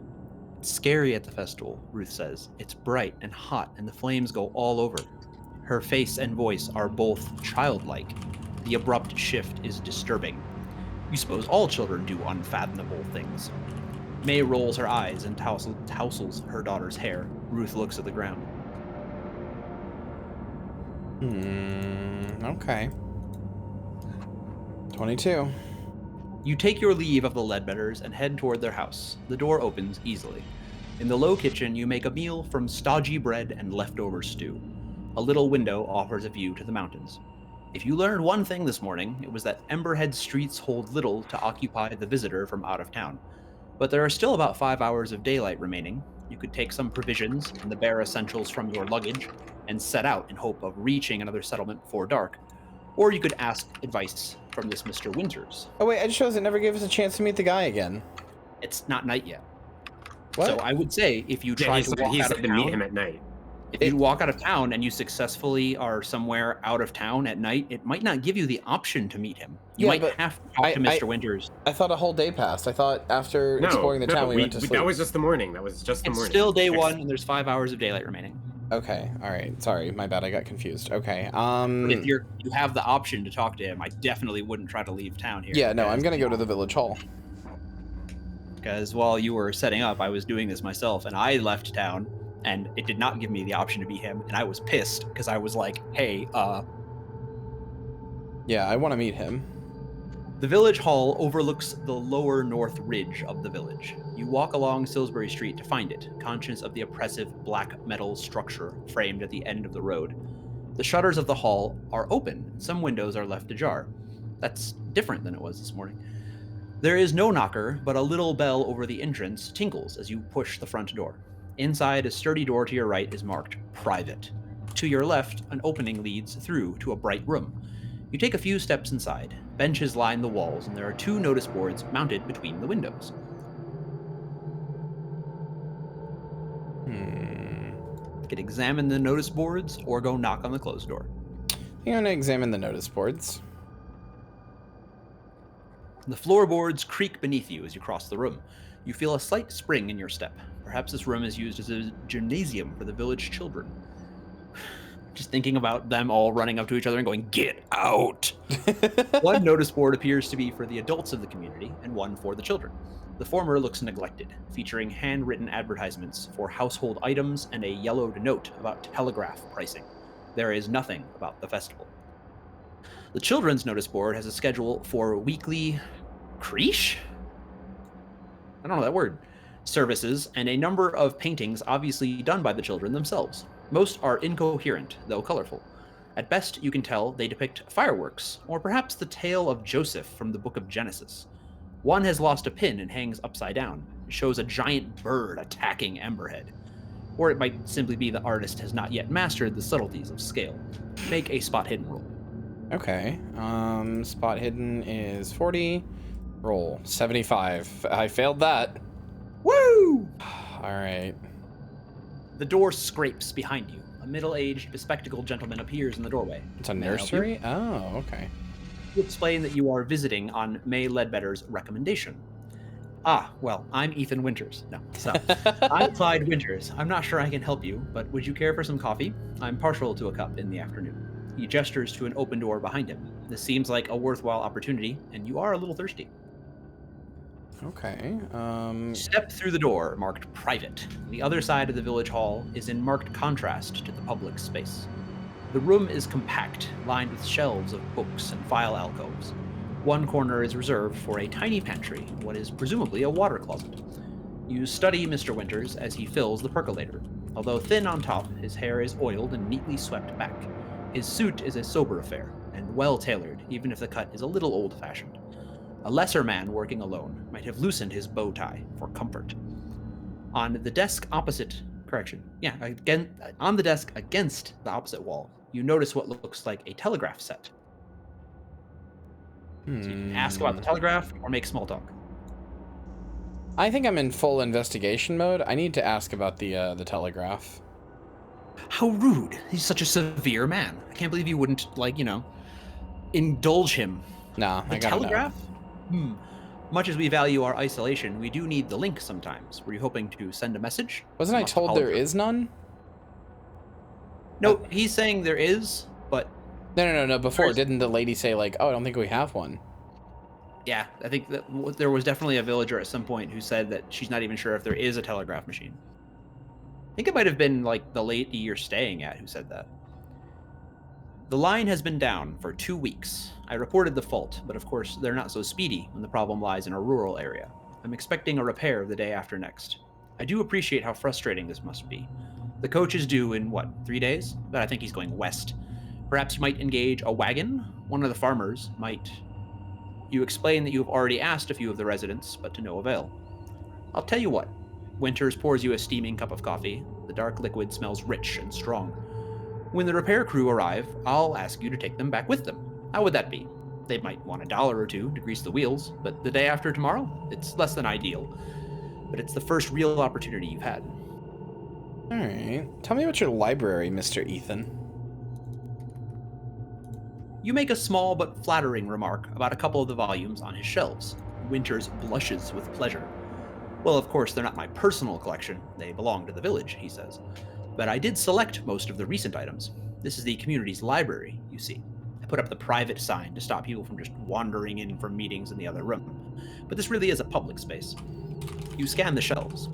[SPEAKER 4] It's scary at the festival, Ruth says. It's bright and hot, and the flames go all over. Her face and voice are both childlike. The abrupt shift is disturbing. You suppose all children do unfathomable things. May rolls her eyes and tousles her daughter's hair. Ruth looks at the ground.
[SPEAKER 1] Okay. 22.
[SPEAKER 4] You take your leave of the Ledbetters and head toward their house. The door opens easily. In the low kitchen, you make a meal from stodgy bread and leftover stew. A little window offers a view to the mountains. If you learned one thing this morning, it was that Emberhead streets hold little to occupy the visitor from out of town. But there are still about 5 hours of daylight remaining. You could take some provisions and the bare essentials from your luggage and set out in hope of reaching another settlement before dark. Or you could ask advice from this Mr. Winters.
[SPEAKER 1] Oh wait, it shows it never gave us a chance to meet the guy again.
[SPEAKER 4] It's not night yet.
[SPEAKER 1] What?
[SPEAKER 4] So I would say if you try to walk
[SPEAKER 2] he
[SPEAKER 4] out
[SPEAKER 2] said
[SPEAKER 4] of
[SPEAKER 2] to meet
[SPEAKER 4] town,
[SPEAKER 2] him at night.
[SPEAKER 4] if you walk out of town and you successfully are somewhere out of town at night, it might not give you the option to meet him. You
[SPEAKER 1] Yeah,
[SPEAKER 4] might
[SPEAKER 1] but
[SPEAKER 4] have to talk to Mr. Winters.
[SPEAKER 1] I thought a whole day passed. I thought after exploring the town we went to sleep.
[SPEAKER 2] That was just the morning. That was just the
[SPEAKER 4] It's
[SPEAKER 2] morning.
[SPEAKER 4] still day one, and there's 5 hours of daylight remaining.
[SPEAKER 1] Okay, all right. Sorry, my bad. I got confused. Okay.
[SPEAKER 4] But if you have the option to talk to him, I definitely wouldn't try to leave town here.
[SPEAKER 1] Yeah, no, I'm gonna go to the village hall.
[SPEAKER 4] Because while you were setting up, I was doing this myself, and I left town, and it did not give me the option to be him, and I was pissed because I was like, "Hey,
[SPEAKER 1] Yeah, I want to meet him.
[SPEAKER 4] The village hall overlooks the lower north ridge of the village. You walk along Salisbury Street to find it, conscious of the oppressive black metal structure framed at the end of the road. The shutters of the hall are open, and some windows are left ajar. That's different than it was this morning. There is no knocker, but a little bell over the entrance tinkles as you push the front door. Inside, a sturdy door to your right is marked Private. To your left, an opening leads through to a bright room. You take a few steps inside. Benches line the walls, and there are 2 notice boards mounted between the windows. You could examine the notice boards or go knock on the closed door.
[SPEAKER 1] I'm gonna examine the notice boards.
[SPEAKER 4] The floorboards creak beneath you as you cross the room. You feel a slight spring in your step. Perhaps this room is used as a gymnasium for the village children. Just thinking about them all running up to each other and going, "Get out!" One notice board appears to be for the adults of the community, and one for the children. The former looks neglected, featuring handwritten advertisements for household items and a yellowed note about telegraph pricing. There is nothing about the festival. The children's notice board has a schedule for weekly creche? I don't know that word. Services, and a number of paintings obviously done by the children themselves. Most are incoherent, though colorful. At best, you can tell they depict fireworks, or perhaps the tale of Joseph from the book of Genesis. One has lost a pin and hangs upside down. It shows a giant bird attacking Emberhead. Or it might simply be the artist has not yet mastered the subtleties of scale. Make a spot hidden roll.
[SPEAKER 1] Okay. Spot hidden is 40. Roll 75. I failed that.
[SPEAKER 4] Woo!
[SPEAKER 1] All right.
[SPEAKER 4] The door scrapes behind you. A middle-aged, bespectacled gentleman appears in the doorway.
[SPEAKER 1] It's a
[SPEAKER 4] May I help you?
[SPEAKER 1] nursery? Oh, okay.
[SPEAKER 4] You explain that you are visiting on May Ledbetter's recommendation. Ah, well, I'm Ethan Winters. No, so I'm Clyde Winters. I'm not sure I can help you, but would you care for some coffee? I'm partial to a cup in the afternoon. He gestures to an open door behind him. This seems like a worthwhile opportunity, and you are a little thirsty.
[SPEAKER 1] Okay.
[SPEAKER 4] Step through the door marked Private. The other side of the village hall is in marked contrast to the public space. The room is compact, lined with shelves of books and file alcoves. One corner is reserved for a tiny pantry, what is presumably a water closet. You study Mr. Winters as he fills the percolator. Although thin on top, his hair is oiled and neatly swept back. His suit is a sober affair, and well-tailored, even if the cut is a little old-fashioned. A lesser man working alone might have loosened his bow tie for comfort. On the desk against the opposite wall, you notice what looks like a telegraph set. So you can ask about the telegraph or make small talk.
[SPEAKER 1] I think I'm in full investigation mode. I need to ask about the telegraph.
[SPEAKER 4] How rude. He's such a severe man. I can't believe you wouldn't, indulge him.
[SPEAKER 1] Nah,
[SPEAKER 4] The
[SPEAKER 1] I gotta
[SPEAKER 4] telegraph? Much as we value our isolation, we do need the link sometimes. Were you hoping to send a message?
[SPEAKER 1] Wasn't I
[SPEAKER 4] Must
[SPEAKER 1] told there
[SPEAKER 4] apologize.
[SPEAKER 1] is none?
[SPEAKER 4] No, he's saying there is, but
[SPEAKER 1] No. Before,
[SPEAKER 4] There's-
[SPEAKER 1] didn't the lady say like, "Oh, I don't think we have one"?
[SPEAKER 4] yeah, I think that there was definitely a villager at some point who said that she's not even sure if there is a telegraph machine. I think it might have been like the lady you're staying at who said that. The line has been down for 2 weeks. I reported the fault, but of course they're not so speedy when the problem lies in a rural area. I'm expecting a repair the day after next. I do appreciate how frustrating this must be. The coach is due in, 3 days? But I think he's going west. Perhaps you might engage a wagon? One of the farmers might. You explain that you have already asked a few of the residents, but to no avail. I'll tell you what. Winters pours you a steaming cup of coffee. The dark liquid smells rich and strong. When the repair crew arrive, I'll ask you to take them back with them. How would that be? They might want $1 or $2 to grease the wheels, but the day after tomorrow, it's less than ideal. But it's the first real opportunity you've had.
[SPEAKER 1] All right. Tell me about your library, Mr. Ethan.
[SPEAKER 4] You make a small but flattering remark about a couple of the volumes on his shelves. Winters blushes with pleasure. Well, of course, they're not my personal collection. They belong to the village, he says. But I did select most of the recent items. This is the community's library, you see. I put up the private sign to stop people from just wandering in from meetings in the other room. But this really is a public space. You scan the shelves.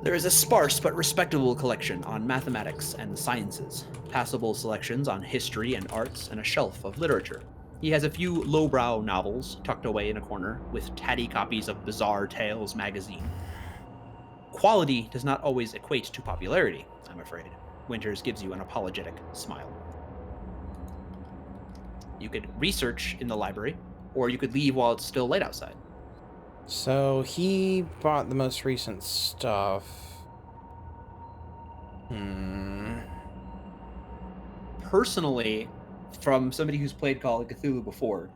[SPEAKER 4] There is a sparse but respectable collection on mathematics and the sciences, passable selections on history and arts, and a shelf of literature. He has a few lowbrow novels tucked away in a corner, with tatty copies of Bizarre Tales magazine. Quality does not always equate to popularity, I'm afraid. Winters gives you an apologetic smile. You could research in the library, or you could leave while it's still light outside.
[SPEAKER 1] So he bought the most recent stuff.
[SPEAKER 4] Personally, from somebody who's played Call of Cthulhu before,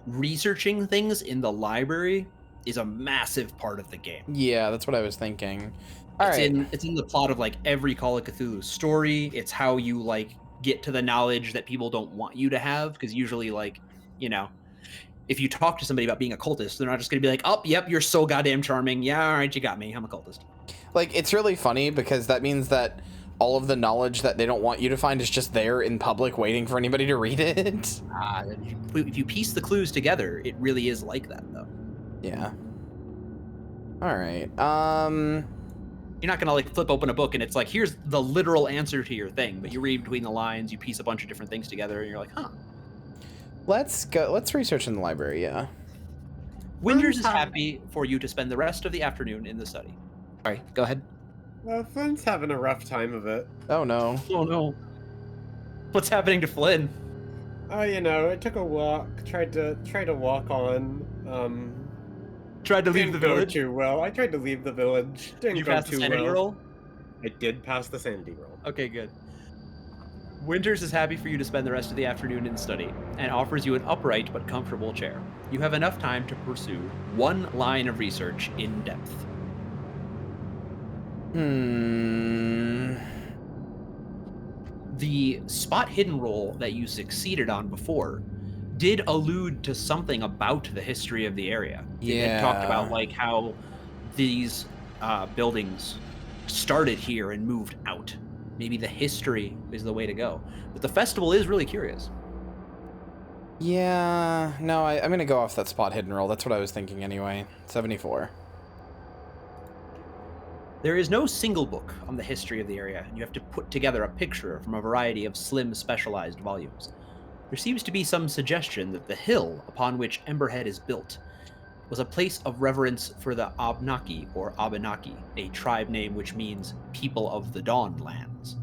[SPEAKER 4] researching things in the library is a massive part of the game.
[SPEAKER 1] Yeah, that's what I was thinking. All right.
[SPEAKER 4] It's in the plot of like every Call of Cthulhu story. It's how you like get to the knowledge that people don't want you to have, because usually, like, you know, if you talk to somebody about being a cultist, they're not just gonna be like, "Oh, yep, you're so goddamn charming. Yeah, all right, you got me. I'm a cultist."
[SPEAKER 1] Like, it's really funny because that means that all of the knowledge that they don't want you to find is just there in public waiting for anybody to read it.
[SPEAKER 4] If you piece the clues together, it really is like that, though.
[SPEAKER 1] Yeah. All right.
[SPEAKER 4] You're not gonna like flip open a book and it's like, here's the literal answer to your thing, but you read between the lines, you piece a bunch of different things together, and you're like, huh.
[SPEAKER 1] Let's go. Let's research in the library. Yeah.
[SPEAKER 4] Winters is happy for you to spend the rest of the afternoon in the study. Sorry, go ahead.
[SPEAKER 2] Flynn's having a rough time of it.
[SPEAKER 1] Oh no.
[SPEAKER 4] Oh no. What's happening to Flynn?
[SPEAKER 2] Oh, you know, I took a walk, tried to walk on.
[SPEAKER 4] Tried to leave the
[SPEAKER 2] Didn't go
[SPEAKER 4] village?
[SPEAKER 2] too well. I tried to leave the village. Didn't
[SPEAKER 4] You
[SPEAKER 2] go
[SPEAKER 4] passed the
[SPEAKER 2] too
[SPEAKER 4] sanity
[SPEAKER 2] well.
[SPEAKER 4] roll?
[SPEAKER 2] I did pass the sanity roll.
[SPEAKER 4] Okay, good. Winters is happy for you to spend the rest of the afternoon in study and offers you an upright but comfortable chair. You have enough time to pursue one line of research in depth. The spot hidden roll that you succeeded on before did allude to something about the history of the area. It had talked about like how these buildings started here and moved out. Maybe the history is the way to go. But the festival is really curious.
[SPEAKER 1] Yeah. No, I'm gonna go off that spot hidden roll. That's what I was thinking anyway. 74.
[SPEAKER 4] There is no single book on the history of the area, and you have to put together a picture from a variety of slim, specialized volumes. There seems to be some suggestion that the hill upon which Emberhead is built was a place of reverence for the Abnaki or Abenaki, a tribe name which means people of the Dawn Lands.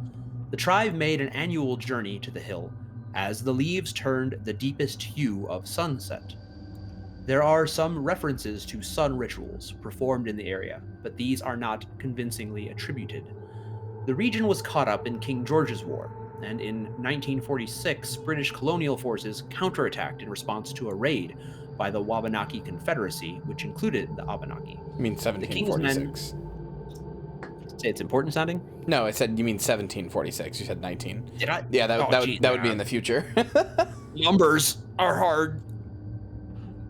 [SPEAKER 4] The tribe made an annual journey to the hill as the leaves turned the deepest hue of sunset. There are some references to sun rituals performed in the area, but these are not convincingly attributed. The region was caught up in King George's War, and in 1946, British colonial forces counterattacked in response to a raid by the Wabanaki Confederacy, which included the Abenaki.
[SPEAKER 1] You mean 1746?
[SPEAKER 4] Say it's important sounding?
[SPEAKER 1] No, I said you mean 1746. You said 19.
[SPEAKER 4] Did I?
[SPEAKER 1] Yeah, that
[SPEAKER 4] Oh,
[SPEAKER 1] would
[SPEAKER 4] geez,
[SPEAKER 1] that would be in the future.
[SPEAKER 4] Numbers are hard.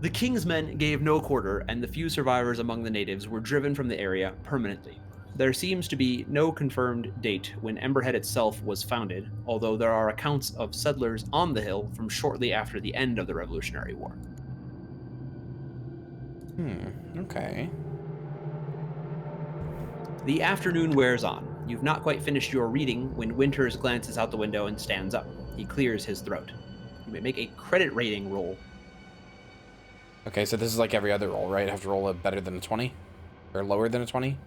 [SPEAKER 4] The king's men gave no quarter, and the few survivors among the natives were driven from the area permanently. There seems to be no confirmed date when Emberhead itself was founded, although there are accounts of settlers on the hill from shortly after the end of the Revolutionary War.
[SPEAKER 1] Okay.
[SPEAKER 4] The afternoon wears on. You've not quite finished your reading when Winters glances out the window and stands up. He clears his throat. You may make a credit rating roll.
[SPEAKER 1] Okay, so this is like every other roll, right? I have to roll a better than a 20? Or lower than a 20?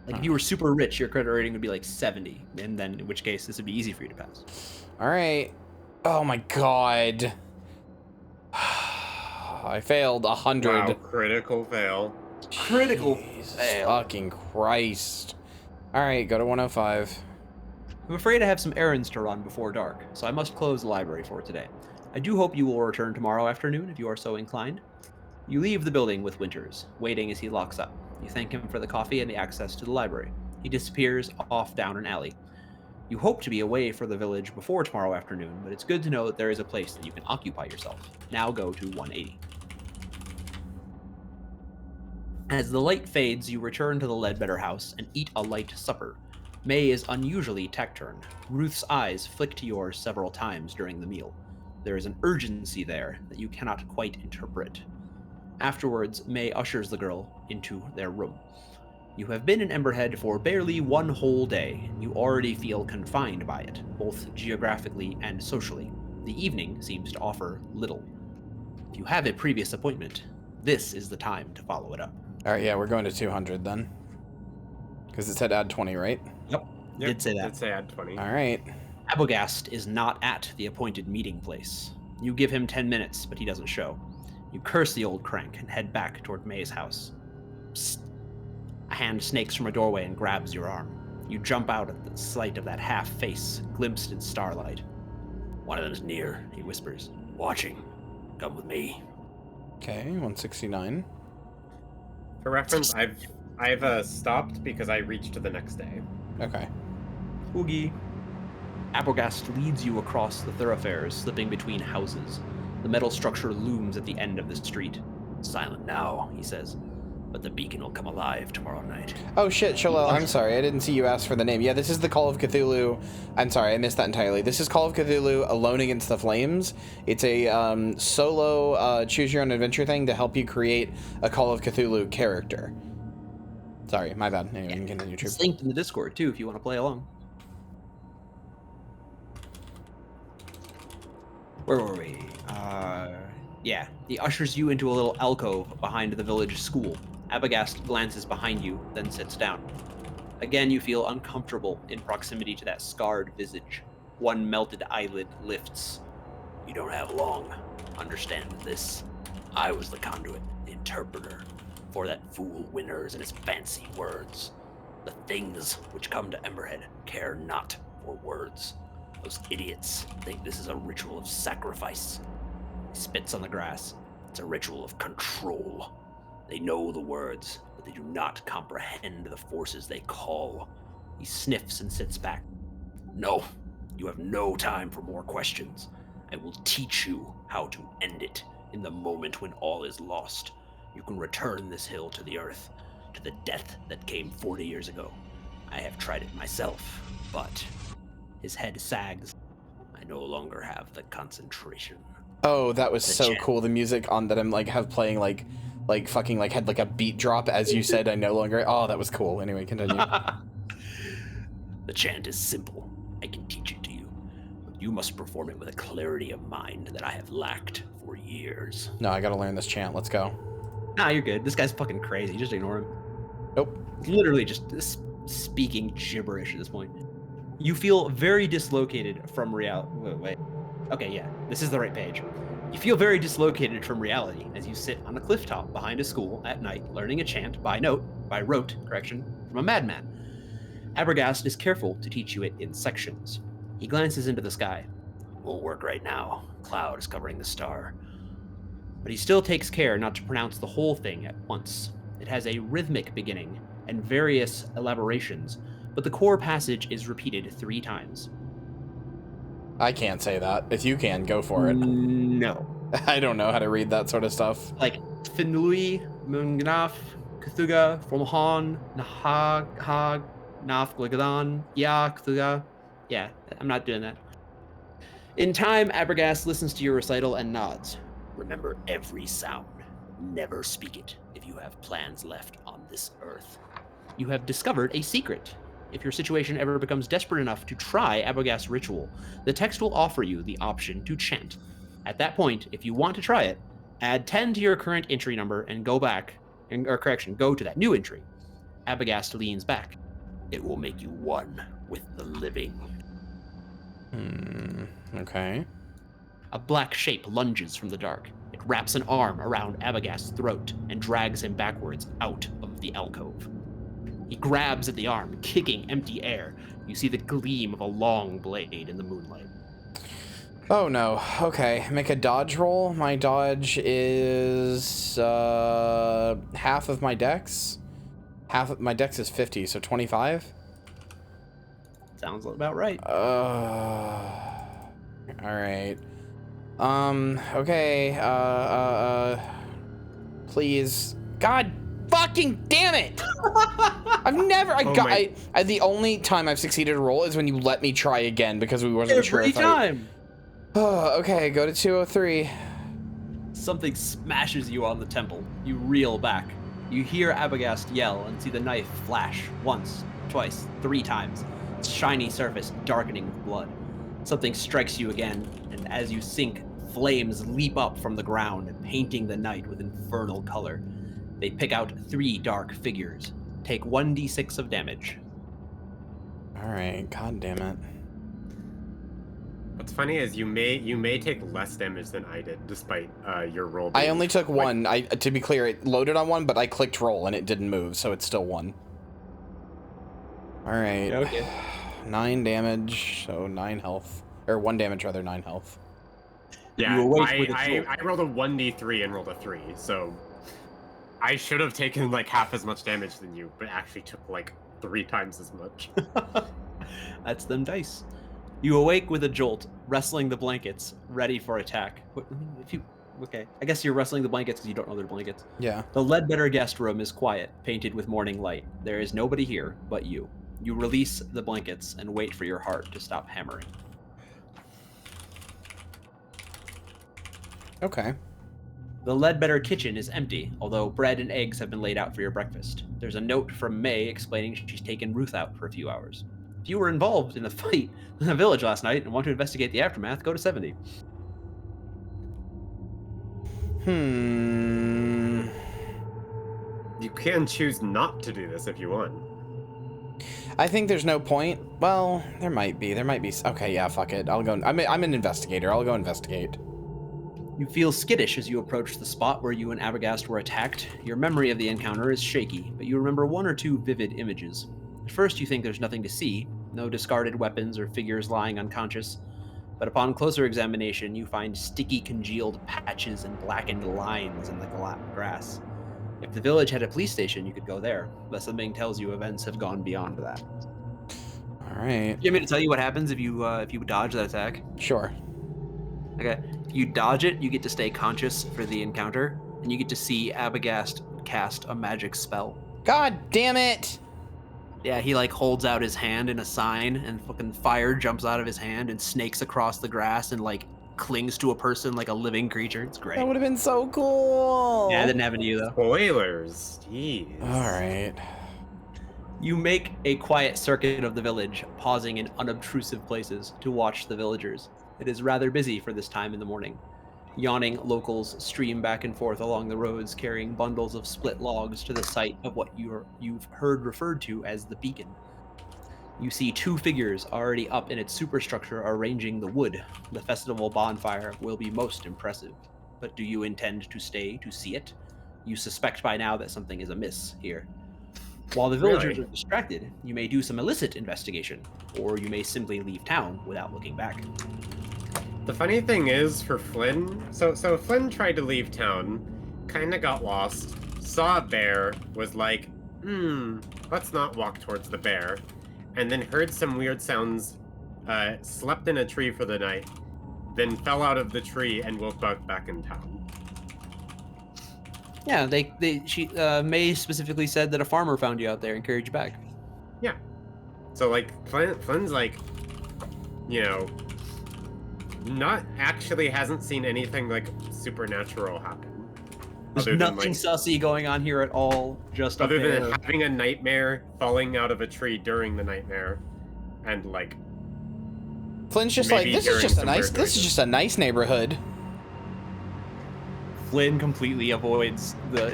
[SPEAKER 4] Like if you were super rich, your credit rating would be like 70, and then in which case this would be easy for you to pass.
[SPEAKER 1] All right. Oh my god. I failed 100.
[SPEAKER 2] Wow, critical fail.
[SPEAKER 4] Critical
[SPEAKER 1] Jesus
[SPEAKER 4] fail.
[SPEAKER 1] fucking Christ. All right, go to 105.
[SPEAKER 4] I'm afraid I have some errands to run before dark, so I must close the library for today. I do hope you will return tomorrow afternoon if you are so inclined. You leave the building with Winters, waiting as he locks up. You thank him for the coffee and the access to the library. He disappears off down an alley. You hope to be away for the village before tomorrow afternoon, but it's good to know that there is a place that you can occupy yourself. Now go to 180. As the light fades, you return to the Ledbetter house and eat a light supper. May is unusually taciturn. Ruth's eyes flick to yours several times during the meal. There is an urgency there that you cannot quite interpret. Afterwards, May ushers the girl into their room. You have been in Emberhead for barely one whole day. You already feel confined by it, both geographically and socially. The evening seems to offer little. If you have a previous appointment, this is the time to follow it up.
[SPEAKER 1] All right, yeah, we're going to 200 then. Because it said add 20, right?
[SPEAKER 4] Yep, did say that.
[SPEAKER 2] Did say add 20.
[SPEAKER 1] All right.
[SPEAKER 4] Abogast is not at the appointed meeting place. You give him 10 minutes, but he doesn't show. You curse the old crank and head back toward May's house. Psst. A hand snakes from a doorway and grabs your arm. You jump out at the sight of that half face, glimpsed in starlight. One of them's near, he whispers. Watching. Come with me.
[SPEAKER 1] Okay, 169.
[SPEAKER 2] For reference, I've stopped because I reached to the next day.
[SPEAKER 1] Okay.
[SPEAKER 4] Oogie. Abogast leads you across the thoroughfares, slipping between houses. The metal structure looms at the end of the street. Silent now, he says, but the beacon will come alive tomorrow night.
[SPEAKER 1] Oh shit, Shalel, I'm sorry. I didn't see you ask for the name. Yeah, this is the Call of Cthulhu. I'm sorry, I missed that entirely. This is Call of Cthulhu Alone Against the Flames. It's a solo choose your own adventure thing to help you create a Call of Cthulhu character. Sorry, my bad. Anyway, you can continue, Troop.
[SPEAKER 4] It's linked in the Discord, too, if you want to play along. Where were we? Yeah. He ushers you into a little alcove behind the village school. Abogast glances behind you, then sits down. Again, you feel uncomfortable in proximity to that scarred visage. One melted eyelid lifts. You don't have long. Understand this. I was the conduit, the interpreter, for that fool Winters and his fancy words. The things which come to Emberhead care not for words. Those idiots think this is a ritual of sacrifice. He spits on the grass. It's a ritual of control. They know the words, but they do not comprehend the forces they call. He sniffs and sits back. No, you have no time for more questions. I will teach you how to end it in the moment when all is lost. You can return this hill to the earth, to the death that came 40 years ago. I have tried it myself, but... His head sags. I no longer have the concentration.
[SPEAKER 1] Oh, that was so cool. The music on that I'm like have playing like fucking like had like a beat drop as you said I no longer. Oh, that was cool. Anyway, continue.
[SPEAKER 4] The chant is simple. I can teach it to you. But you must perform it with a clarity of mind that I have lacked for years.
[SPEAKER 1] No, I gotta learn this chant. Let's go.
[SPEAKER 4] Nah, you're good. This guy's fucking crazy. Just ignore him.
[SPEAKER 1] Nope.
[SPEAKER 4] He's literally just speaking gibberish at this point. You feel very dislocated from reality. Wait. Okay, yeah, this is the right page. You feel very dislocated from reality as you sit on a cliff top behind a school at night, learning a chant by rote, from a madman. Abergast is careful to teach you it in sections. He glances into the sky. Won't work right now. Cloud is covering the star. But he still takes care not to pronounce the whole thing at once. It has a rhythmic beginning and various elaborations, but the core passage is repeated 3 times.
[SPEAKER 1] I can't say that. If you can, go for it.
[SPEAKER 4] No.
[SPEAKER 1] I don't know how to read that sort of stuff.
[SPEAKER 4] Like Finui, Mungnaf, Cthulhu, Formhan, Nahag, Naf, Gligadan, Ya, Cthulhu. Yeah, I'm not doing that. In time, Abergast listens to your recital and nods. Remember every sound. Never speak it if you have plans left on this earth. You have discovered a secret. If your situation ever becomes desperate enough to try Abergast's ritual, the text will offer you the option to chant. At that point, if you want to try it, add 10 to your current entry number and go to that new entry. Abergast leans back. It will make you one with the living.
[SPEAKER 1] Okay.
[SPEAKER 4] A black shape lunges from the dark. It wraps an arm around Abergast's throat and drags him backwards out of the alcove. He grabs at the arm, kicking empty air. You see the gleam of a long blade in the moonlight.
[SPEAKER 1] Oh no. Okay, make a dodge roll. My dodge is half of my dex. Half of my dex is 50, so 25.
[SPEAKER 4] Sounds about right.
[SPEAKER 1] All right. Okay. Please. God fucking damn it! The only time I've succeeded a roll is when you let me try again because we wasn't sure
[SPEAKER 4] Every
[SPEAKER 1] if
[SPEAKER 4] time!
[SPEAKER 1] Okay, go to 203.
[SPEAKER 4] Something smashes you on the temple. You reel back. You hear Abergast yell and see the knife flash once, twice, 3 times. Its shiny surface darkening with blood. Something strikes you again, and as you sink, flames leap up from the ground, painting the night with infernal color. They pick out 3 dark figures. Take 1d6 of damage.
[SPEAKER 1] Alright, god damn it.
[SPEAKER 2] What's funny is you may take less damage than I did, despite your roll.
[SPEAKER 1] I only took 1. To be clear, it loaded on 1, but I clicked roll and it didn't move, so it's still 1. Alright.
[SPEAKER 4] Okay.
[SPEAKER 1] 9 damage, so 9 health. Or 1 damage, rather, 9 health.
[SPEAKER 2] Yeah,
[SPEAKER 4] You awake with a jolt.
[SPEAKER 2] I rolled a 1d3 and rolled a 3, so I should have taken like half as much damage than you, but actually took like 3 times as much.
[SPEAKER 4] That's them dice. You awake with a jolt, wrestling the blankets, ready for attack. Okay, I guess you're wrestling the blankets because you don't know they're blankets.
[SPEAKER 1] Yeah.
[SPEAKER 4] The Ledbetter guest room is quiet, painted with morning light. There is nobody here but you. You release the blankets and wait for your heart to stop hammering.
[SPEAKER 1] Okay.
[SPEAKER 4] The Ledbetter kitchen is empty, although bread and eggs have been laid out for your breakfast. There's a note from May explaining she's taken Ruth out for a few hours. If you were involved in a fight in the village last night and want to investigate the aftermath, go to 70.
[SPEAKER 2] You can choose not to do this if you want.
[SPEAKER 1] I think there's no point. Well, there might be. Okay, yeah, fuck it. I'll go. I'm an investigator. I'll go investigate.
[SPEAKER 4] You feel skittish as you approach the spot where you and Abergast were attacked. Your memory of the encounter is shaky, but you remember 1 or 2 vivid images. At first, you think there's nothing to see, no discarded weapons or figures lying unconscious. But upon closer examination, you find sticky, congealed patches and blackened lines in the grass. If the village had a police station, you could go there, but something tells you events have gone beyond that.
[SPEAKER 1] All right.
[SPEAKER 4] You want me to tell you what happens if you dodge that attack?
[SPEAKER 1] Sure.
[SPEAKER 4] Okay. If you dodge it, you get to stay conscious for the encounter, and you get to see Abergast cast a magic spell.
[SPEAKER 1] God damn it!
[SPEAKER 4] Yeah, he like holds out his hand in a sign, and fucking fire jumps out of his hand and snakes across the grass and like clings to a person like a living creature. It's great.
[SPEAKER 1] That would have been so cool.
[SPEAKER 4] Yeah, it didn't happen to you though.
[SPEAKER 2] Spoilers. Jeez.
[SPEAKER 1] All right.
[SPEAKER 4] You make a quiet circuit of the village, pausing in unobtrusive places to watch the villagers. It is rather busy for this time in the morning. Yawning locals stream back and forth along the roads, carrying bundles of split logs to the site of what you've heard referred to as the beacon. You see 2 figures already up in its superstructure arranging the wood. The festival bonfire will be most impressive. But do you intend to stay to see it? You suspect by now that something is amiss here. While the villagers are distracted, you may do some illicit investigation, or you may simply leave town without looking back.
[SPEAKER 2] The funny thing is for Flynn, so Flynn tried to leave town, kinda got lost, saw a bear, was like, let's not walk towards the bear, and then heard some weird sounds, slept in a tree for the night, then fell out of the tree and woke back in town.
[SPEAKER 4] Yeah, May specifically said that a farmer found you out there and carried you back.
[SPEAKER 2] Yeah. So like Flynn's like, you know, not actually hasn't seen anything like supernatural happen.
[SPEAKER 4] There's nothing sussy going on here at all. Just
[SPEAKER 2] other
[SPEAKER 4] up there.
[SPEAKER 2] than having a nightmare, falling out of a tree during the nightmare, and like.
[SPEAKER 1] Flynn's just like, this is just a nice neighborhood.
[SPEAKER 4] Flynn completely avoids the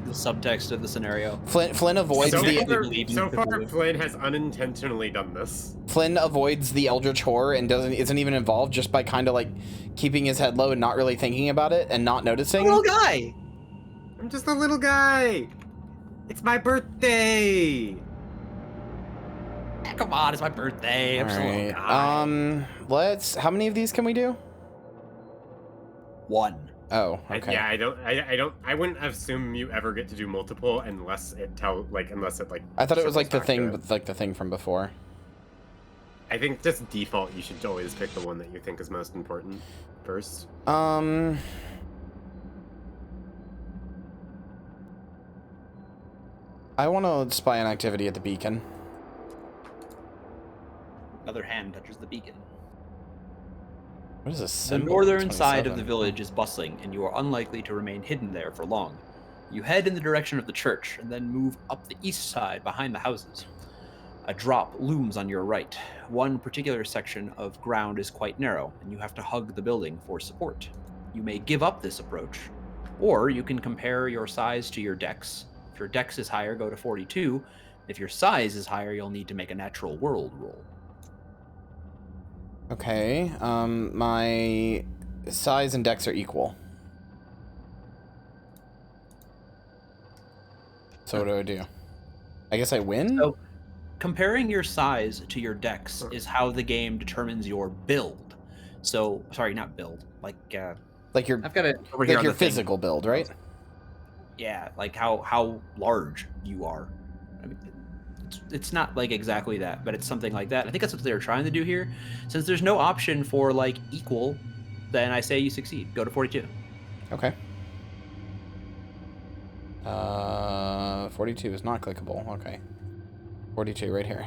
[SPEAKER 4] subtext of the scenario.
[SPEAKER 1] Flynn avoids
[SPEAKER 2] So far, Flynn has unintentionally done this.
[SPEAKER 1] Flynn avoids the Eldritch Horror and isn't even involved, just by kind of like keeping his head low and not really thinking about it and not noticing.
[SPEAKER 4] Little guy.
[SPEAKER 2] I'm just a little guy. It's my birthday.
[SPEAKER 4] Yeah, come on, it's my birthday. I'm just a little guy.
[SPEAKER 1] How many of these can we do?
[SPEAKER 4] 1.
[SPEAKER 1] Oh, okay.
[SPEAKER 2] I wouldn't assume you ever get to do multiple unless it
[SPEAKER 1] I thought it was like the thing from before.
[SPEAKER 2] I think just default, you should always pick the one that you think is most important first.
[SPEAKER 1] I want to spy on activity at the beacon.
[SPEAKER 4] Another hand touches the beacon.
[SPEAKER 1] What is this?
[SPEAKER 4] The northern side of the village is bustling, and you are unlikely to remain hidden there for long. You head in the direction of the church, and then move up the east side behind the houses. A drop looms on your right. One particular section of ground is quite narrow, and you have to hug the building for support. You may give up this approach, or you can compare your size to your dex. If your dex is higher, go to 42. If your size is higher, you'll need to make a natural world roll.
[SPEAKER 1] Okay, my size and dex are equal. So what do I do? I guess I win?
[SPEAKER 4] So, comparing your size to your dex is how the game determines your build. So, sorry, not build. Like your
[SPEAKER 1] I've got it over here. Like your physical build, right?
[SPEAKER 4] Yeah, like how large you are. I mean, it's not like exactly that, but it's something like that. I think that's what they were trying to do here. Since there's no option for like equal, then I say you succeed. Go to 42.
[SPEAKER 1] Okay. 42 is not clickable. Okay. 42 right here.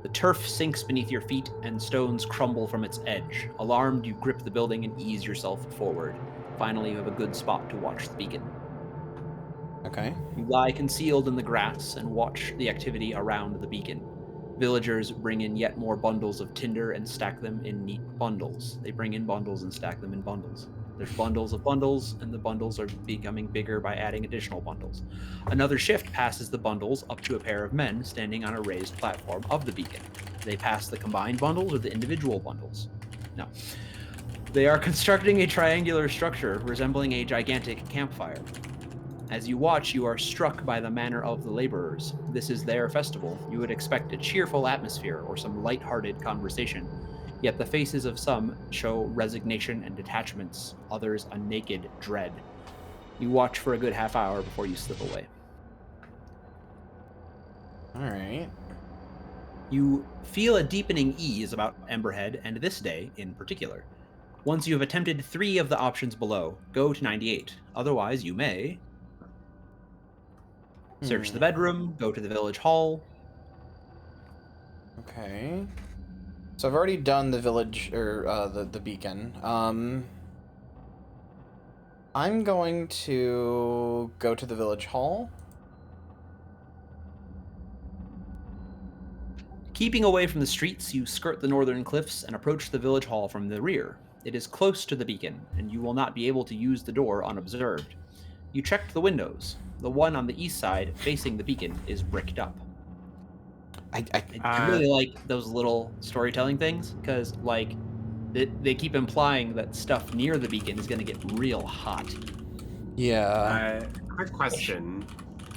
[SPEAKER 4] The turf sinks beneath your feet and stones crumble from its edge. Alarmed, you grip the building and ease yourself forward. Finally, you have a good spot to watch the beacon.
[SPEAKER 1] Okay.
[SPEAKER 4] You lie concealed in the grass and watch the activity around the beacon. Villagers bring in yet more bundles of tinder and stack them in neat bundles. They bring in bundles and stack them in bundles. There's bundles of bundles, and the bundles are becoming bigger by adding additional bundles. Another shift passes the bundles up to a pair of men standing on a raised platform of the beacon. They pass the combined bundles or the individual bundles? No. They are constructing a triangular structure resembling a gigantic campfire. As you watch, you are struck by the manner of the laborers. This is their festival. You would expect a cheerful atmosphere or some light-hearted conversation. Yet the faces of some show resignation and detachments, others a naked dread. You watch for a good half hour before you slip away.
[SPEAKER 1] All right.
[SPEAKER 4] You feel a deepening ease about Emberhead and this day in particular. Once you have attempted 3 of the options below, go to 98. Otherwise, you may search the bedroom, go to the village hall.
[SPEAKER 1] Okay. So I've already done the village, or the beacon. I'm going to go to the village hall.
[SPEAKER 4] Keeping away from the streets, you skirt the northern cliffs and approach the village hall from the rear. It is close to the beacon, and you will not be able to use the door unobserved. You checked the windows. The one on the east side, facing the beacon, is bricked up. I really like those little storytelling things, because like they keep implying that stuff near the beacon is going to get real hot.
[SPEAKER 1] Yeah.
[SPEAKER 2] Quick question.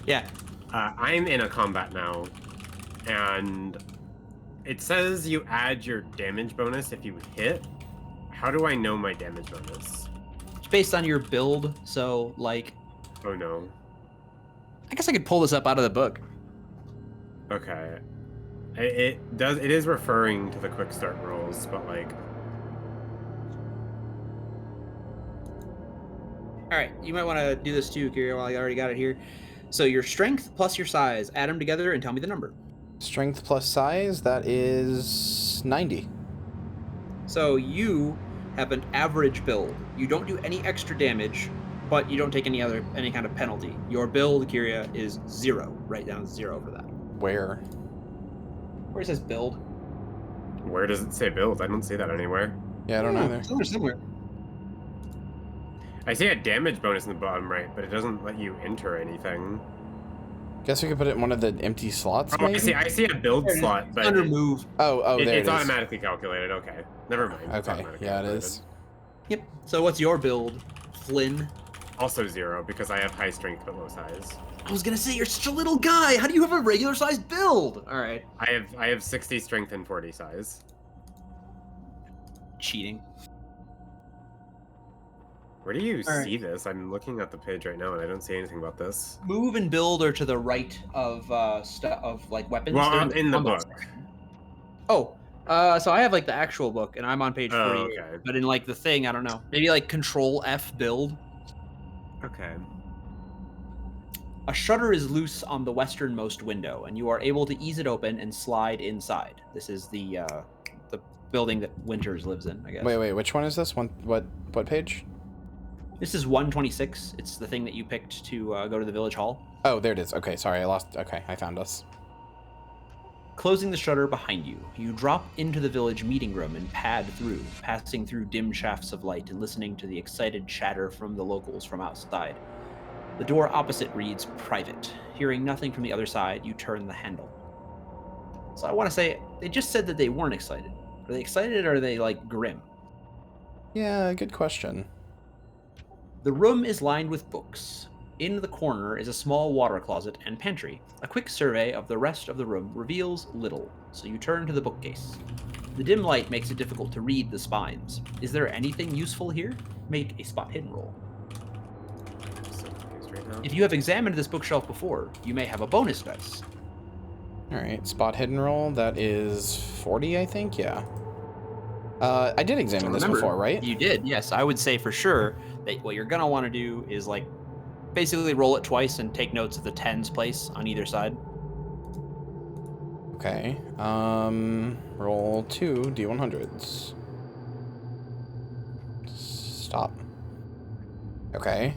[SPEAKER 4] Yeah.
[SPEAKER 2] I'm in a combat now, and it says you add your damage bonus if you hit. How do I know my damage bonus?
[SPEAKER 4] It's based on your build, so like...
[SPEAKER 2] Oh no.
[SPEAKER 4] I guess I could pull this up out of the book.
[SPEAKER 2] Okay. It is referring to the quick start rolls, but like
[SPEAKER 4] All right, you might want to do this too, Kyria, while you already got it here. So your strength plus your size, add them together and tell me the number.
[SPEAKER 1] Strength plus size, that is 90.
[SPEAKER 4] So you have an average build. You don't do any extra damage, but you don't take any kind of penalty. Your build, Kyria, is 0. Write down 0 for that.
[SPEAKER 1] Where?
[SPEAKER 4] Where it says build.
[SPEAKER 2] Where does it say build? I don't see that anywhere.
[SPEAKER 1] Yeah, I don't know either.
[SPEAKER 4] Somewhere.
[SPEAKER 2] I see a damage bonus in the bottom right, but it doesn't let you enter anything.
[SPEAKER 1] Guess we could put it in one of the empty slots,
[SPEAKER 2] Oh,
[SPEAKER 1] maybe?
[SPEAKER 2] I see a build slot, but
[SPEAKER 4] Under move.
[SPEAKER 1] Oh, there it
[SPEAKER 2] it's
[SPEAKER 1] is.
[SPEAKER 2] automatically calculated. Okay, never mind. It's
[SPEAKER 1] Okay,
[SPEAKER 2] automatically
[SPEAKER 1] yeah, it
[SPEAKER 2] calculated.
[SPEAKER 1] is.
[SPEAKER 4] Yep. So what's your build, Flynn?
[SPEAKER 2] Also 0 because I have high strength but low size.
[SPEAKER 4] I was gonna say you're such a little guy. How do you have a regular sized build? All right.
[SPEAKER 2] I have 60 strength and 40 size.
[SPEAKER 4] Cheating.
[SPEAKER 2] Where do you
[SPEAKER 4] All
[SPEAKER 2] see this? I'm looking at the page right now and I don't see anything about this.
[SPEAKER 4] Move and build are to the right of like weapons.
[SPEAKER 2] Well,
[SPEAKER 4] They're
[SPEAKER 2] in the
[SPEAKER 4] combat
[SPEAKER 2] book.
[SPEAKER 4] section. Oh, so I have like the actual book, and I'm on page 48.
[SPEAKER 2] Oh, okay.
[SPEAKER 4] But in like the thing, I don't know. Maybe like Control F build.
[SPEAKER 2] Okay.
[SPEAKER 4] A shutter is loose on the westernmost window, and you are able to ease it open and slide inside. This is the building that Winters lives in, I guess.
[SPEAKER 1] Wait, which one is this? What page?
[SPEAKER 4] This is 126. It's the thing that you picked to go to the village hall.
[SPEAKER 1] Oh, there it is. Okay, sorry, I lost. Okay, I found us.
[SPEAKER 4] Closing the shutter behind you, you drop into the village meeting room and pad through, passing through dim shafts of light and listening to the excited chatter from the locals from outside. The door opposite reads private. Hearing nothing from the other side, you turn the handle. So I want to say, they just said that they weren't excited. Are they excited or are they like grim?
[SPEAKER 1] Yeah, good question.
[SPEAKER 4] The room is lined with books. In the corner is a small water closet and pantry. A quick survey of the rest of the room reveals little, so you turn to the bookcase. The dim light makes it difficult to read the spines. Is there anything useful here? Make a spot hidden roll.
[SPEAKER 2] So confused right now.
[SPEAKER 4] If you have examined this bookshelf before, you may have a bonus dice.
[SPEAKER 1] All right, spot hidden roll. That is 40, I think. Yeah. I did examine this
[SPEAKER 4] Remember,
[SPEAKER 1] before, right?
[SPEAKER 4] You did, yes. I would say for sure that what you're gonna want to do is like basically roll it twice and take notes of the tens place on either side.
[SPEAKER 1] Okay. Roll 2 D100s. Stop. Okay.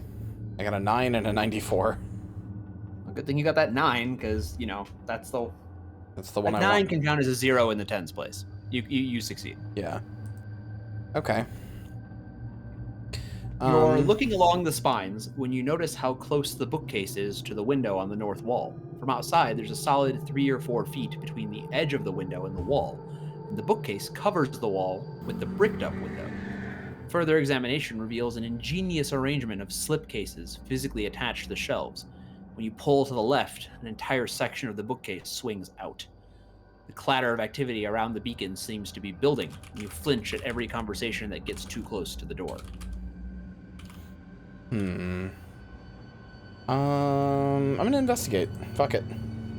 [SPEAKER 1] I got a 9 and a 94.
[SPEAKER 4] Well, good thing you got that 9, because you know that's the
[SPEAKER 1] one I
[SPEAKER 4] 9
[SPEAKER 1] want.
[SPEAKER 4] can count as a 0 in the tens place. You succeed.
[SPEAKER 1] Yeah. Okay.
[SPEAKER 4] You're looking along the spines when you notice how close the bookcase is to the window on the north wall. From outside, there's a solid 3 or 4 feet between the edge of the window and the wall, and the bookcase covers the wall with the bricked-up window. Further examination reveals an ingenious arrangement of slipcases physically attached to the shelves. When you pull to the left, an entire section of the bookcase swings out. The clatter of activity around the beacon seems to be building, and you flinch at every conversation that gets too close to the door.
[SPEAKER 1] I'm gonna investigate. Fuck it.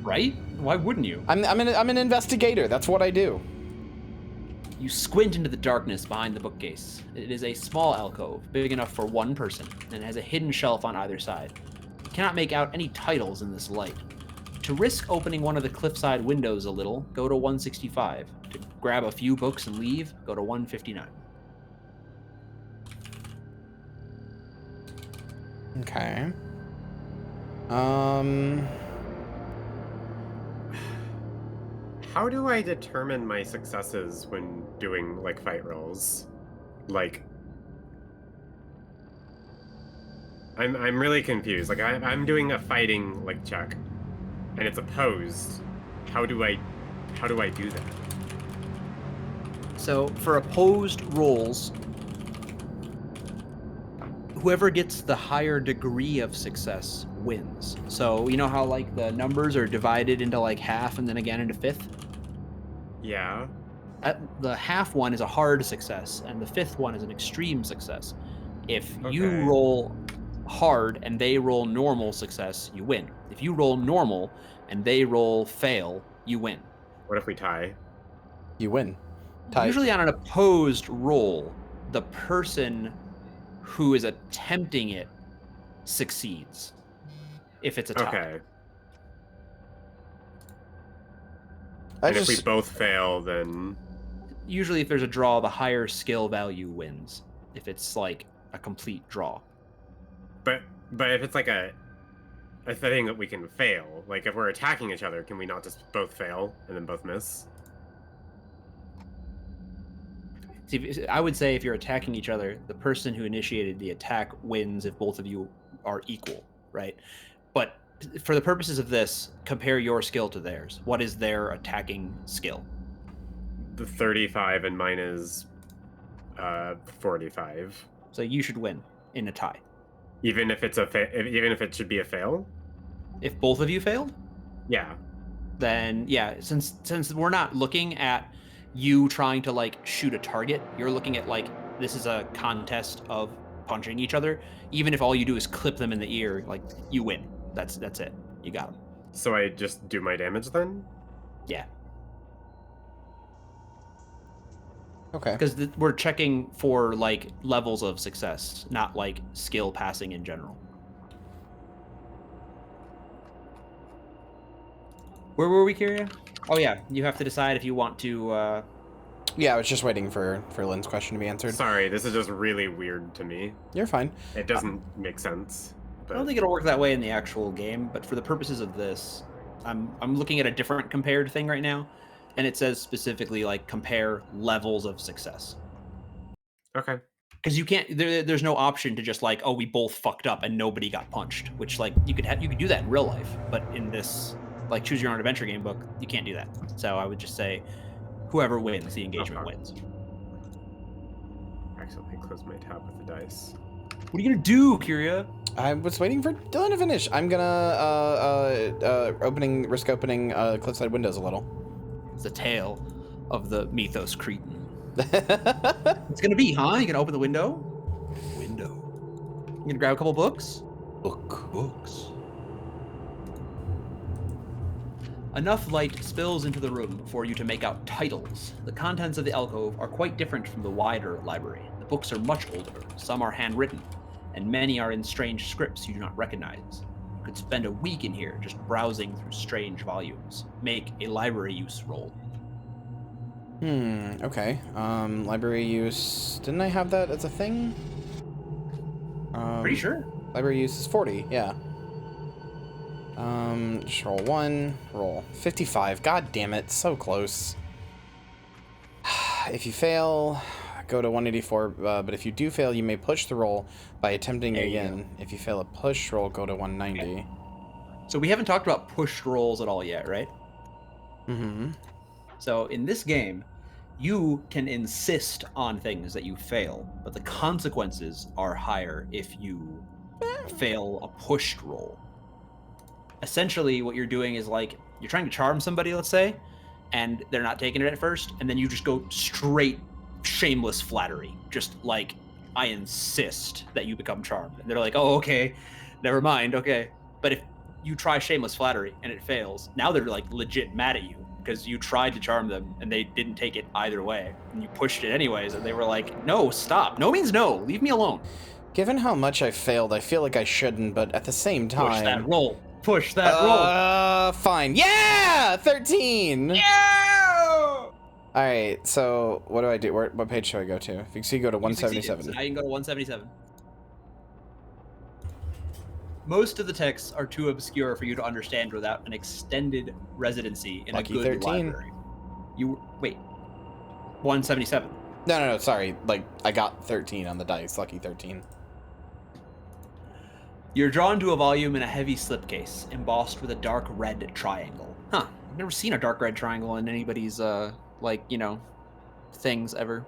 [SPEAKER 4] Right? Why wouldn't you?
[SPEAKER 1] I'm an investigator. That's what I do.
[SPEAKER 4] You squint into the darkness behind the bookcase. It is a small alcove, big enough for one person, and has a hidden shelf on either side. You cannot make out any titles in this light. To risk opening one of the cliffside windows a little, go to 165. To grab a few books and leave, go to 159.
[SPEAKER 1] Okay.
[SPEAKER 2] How do I determine my successes when doing like fight rolls? Like, I'm really confused. Like I'm doing a fighting like check, and it's opposed. How do I do that?
[SPEAKER 4] So for opposed rolls, whoever gets the higher degree of success wins. So you know how like the numbers are divided into like half and then again into fifth?
[SPEAKER 2] Yeah.
[SPEAKER 4] The half one is a hard success and the fifth one is an extreme success. If you
[SPEAKER 2] Okay.
[SPEAKER 4] roll hard and they roll normal success, you win. If you roll normal and they roll fail, you win.
[SPEAKER 2] What if we tie?
[SPEAKER 1] You win. Tie.
[SPEAKER 4] Usually on an opposed roll, the person who is attempting it succeeds if it's a tie.
[SPEAKER 2] Okay.
[SPEAKER 1] I
[SPEAKER 2] And if we
[SPEAKER 1] just
[SPEAKER 2] both fail, then
[SPEAKER 4] Usually, if there's a draw, the higher skill value wins. If it's like a complete draw.
[SPEAKER 2] but if it's like a thing that we can fail, like if we're attacking each other, can we not just both fail and then both miss?
[SPEAKER 4] See, I would say if you're attacking each other, the person who initiated the attack wins if both of you are equal, right? But for the purposes of this, compare your skill to theirs. What is their attacking skill?
[SPEAKER 2] The 35 and mine is 45.
[SPEAKER 4] So you should win in a tie.
[SPEAKER 2] Even if it's even if it should be a fail?
[SPEAKER 4] If both of you failed,
[SPEAKER 2] Yeah.
[SPEAKER 4] then yeah, since we're not looking at you trying to like shoot a target, you're looking at like this is a contest of punching each other. Even if all you do is clip them in the ear, like you win. That's it. You got them.
[SPEAKER 2] So I just do my damage then?
[SPEAKER 4] Yeah,
[SPEAKER 1] okay.
[SPEAKER 4] because we're checking for like levels of success, not like skill passing in general. Where were we, Kyria? Oh yeah, you have to decide if you want to.
[SPEAKER 1] Yeah, I was just waiting for Lynn's question to be answered.
[SPEAKER 2] Sorry, this is just really weird to me.
[SPEAKER 1] You're fine.
[SPEAKER 2] It doesn't make sense.
[SPEAKER 4] I don't think it'll work that way in the actual game, but for the purposes of this, I'm looking at a different compared thing right now, and it says specifically like compare levels of success.
[SPEAKER 2] Okay.
[SPEAKER 4] Because you can't, there's no option to just like, oh, we both fucked up and nobody got punched, which like you could do that in real life, but in this like choose your own adventure game book, you can't do that. So I would just say, whoever wins, the engagement wins.
[SPEAKER 2] Accidentally closed my tab with the dice.
[SPEAKER 4] What are you gonna do, Kyria?
[SPEAKER 1] I was waiting for Dylan to finish. I'm gonna risk opening cliffside windows a little.
[SPEAKER 4] It's a tale of the Mythos Cretan. It's gonna be, huh? You gonna open the window? Window. You gonna grab a couple books? Books. Enough light spills into the room for you to make out titles. The contents of the alcove are quite different from the wider library. The books are much older, some are handwritten, and many are in strange scripts you do not recognize. You could spend a week in here just browsing through strange volumes. Make a library use roll.
[SPEAKER 1] Okay. Library use. Didn't I have that as a thing?
[SPEAKER 4] Pretty sure.
[SPEAKER 1] Library use is 40, yeah. Just roll 1, roll 55. God damn it, so close. If you fail, go to 184, but if you do fail, you may push the roll by attempting it again. If you fail a push roll, go to 190.
[SPEAKER 4] Okay. So we haven't talked about pushed rolls at all yet, right?
[SPEAKER 1] Mm-hmm.
[SPEAKER 4] So in this game, you can insist on things that you fail, but the consequences are higher if you fail a pushed roll. Essentially, what you're doing is like, you're trying to charm somebody, let's say, and they're not taking it at first, and then you just go straight shameless flattery. Just like, I insist that you become charmed. And they're like, oh, okay, never mind, okay. But if you try shameless flattery and it fails, now they're like legit mad at you because you tried to charm them and they didn't take it either way. And you pushed it anyways, and they were like, no, stop. No means no. Leave me alone.
[SPEAKER 1] Given how much I failed, I feel like I shouldn't, but at the same time...
[SPEAKER 4] Push that roll. Push that roll.
[SPEAKER 1] Fine. Yeah! 13!
[SPEAKER 4] Yeah!
[SPEAKER 1] Alright, so what do I do? What page should I go to? If you see, go to 177.
[SPEAKER 4] So now you can go to 177. Most of the texts are too obscure for you to understand without an extended residency in
[SPEAKER 1] Lucky
[SPEAKER 4] a good
[SPEAKER 1] 13.
[SPEAKER 4] library. Wait. 177.
[SPEAKER 1] No, sorry. Like, I got 13 on the dice. Lucky 13.
[SPEAKER 4] You're drawn to a volume in a heavy slipcase, embossed with a dark red triangle. Huh. I've never seen a dark red triangle in anybody's, things ever.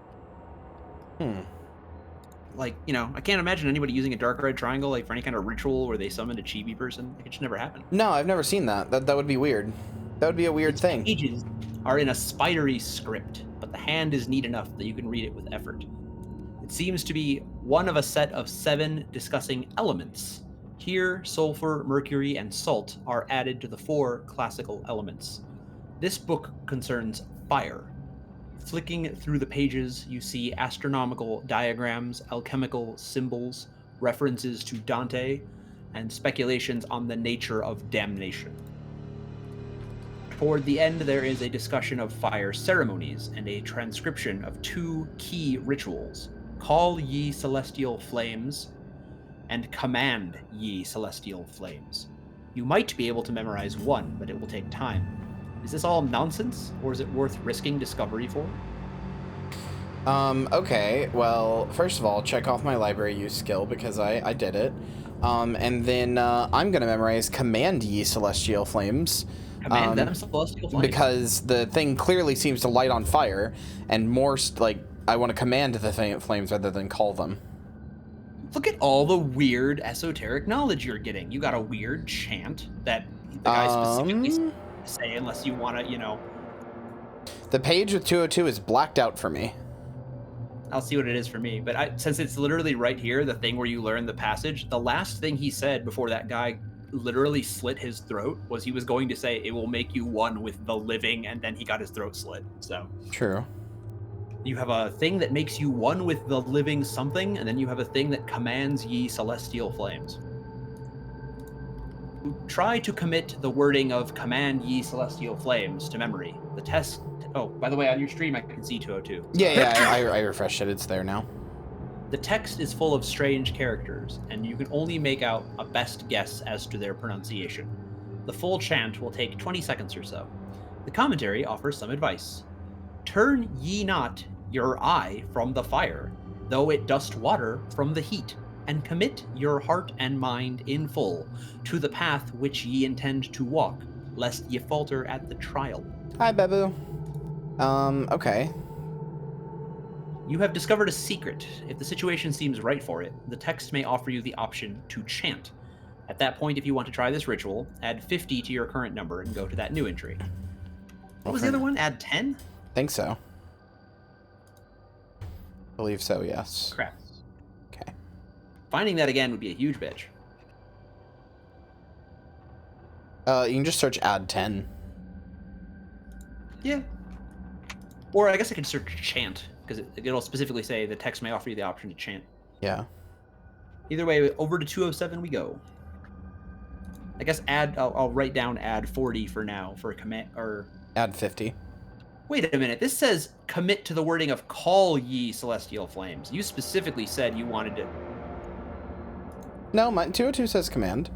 [SPEAKER 4] Like, I can't imagine anybody using a dark red triangle, like, for any kind of ritual where they summoned a chibi person. Like, it just never happened.
[SPEAKER 1] No, I've never seen that. That would be weird. That would be a weird thing.
[SPEAKER 4] Pages are in a spidery script, but the hand is neat enough that you can read it with effort. It seems to be one of a set of 7 discussing elements. Here, sulfur, mercury, and salt are added to the 4 classical elements. This book concerns fire. Flicking through the pages, you see astronomical diagrams, alchemical symbols, references to Dante, and speculations on the nature of damnation. Toward the end, there is a discussion of fire ceremonies and a transcription of 2 key rituals: Call Ye Celestial Flames and Command Ye Celestial Flames. You might be able to memorize one, but it will take time. Is this all nonsense, or is it worth risking discovery for?
[SPEAKER 1] Okay, well, first of all, check off my library use skill because I did it. And then I'm gonna memorize Command Ye Celestial Flames.
[SPEAKER 4] Command them Celestial Flames.
[SPEAKER 1] Because the thing clearly seems to light on fire, and more, I want to command the flames rather than call them.
[SPEAKER 4] Look at all the weird esoteric knowledge you're getting. You got a weird chant that the guy specifically say, unless you want to,
[SPEAKER 1] The page with 202 is blacked out for me.
[SPEAKER 4] I'll see what it is for me. But since it's literally right here, the thing where you learn the passage, the last thing he said before that guy literally slit his throat was he was going to say, it will make you one with the living, and then he got his throat slit. So
[SPEAKER 1] True.
[SPEAKER 4] you have a thing that makes you one with the living something, and then you have a thing that commands ye celestial flames. Try to commit the wording of command ye celestial flames to memory. The test... Oh, by the way, on your stream, I can see 202.
[SPEAKER 1] Yeah, I refreshed it. It's there now.
[SPEAKER 4] The text is full of strange characters, and you can only make out a best guess as to their pronunciation. The full chant will take 20 seconds or so. The commentary offers some advice. Turn ye not your eye from the fire, though it dost water from the heat, and commit your heart and mind in full to the path which ye intend to walk, lest ye falter at the trial.
[SPEAKER 1] Hi, Babu. Okay.
[SPEAKER 4] You have discovered a secret. If the situation seems right for it, the text may offer you the option to chant. At that point, if you want to try this ritual, add 50 to your current number and go to that new entry. What was the other one? Add 10?
[SPEAKER 1] Think so. Believe so, yes.
[SPEAKER 4] Crap.
[SPEAKER 1] Okay.
[SPEAKER 4] Finding that again would be a huge bitch.
[SPEAKER 1] You can just search add 10.
[SPEAKER 4] Yeah. Or I guess I could search chant, because it'll specifically say the text may offer you the option to chant.
[SPEAKER 1] Yeah.
[SPEAKER 4] Either way, over to 207 we go. I guess I'll write down add 40 for now for a command, or...
[SPEAKER 1] Add 50.
[SPEAKER 4] Wait a minute, this says commit to the wording of call ye celestial flames. You specifically said you wanted to...
[SPEAKER 1] No, my 202 says command.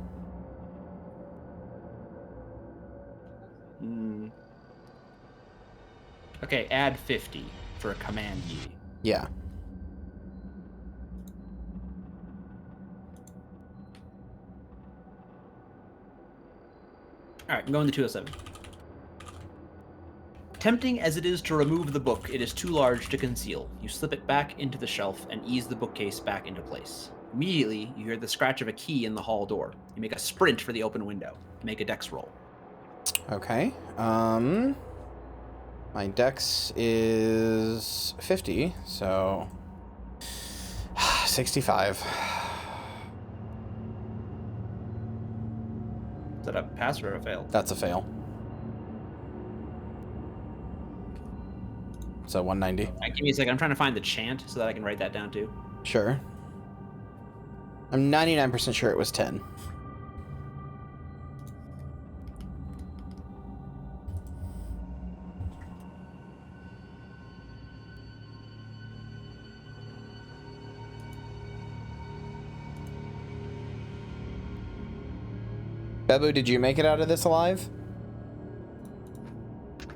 [SPEAKER 4] Okay, add 50 for a command ye.
[SPEAKER 1] Yeah.
[SPEAKER 4] Alright, I'm going to 207. Tempting as it is to remove the book, it is too large to conceal. You slip it back into the shelf and ease the bookcase back into place. Immediately, you hear the scratch of a key in the hall door. You make a sprint for the open window. Make a dex roll.
[SPEAKER 1] Okay. My dex is 50, so 65.
[SPEAKER 4] Is that a pass or a fail?
[SPEAKER 1] That's a fail. So 190.
[SPEAKER 4] Give me a second. I'm trying to find the chant so that I can write that down too.
[SPEAKER 1] Sure. I'm 99% sure it was 10. Bebu, did you make it out of this alive?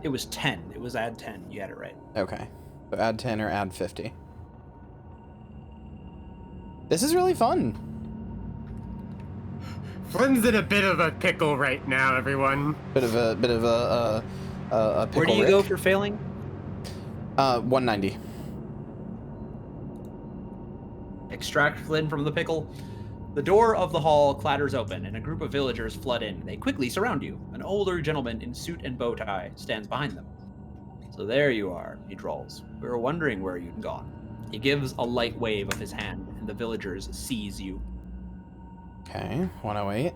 [SPEAKER 4] It was 10. It was add 10. You had it right.
[SPEAKER 1] Okay. So add 10 or add 50. This is really fun.
[SPEAKER 2] Flynn's in a bit of a pickle right now, everyone.
[SPEAKER 1] Bit of a pickle.
[SPEAKER 4] Where do you go for failing?
[SPEAKER 1] 190.
[SPEAKER 4] Extract Flynn from the pickle. The door of the hall clatters open, and a group of villagers flood in. They quickly surround you. An older gentleman in suit and bow tie stands behind them. So there you are, he drawls. We were wondering where you'd gone. He gives a light wave of his hand, and the villagers seize you.
[SPEAKER 1] Okay, 108.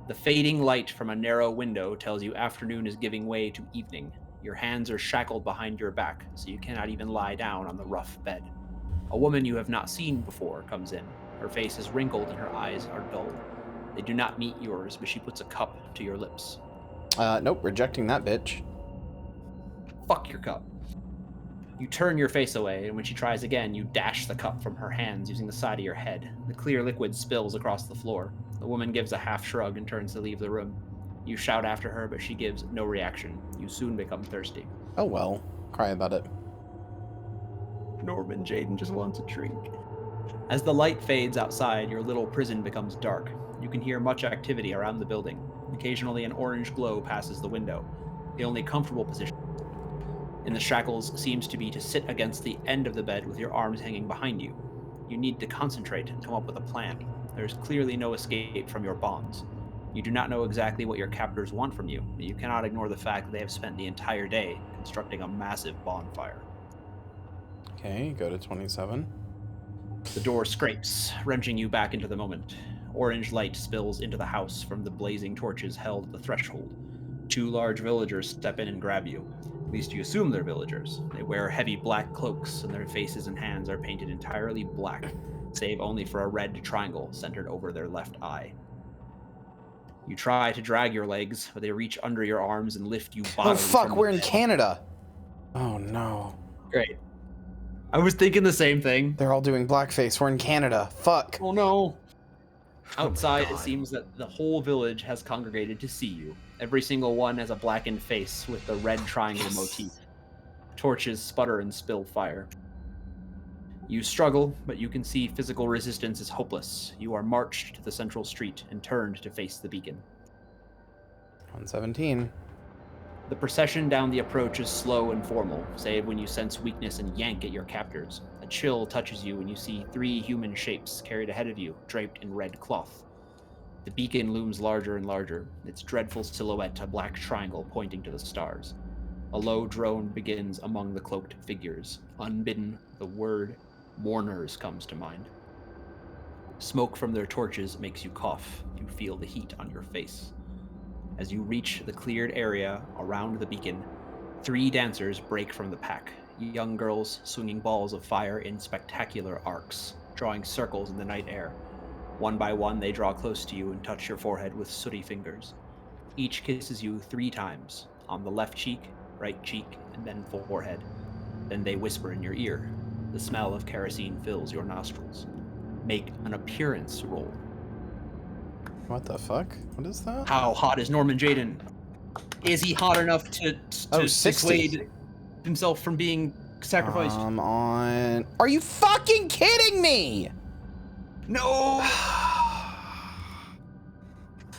[SPEAKER 4] The fading light from a narrow window tells you afternoon is giving way to evening. Your hands are shackled behind your back, so you cannot even lie down on the rough bed. A woman you have not seen before comes in. Her face is wrinkled and her eyes are dull. They do not meet yours, but she puts a cup to your lips.
[SPEAKER 1] Nope, rejecting that bitch.
[SPEAKER 4] Fuck your cup. You turn your face away, and when she tries again, you dash the cup from her hands using the side of your head. The clear liquid spills across the floor. The woman gives a half shrug and turns to leave the room. You shout after her, but she gives no reaction. You soon become thirsty.
[SPEAKER 1] Oh well, cry about it.
[SPEAKER 4] Norman Jaden just wants a drink. As the light fades outside, your little prison becomes dark. You can hear much activity around the building. Occasionally, an orange glow passes the window. The only comfortable position in the shackles seems to be to sit against the end of the bed with your arms hanging behind you. You need to concentrate and come up with a plan. There's clearly no escape from your bonds. You do not know exactly what your captors want from you, but you cannot ignore the fact that they have spent the entire day constructing a massive bonfire.
[SPEAKER 1] Okay, go to 27.
[SPEAKER 4] The door scrapes, wrenching you back into the moment. Orange light spills into the house from the blazing torches held at the threshold. 2 large villagers step in and grab you. At least you assume they're villagers. They wear heavy black cloaks, and their faces and hands are painted entirely black, save only for a red triangle centered over their left eye. You try to drag your legs, but they reach under your arms and lift you bodily.
[SPEAKER 1] Oh fuck,
[SPEAKER 4] from
[SPEAKER 1] we're
[SPEAKER 4] the
[SPEAKER 1] in
[SPEAKER 4] bed.
[SPEAKER 1] Canada. Oh no.
[SPEAKER 4] Great. I was thinking the same thing.
[SPEAKER 1] They're all doing blackface. We're in Canada. Fuck.
[SPEAKER 4] Oh no. Outside,
[SPEAKER 2] God.
[SPEAKER 4] it seems that the whole village has congregated to see you. Every single one has a blackened face with the red triangle motif. Torches sputter and spill fire. You struggle, but you can see physical resistance is hopeless. You are marched to the central street and turned to face the beacon.
[SPEAKER 1] 117.
[SPEAKER 4] The procession down the approach is slow and formal, save when you sense weakness and yank at your captors. A chill touches you when you see 3 human shapes carried ahead of you, draped in red cloth. The beacon looms larger and larger, its dreadful silhouette a black triangle pointing to the stars. A low drone begins among the cloaked figures. Unbidden, the word mourners comes to mind. Smoke from their torches makes you cough. You feel the heat on your face. As you reach the cleared area around the beacon, 3 dancers break from the pack, young girls swinging balls of fire in spectacular arcs, drawing circles in the night air. One by one, they draw close to you and touch your forehead with sooty fingers. Each kisses you 3 times, on the left cheek, right cheek, and then forehead. Then they whisper in your ear. The smell of kerosene fills your nostrils. Make an appearance roll.
[SPEAKER 1] What the fuck? What is that?
[SPEAKER 4] How hot is Norman Jaden? Is he hot enough to
[SPEAKER 1] Oh, 60.
[SPEAKER 4] dissuade himself from being sacrificed?
[SPEAKER 1] On. Are you fucking kidding me?
[SPEAKER 4] No!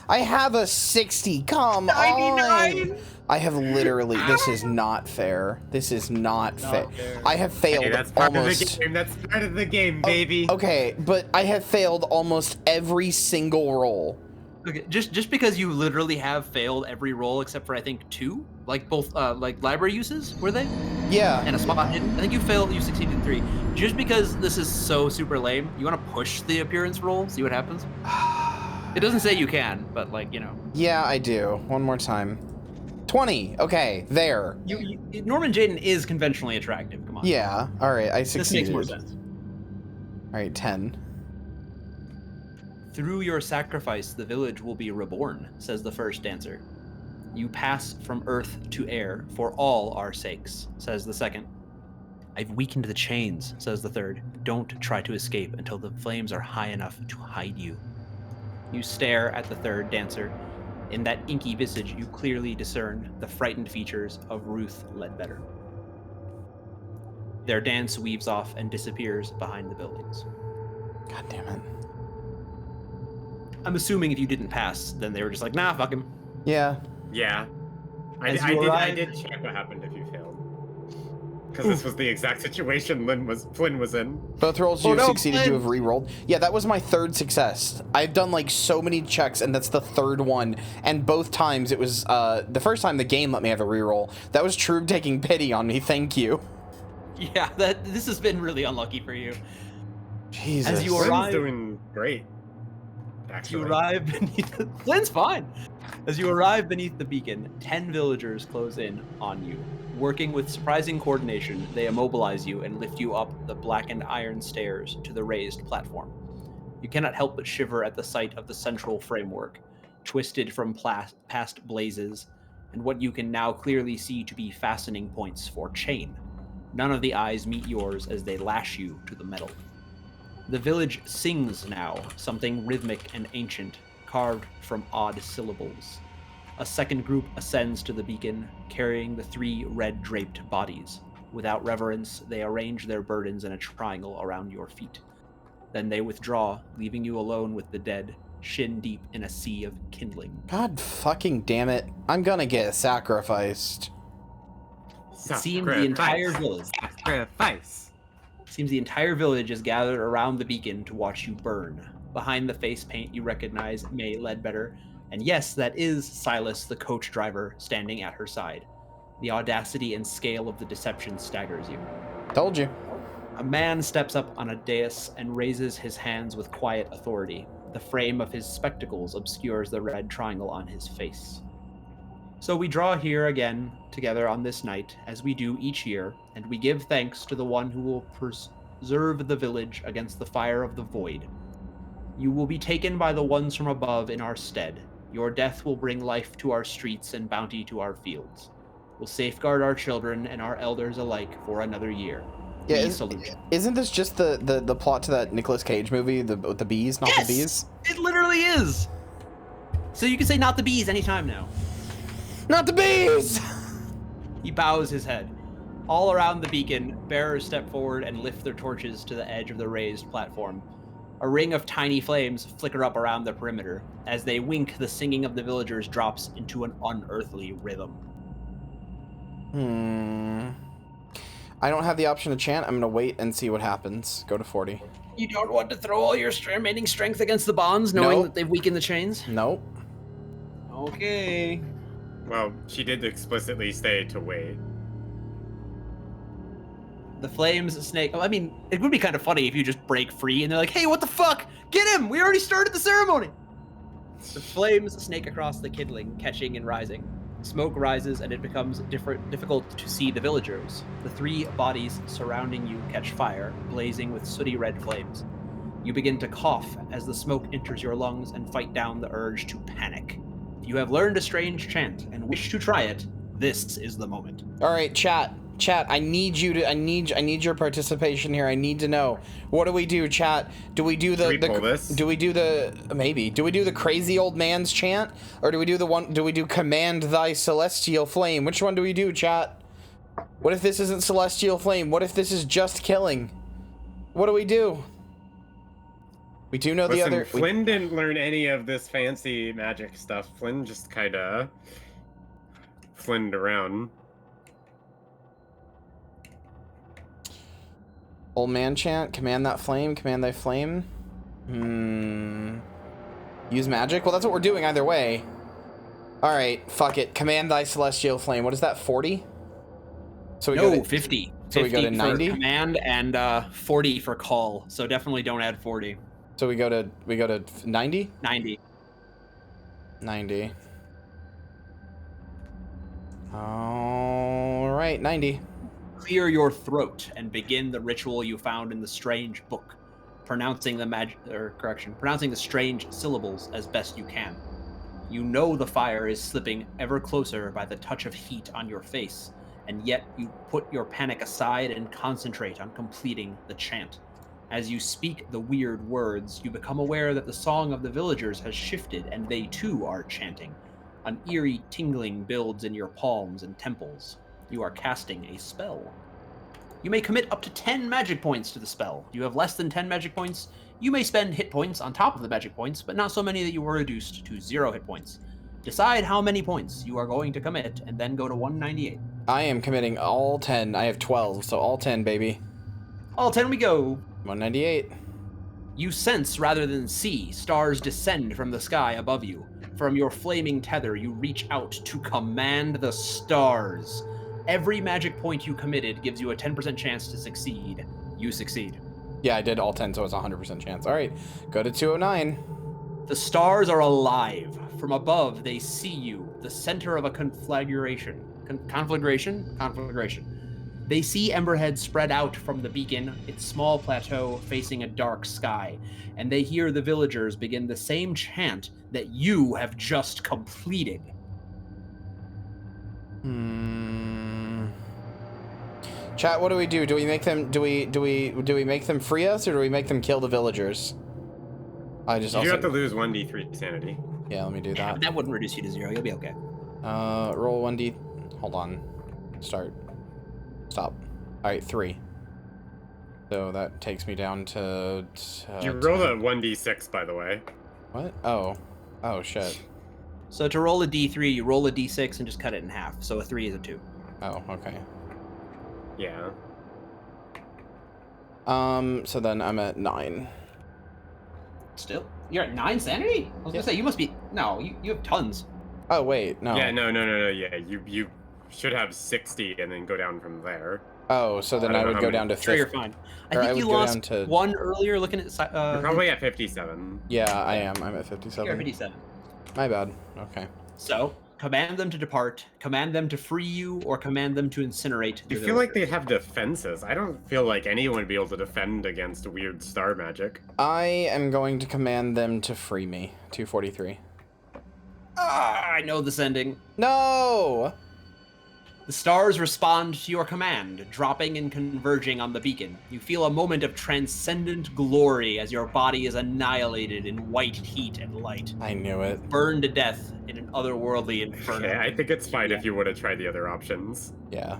[SPEAKER 1] I have a 60. Come
[SPEAKER 4] 99?
[SPEAKER 1] on. I have literally. This is not fair. This is not fair. I have failed
[SPEAKER 2] Hey, that's part
[SPEAKER 1] almost.
[SPEAKER 2] of the game. That's part of the game, baby.
[SPEAKER 1] Okay, but I have failed almost every single roll.
[SPEAKER 4] Okay, just because you literally have failed every roll except for I think 2, like both like library uses, were they?
[SPEAKER 1] Yeah.
[SPEAKER 4] And a spot hidden. I think you succeeded in 3. Just because this is so super lame, you want to push the appearance roll, see what happens. It doesn't say you can, but like, you know.
[SPEAKER 1] Yeah, I do. One more time. 20. Okay, there.
[SPEAKER 4] Norman Jaden is conventionally attractive. Come on.
[SPEAKER 1] Yeah. All right, I
[SPEAKER 4] This
[SPEAKER 1] succeeded.
[SPEAKER 4] makes more sense.
[SPEAKER 1] All right, 10.
[SPEAKER 4] Through your sacrifice, the village will be reborn, says the first dancer. You pass from earth to air for all our sakes, says the second. I've weakened the chains, says the third. Don't try to escape until the flames are high enough to hide you. You stare at the third dancer. In that inky visage, you clearly discern the frightened features of Ruth Ledbetter. Their dance weaves off and disappears behind the buildings.
[SPEAKER 1] God damn it.
[SPEAKER 4] I'm assuming if you didn't pass, then they were just like, nah, fuck him.
[SPEAKER 1] Yeah.
[SPEAKER 2] Yeah. I
[SPEAKER 4] As you
[SPEAKER 2] did
[SPEAKER 4] arrive-
[SPEAKER 2] check what happened if you failed. Because this was the exact situation Flynn was in.
[SPEAKER 1] Both rolls
[SPEAKER 4] Oh,
[SPEAKER 1] you
[SPEAKER 4] no,
[SPEAKER 1] succeeded to
[SPEAKER 4] Flynn.
[SPEAKER 1] have re-rolled. Yeah, that was my 3rd success. I've done like so many checks, and that's the 3rd one. And both times it was the first time the game let me have a re-roll. That was True taking pity on me. Thank you.
[SPEAKER 4] Yeah, this has been really unlucky for you.
[SPEAKER 1] Jesus.
[SPEAKER 4] As you
[SPEAKER 2] Flynn's
[SPEAKER 4] arrive-
[SPEAKER 2] doing great.
[SPEAKER 4] As
[SPEAKER 2] Actually.
[SPEAKER 4] you arrive beneath the... Flynn's fine. As you arrive beneath the beacon, 10 villagers close in on you. Working with surprising coordination, they immobilize you and lift you up the blackened iron stairs to the raised platform. You cannot help but shiver at the sight of the central framework, twisted from past blazes, and what you can now clearly see to be fastening points for chain. None of the eyes meet yours as they lash you to the metal. The village sings now, something rhythmic and ancient, carved from odd syllables. A second group ascends to the beacon, carrying the 3 red-draped bodies. Without reverence, they arrange their burdens in a triangle around your feet. Then they withdraw, leaving you alone with the dead, shin deep in a sea of kindling.
[SPEAKER 1] God fucking damn it. I'm gonna get sacrificed.
[SPEAKER 4] It seems the entire village.
[SPEAKER 2] Sacrifice.
[SPEAKER 4] Seems the entire village is gathered around the beacon to watch you burn. Behind the face paint, you recognize May Ledbetter, and yes, that is Silas, the coach driver, standing at her side. The audacity and scale of the deception staggers you.
[SPEAKER 1] Told you.
[SPEAKER 4] A man steps up on a dais and raises his hands with quiet authority. The frame of his spectacles obscures the red triangle on his face. So we draw here again, together on this night, as we do each year, and we give thanks to the one who will preserve the village against the fire of the void. You will be taken by the ones from above in our stead. Your death will bring life to our streets and bounty to our fields. We'll safeguard our children and our elders alike for another year.
[SPEAKER 1] Yeah, isn't this just the plot to that Nicolas Cage movie, with the bees, not
[SPEAKER 4] Yes!
[SPEAKER 1] the bees?
[SPEAKER 4] It literally is! So you can say not the bees anytime now.
[SPEAKER 1] Not the bees!
[SPEAKER 4] He bows his head. All around the beacon, bearers step forward and lift their torches to the edge of the raised platform. A ring of tiny flames flicker up around the perimeter. As they wink, the singing of the villagers drops into an unearthly rhythm.
[SPEAKER 1] I don't have the option to chant. I'm gonna wait and see what happens. Go to 40.
[SPEAKER 4] You don't want to throw all your remaining strength against the bonds, knowing
[SPEAKER 1] Nope.
[SPEAKER 4] that they've weakened the chains?
[SPEAKER 1] Nope.
[SPEAKER 4] Okay.
[SPEAKER 2] Well, she did explicitly say to wait.
[SPEAKER 4] The flames snake. I mean, it would be kind of funny if you just break free and they're like, hey, what the fuck? Get him! We already started the ceremony! The flames snake across the kindling, catching and rising. Smoke rises and it becomes difficult to see the villagers. The 3 bodies surrounding you catch fire, blazing with sooty red flames. You begin to cough as the smoke enters your lungs and fight down the urge to panic. If you have learned a strange chant and wish to try it, this is the moment.
[SPEAKER 1] All right, chat, I need you to. I need your participation here. I need to know. What do we do, chat? Do we do the crazy old man's chant, or do we do command thy celestial flame? Which one do we do, chat? What if this isn't celestial flame? What if this is just killing? What do we do? We do know the other.
[SPEAKER 2] Flynn didn't learn any of this fancy magic stuff. Flynn just kind of flinned around.
[SPEAKER 1] Old man chant, command that flame, command thy flame. Use magic? Well, that's what we're doing either way. All right, fuck it. Command thy celestial flame. What is that, 40? So we go to
[SPEAKER 4] 50.
[SPEAKER 1] So we go to 90?
[SPEAKER 4] For command and 40 for call. So definitely don't add 40.
[SPEAKER 1] So we go to 90?
[SPEAKER 4] 90.
[SPEAKER 1] 90. All right, 90.
[SPEAKER 4] Clear your throat and begin the ritual you found in the strange book, pronouncing the strange syllables as best you can. You know the fire is slipping ever closer by the touch of heat on your face, and yet you put your panic aside and concentrate on completing the chant. As you speak the weird words, you become aware that the song of the villagers has shifted and they too are chanting. An eerie tingling builds in your palms and temples. You are casting a spell. You may commit up to 10 magic points to the spell. You have less than 10 magic points. You may spend hit points on top of the magic points, but not so many that you were reduced to 0 hit points. Decide how many points you are going to commit, and then go to 198.
[SPEAKER 1] I am committing all 10. I have 12, so all 10, baby.
[SPEAKER 4] All 10 we go.
[SPEAKER 1] 198.
[SPEAKER 4] You sense rather than see stars descend from the sky above you. From your flaming tether, you reach out to command the stars. Every magic point you committed gives you a 10% chance to succeed. You succeed.
[SPEAKER 1] Yeah, I did all 10, so it's a 100% chance. All right, go to 209.
[SPEAKER 4] The stars are alive. From above, they see you, the center of a conflagration. Conflagration? They see Emberhead spread out from the beacon, its small plateau facing a dark sky, and they hear the villagers begin the same chant that you have just completed.
[SPEAKER 1] Chat, what do we do? Do we make them make them free us, or do we make them kill the villagers? I just
[SPEAKER 2] You have to lose 1d3 sanity.
[SPEAKER 1] Yeah, let me do that.
[SPEAKER 4] That wouldn't reduce you to 0. You'll be okay.
[SPEAKER 1] Roll 1d. Hold on. Start. Stop. All right, 3. So that takes me down to.
[SPEAKER 2] You rolled a 1d6, by the way.
[SPEAKER 1] What? Oh. Oh shit.
[SPEAKER 4] So to roll a d3, you roll a d6 and just cut it in half. So a 3 is a 2.
[SPEAKER 1] Oh, okay.
[SPEAKER 2] Yeah.
[SPEAKER 1] So then I'm at 9.
[SPEAKER 4] Still? You're at 9 sanity? I was gonna say, you must be... No, you have tons.
[SPEAKER 1] Oh, wait, no.
[SPEAKER 2] Yeah, no. Yeah, you should have 60 and then go down from there.
[SPEAKER 1] Oh, so then I would go down to 50.
[SPEAKER 4] Sure, you're fine. I
[SPEAKER 1] Or
[SPEAKER 4] think
[SPEAKER 1] I
[SPEAKER 4] you
[SPEAKER 1] would go
[SPEAKER 4] lost
[SPEAKER 1] down to-
[SPEAKER 4] 1 earlier looking at...
[SPEAKER 2] You're probably at 57.
[SPEAKER 1] Yeah, I am. I'm at 57.
[SPEAKER 4] You're at 57.
[SPEAKER 1] My bad. Okay.
[SPEAKER 4] So, command them to depart, command them to free you, or command them to incinerate.
[SPEAKER 2] You feel like they'd have defenses. I don't feel like anyone would be able to defend against weird star magic.
[SPEAKER 1] I am going to command them to free me. 243.
[SPEAKER 4] I know this ending.
[SPEAKER 1] No!
[SPEAKER 4] The stars respond to your command, dropping and converging on the beacon. You feel a moment of transcendent glory as your body is annihilated in white heat and light.
[SPEAKER 1] I knew it.
[SPEAKER 4] Burned to death in an otherworldly inferno.
[SPEAKER 2] Yeah, I think it's fine if you would have tried the other options.
[SPEAKER 1] Yeah.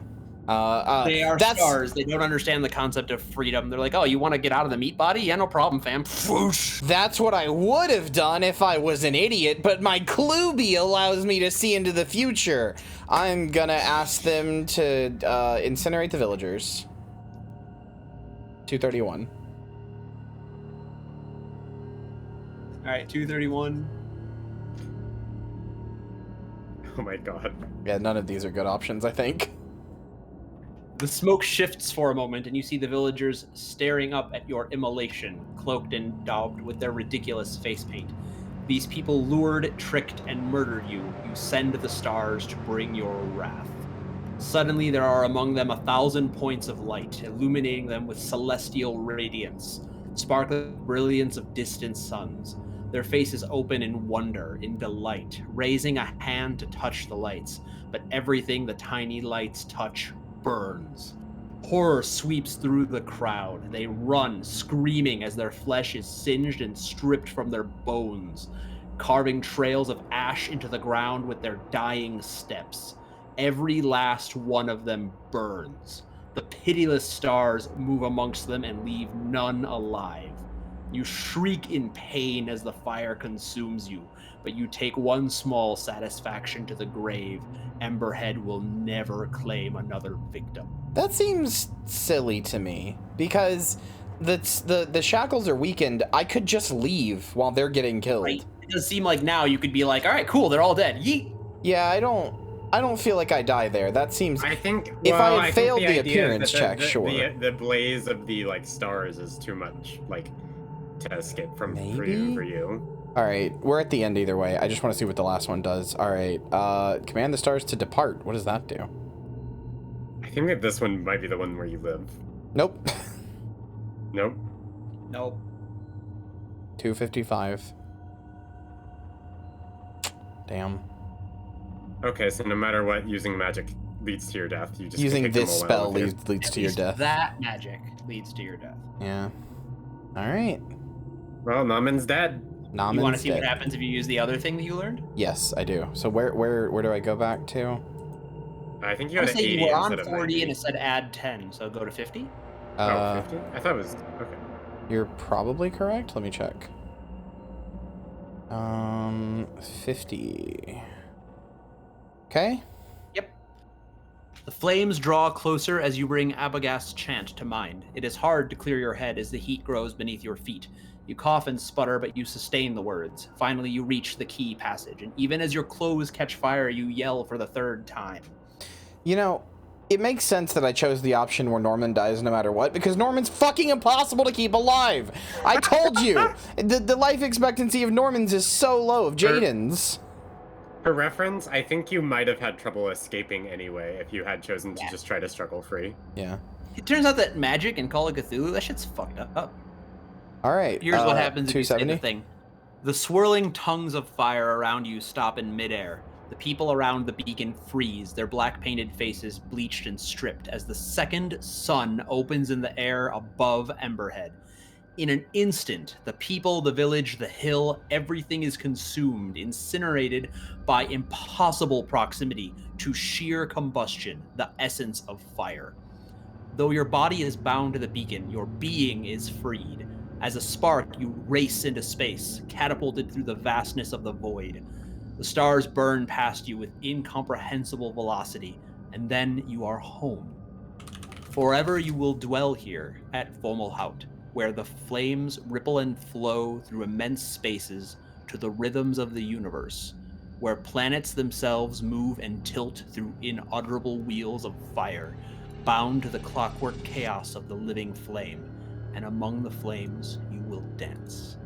[SPEAKER 4] They are stars. They don't understand the concept of freedom. They're like, oh, you want to get out of the meat body? Yeah, no problem, fam. Whoosh.
[SPEAKER 1] That's what I would have done if I was an idiot, but my Cluby allows me to see into the future. I'm gonna ask them to incinerate the villagers. 231.
[SPEAKER 4] All right, 231.
[SPEAKER 2] Oh my god.
[SPEAKER 1] Yeah, none of these are good options, I think.
[SPEAKER 4] The smoke shifts for a moment, and you see the villagers staring up at your immolation, cloaked and daubed with their ridiculous face paint. These people lured, tricked, and murdered you. You send the stars to bring your wrath. Suddenly, there are among them 1,000 points of light, illuminating them with celestial radiance, sparkling brilliance of distant suns. Their faces open in wonder, in delight, raising a hand to touch the lights, but everything the tiny lights touch burns. Horror sweeps through the crowd. They run, screaming as their flesh is singed and stripped from their bones, carving trails of ash into the ground with their dying steps. Every last one of them burns. The pitiless stars move amongst them and leave none alive. You shriek in pain as the fire consumes you, but you take one small satisfaction to the grave. Emberhead will never claim another victim.
[SPEAKER 1] That seems silly to me, because the shackles are weakened. I could just leave while they're getting killed.
[SPEAKER 4] Right? It does seem like now you could be like, all right, cool, they're all dead. Yeet.
[SPEAKER 1] Yeah, I don't feel like I die there. That seems.
[SPEAKER 2] I think
[SPEAKER 1] if
[SPEAKER 2] well,
[SPEAKER 1] I had failed the
[SPEAKER 2] idea
[SPEAKER 1] appearance
[SPEAKER 2] that
[SPEAKER 1] check, sure.
[SPEAKER 2] The blaze of the stars is too much to escape from for you.
[SPEAKER 1] All right, we're at the end either way. I just want to see what the last one does. All right, command the stars to depart. What does that do?
[SPEAKER 2] I think that this one might be the one where you live.
[SPEAKER 1] Nope.
[SPEAKER 2] Nope.
[SPEAKER 4] Nope.
[SPEAKER 1] 255. Damn.
[SPEAKER 2] Okay, so no matter what, using magic leads to your death. You just
[SPEAKER 1] Using
[SPEAKER 2] kick them
[SPEAKER 1] this
[SPEAKER 2] all
[SPEAKER 1] spell
[SPEAKER 2] out with your-
[SPEAKER 1] leads to your death.
[SPEAKER 4] That magic leads to your death.
[SPEAKER 1] Yeah. All right.
[SPEAKER 2] Well, Naman's dead.
[SPEAKER 1] Naman's
[SPEAKER 4] You want to see
[SPEAKER 1] dead.
[SPEAKER 4] what happens if you use the other thing that you learned?
[SPEAKER 1] Yes, I do. So where do I go back to?
[SPEAKER 2] I think you
[SPEAKER 4] I
[SPEAKER 2] had
[SPEAKER 4] would say
[SPEAKER 2] 80
[SPEAKER 4] you were on
[SPEAKER 2] instead of
[SPEAKER 4] 40
[SPEAKER 2] 90.
[SPEAKER 4] and it said add 10, so go to 50.
[SPEAKER 2] Oh, 50? I thought it was okay.
[SPEAKER 1] You're probably correct. Let me check. 50. Okay.
[SPEAKER 4] Yep. The flames draw closer as you bring Abagast's chant to mind. It is hard to clear your head as the heat grows beneath your feet. You cough and sputter, but you sustain the words. Finally, you reach the key passage, and even as your clothes catch fire, you yell for the third time.
[SPEAKER 1] You know, it makes sense that I chose the option where Norman dies no matter what, because Norman's fucking impossible to keep alive. I told you, the life expectancy of Norman's is so low, of Jaden's.
[SPEAKER 2] For reference, I think you might have had trouble escaping anyway if you had chosen to just try to struggle free.
[SPEAKER 1] Yeah.
[SPEAKER 4] It turns out that magic and Call of Cthulhu, that shit's fucked up.
[SPEAKER 1] All right.
[SPEAKER 4] Here's what happens if you say the
[SPEAKER 1] 270.
[SPEAKER 4] thing. The swirling tongues of fire around you stop in midair. The people around the beacon freeze, their black-painted faces bleached and stripped as the second sun opens in the air above Emberhead. In an instant, the people, the village, the hill, everything is consumed, incinerated by impossible proximity to sheer combustion, the essence of fire. Though your body is bound to the beacon, your being is freed. As a spark, you race into space, catapulted through the vastness of the void. The stars burn past you with incomprehensible velocity, and then you are home. Forever you will dwell here at Fomalhaut, where the flames ripple and flow through immense spaces to the rhythms of the universe, where planets themselves move and tilt through inaudible wheels of fire, bound to the clockwork chaos of the living flame, and among the flames you will dance.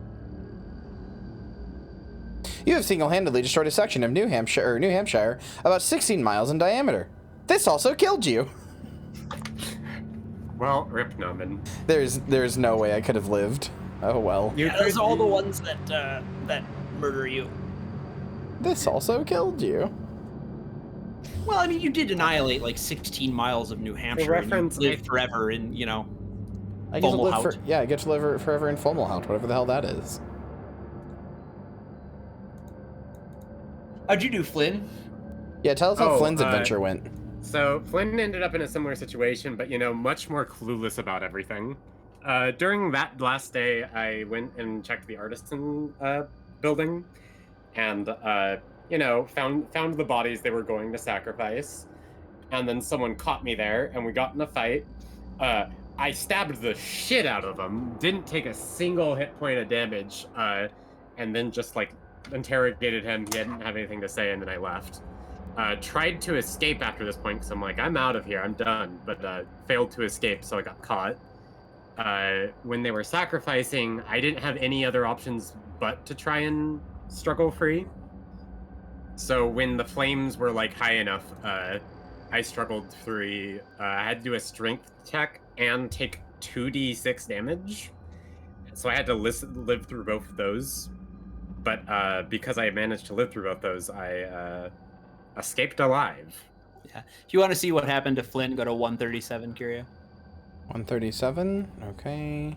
[SPEAKER 1] You have single-handedly destroyed a section of New Hampshire about 16 miles in diameter. This also killed you.
[SPEAKER 2] Well, rip Nomin.
[SPEAKER 1] There's no way I could have lived. Oh well.
[SPEAKER 4] Those are all the ones that murder you.
[SPEAKER 1] This also killed you.
[SPEAKER 4] Well, I mean, you did annihilate like 16 miles of New Hampshire.
[SPEAKER 2] reference,
[SPEAKER 4] and you lived forever in,
[SPEAKER 1] I get to live
[SPEAKER 4] Fomalhaut.
[SPEAKER 1] I get to live forever in Fomalhaut, whatever the hell that is.
[SPEAKER 4] How'd you do, Flynn?
[SPEAKER 1] Yeah, tell us how Flynn's adventure went.
[SPEAKER 2] So Flynn ended up in a similar situation, but much more clueless about everything. During that last day, I went and checked the artisan building, and found the bodies they were going to sacrifice, and then someone caught me there, and we got in a fight. I stabbed the shit out of him, didn't take a single hit point of damage, and then just interrogated him. He didn't have anything to say, and then I left. Tried to escape after this point because I'm like, I'm out of here, I'm done, but failed to escape, so I got caught. When they were sacrificing, I didn't have any other options but to try and struggle free. So when the flames were high enough, I struggled through. I had to do a strength check and take 2d6 damage. So I had to live through both of those. But because I managed to live through both those, I escaped alive.
[SPEAKER 4] Yeah. If you want to see what happened to Flynn, go to 137, Kyria.
[SPEAKER 1] 137. Okay.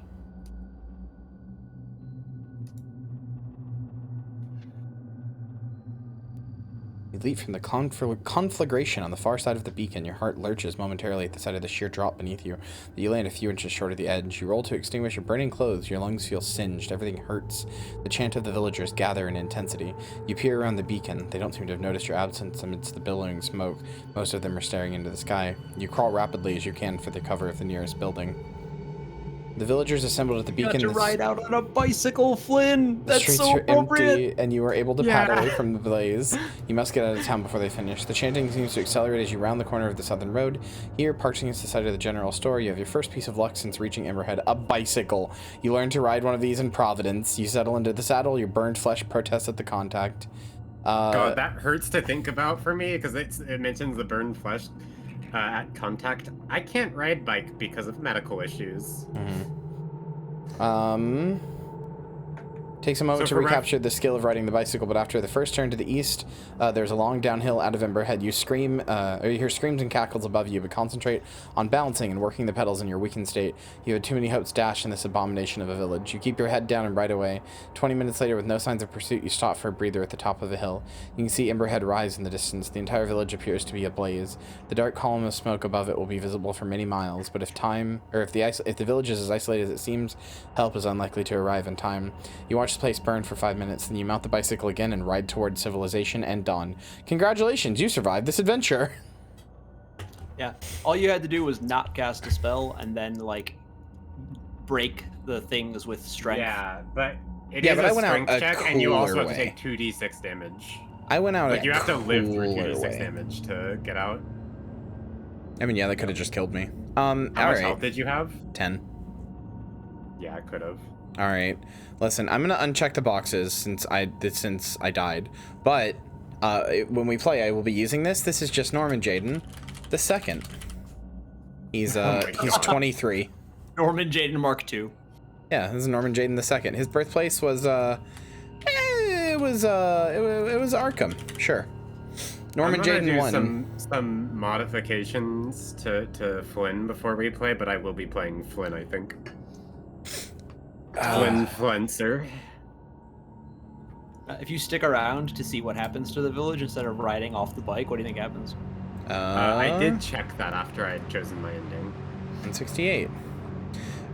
[SPEAKER 1] You leap from the conflagration on the far side of the beacon. Your heart lurches momentarily at the sight of the sheer drop beneath you. You land a few inches short of the edge. You roll to extinguish your burning clothes. Your lungs feel singed. Everything hurts. The chant of the villagers gather in intensity. You peer around the beacon. They don't seem to have noticed your absence amidst the billowing smoke. Most of them are staring into the sky. You crawl rapidly as you can for the cover of the nearest building. The villagers assembled at the beacon.
[SPEAKER 4] You got to ride out on a bicycle, Flynn.
[SPEAKER 1] The
[SPEAKER 4] That's
[SPEAKER 1] streets
[SPEAKER 4] so
[SPEAKER 1] are
[SPEAKER 4] appropriate.
[SPEAKER 1] empty, and you are able to paddle away from the blaze. You must get out of town before they finish. The chanting seems to accelerate as you round the corner of the southern road. Here, parked against the side of the general store, you have your first piece of luck since reaching Emberhead, a bicycle. You learn to ride one of these in Providence. You settle into the saddle. Your burned flesh protests at the contact.
[SPEAKER 2] God, that hurts to think about for me because it mentions the burned flesh at contact. I can't ride bike because of medical issues.
[SPEAKER 1] Takes a moment to recapture the skill of riding the bicycle, but after the first turn to the east, there's a long downhill out of Emberhead. You scream, or you hear screams and cackles above you, but concentrate on balancing and working the pedals in your weakened state. You had too many hopes dashed in this abomination of a village. You keep your head down and ride away. 20 minutes later, with no signs of pursuit, you stop for a breather at the top of a hill. You can see Emberhead rise in the distance. The entire village appears to be ablaze. The dark column of smoke above it will be visible for many miles, but if the village is as isolated as it seems, help is unlikely to arrive in time. You watch the place burn for 5 minutes, then you mount the bicycle again and ride towards civilization and dawn. Congratulations, you survived this adventure.
[SPEAKER 4] Yeah. All you had to do was not cast a spell and then break the things with strength.
[SPEAKER 2] Yeah, but
[SPEAKER 1] I went out
[SPEAKER 2] strength
[SPEAKER 1] a
[SPEAKER 2] check, and you also have to
[SPEAKER 1] cooler
[SPEAKER 2] take 2d6 damage.
[SPEAKER 1] I went out
[SPEAKER 2] you have to live through 2d6
[SPEAKER 1] way.
[SPEAKER 2] damage to get out.
[SPEAKER 1] I mean, yeah, that could have just killed me.
[SPEAKER 2] How much health did you have?
[SPEAKER 1] 10.
[SPEAKER 2] Yeah, I could have.
[SPEAKER 1] All right. Listen, I'm gonna uncheck the boxes since I died, but When we play, I will be using this. This is just Norman Jaden, the second. He's he's 23.
[SPEAKER 4] Norman Jaden Mark II.
[SPEAKER 1] Yeah, this is Norman Jaden the second. His birthplace was it was Arkham, sure. Norman Jaden won.
[SPEAKER 2] Some modifications to Flynn before we play, but I will be playing Flynn, I think. Flincer.
[SPEAKER 4] If you stick around to see what happens to the village instead of riding off the bike, what do you think happens?
[SPEAKER 2] I did check that after I had chosen my ending.
[SPEAKER 1] 168.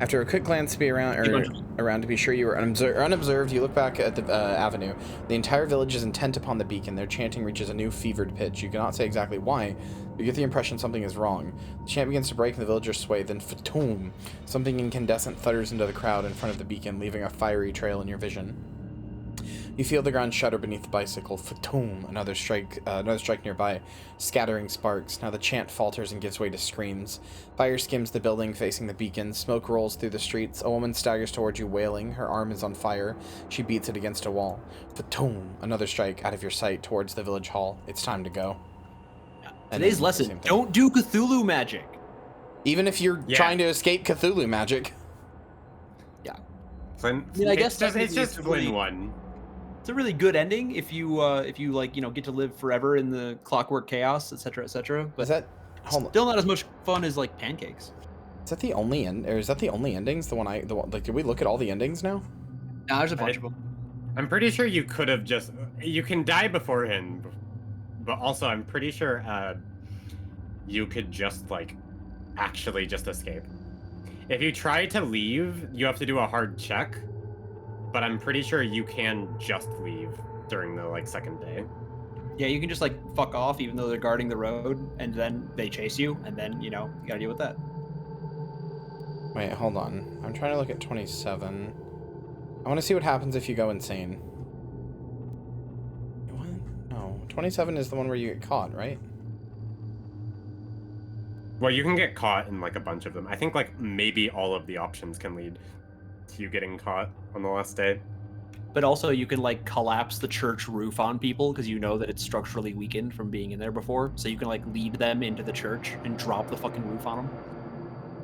[SPEAKER 1] After a quick glance to be around to be sure you were unobserved, you look back at the avenue. The entire village is intent upon the beacon. Their chanting reaches a new fevered pitch. You cannot say exactly why, but you get the impression something is wrong. The chant begins to break and the villagers sway, then fatoom! Something incandescent thudders into the crowd in front of the beacon, leaving a fiery trail in your vision. You feel the ground shudder beneath the bicycle. Fatoom! Another strike nearby, scattering sparks. Now the chant falters and gives way to screams. Fire skims the building facing the beacon. Smoke rolls through the streets. A woman staggers towards you, wailing. Her arm is on fire. She beats it against a wall. Fatoom! Another strike out of your sight towards the village hall. It's time to go.
[SPEAKER 4] Today's lesson: don't do Cthulhu magic.
[SPEAKER 1] Even if you're trying to escape Cthulhu magic.
[SPEAKER 2] Yeah. Flynn.
[SPEAKER 4] I mean, I guess
[SPEAKER 2] it's just Flynn one.
[SPEAKER 4] It's a really good ending if you like, get to live forever in the clockwork chaos, etc., etc. But
[SPEAKER 1] is that
[SPEAKER 4] still not as much fun as like pancakes.
[SPEAKER 1] Is that the only end, or is that the only endings? Did we look at all the endings now?
[SPEAKER 4] Nah, there's a bunch of them.
[SPEAKER 2] I'm pretty sure you could have you can die beforehand, but also I'm pretty sure you could just actually just escape. If you try to leave, you have to do a hard check. But I'm pretty sure you can just leave during the second day.
[SPEAKER 4] Yeah, you can just fuck off even though they're guarding the road, and then they chase you, and then you gotta deal with that.
[SPEAKER 1] Wait, hold on. I'm trying to look at 27. I want to see what happens if you go insane. What? No, 27 is the one where you get caught, right?
[SPEAKER 2] Well, you can get caught in a bunch of them. I think maybe all of the options can lead to you getting caught on the last day.
[SPEAKER 4] But also you can collapse the church roof on people because you know that it's structurally weakened from being in there before. So you can lead them into the church and drop the fucking roof on them.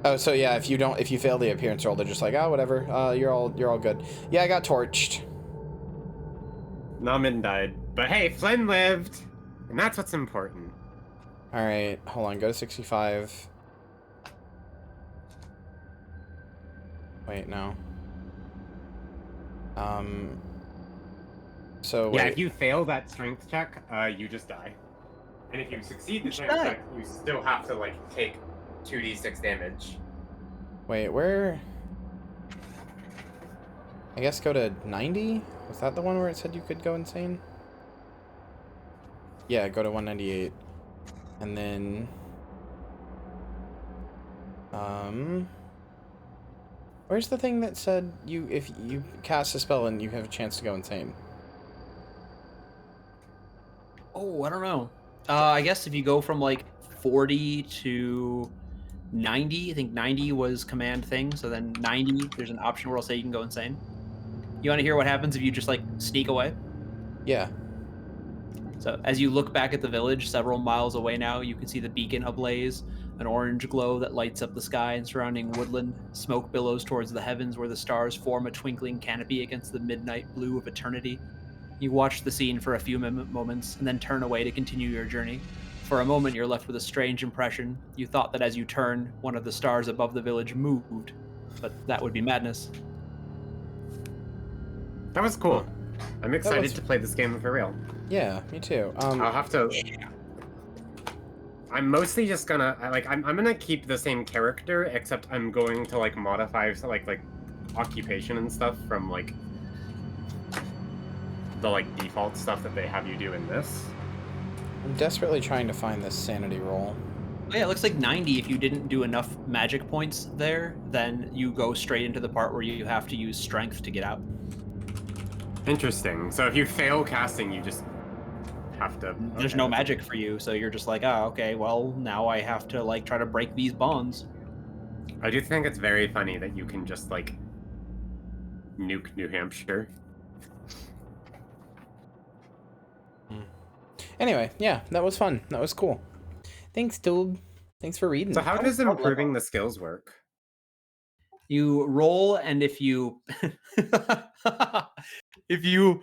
[SPEAKER 1] Oh, so yeah, if you fail the appearance roll, they're just whatever. You're all good. Yeah, I got torched.
[SPEAKER 2] Namin died, but hey, Flynn lived, and that's what's important.
[SPEAKER 1] All right, hold on. Go to 65. Wait, no. So
[SPEAKER 2] yeah,
[SPEAKER 1] wait.
[SPEAKER 2] if you fail that strength check, you just die. And if you succeed the strength check, you still have to take 2d6 damage.
[SPEAKER 1] Wait, where? I guess go to 90? Was that the one where it said you could go insane? Yeah, go to 198. And then where's the thing that said if you cast a spell and you have a chance to go insane?
[SPEAKER 4] Oh, I don't know. I guess if you go from 40 to 90, I think 90 was command thing. So then 90, there's an option where I'll say you can go insane. You want to hear what happens if you just sneak away?
[SPEAKER 1] Yeah.
[SPEAKER 4] So as you look back at the village, several miles away now, you can see the beacon ablaze, an orange glow that lights up the sky and surrounding woodland. Smoke billows towards the heavens where the stars form a twinkling canopy against the midnight blue of eternity. You watch the scene for a few moments and then turn away to continue your journey. For a moment, you're left with a strange impression. You thought that as you turned, one of the stars above the village moved, but that would be madness.
[SPEAKER 2] That was cool. I'm excited to play this game for real.
[SPEAKER 1] Yeah, me too.
[SPEAKER 2] I'll have to. I'm mostly just gonna I'm gonna keep the same character, except I'm going to modify occupation and stuff from the default stuff that they have you do in this.
[SPEAKER 1] I'm desperately trying to find this sanity roll.
[SPEAKER 4] Oh, yeah, it looks like 90. If you didn't do enough magic points there, then you go straight into the part where you have to use strength to get out.
[SPEAKER 2] Interesting. So if you fail casting, you just have to.
[SPEAKER 4] There's no magic for you, so you're just oh, okay, well, now I have to try to break these bonds.
[SPEAKER 2] I do think it's very funny that you can just nuke New Hampshire.
[SPEAKER 1] Anyway, yeah, that was fun. That was cool. Thanks, dude. Thanks for reading.
[SPEAKER 2] So how does improving the skills work?
[SPEAKER 4] You roll, and if you if you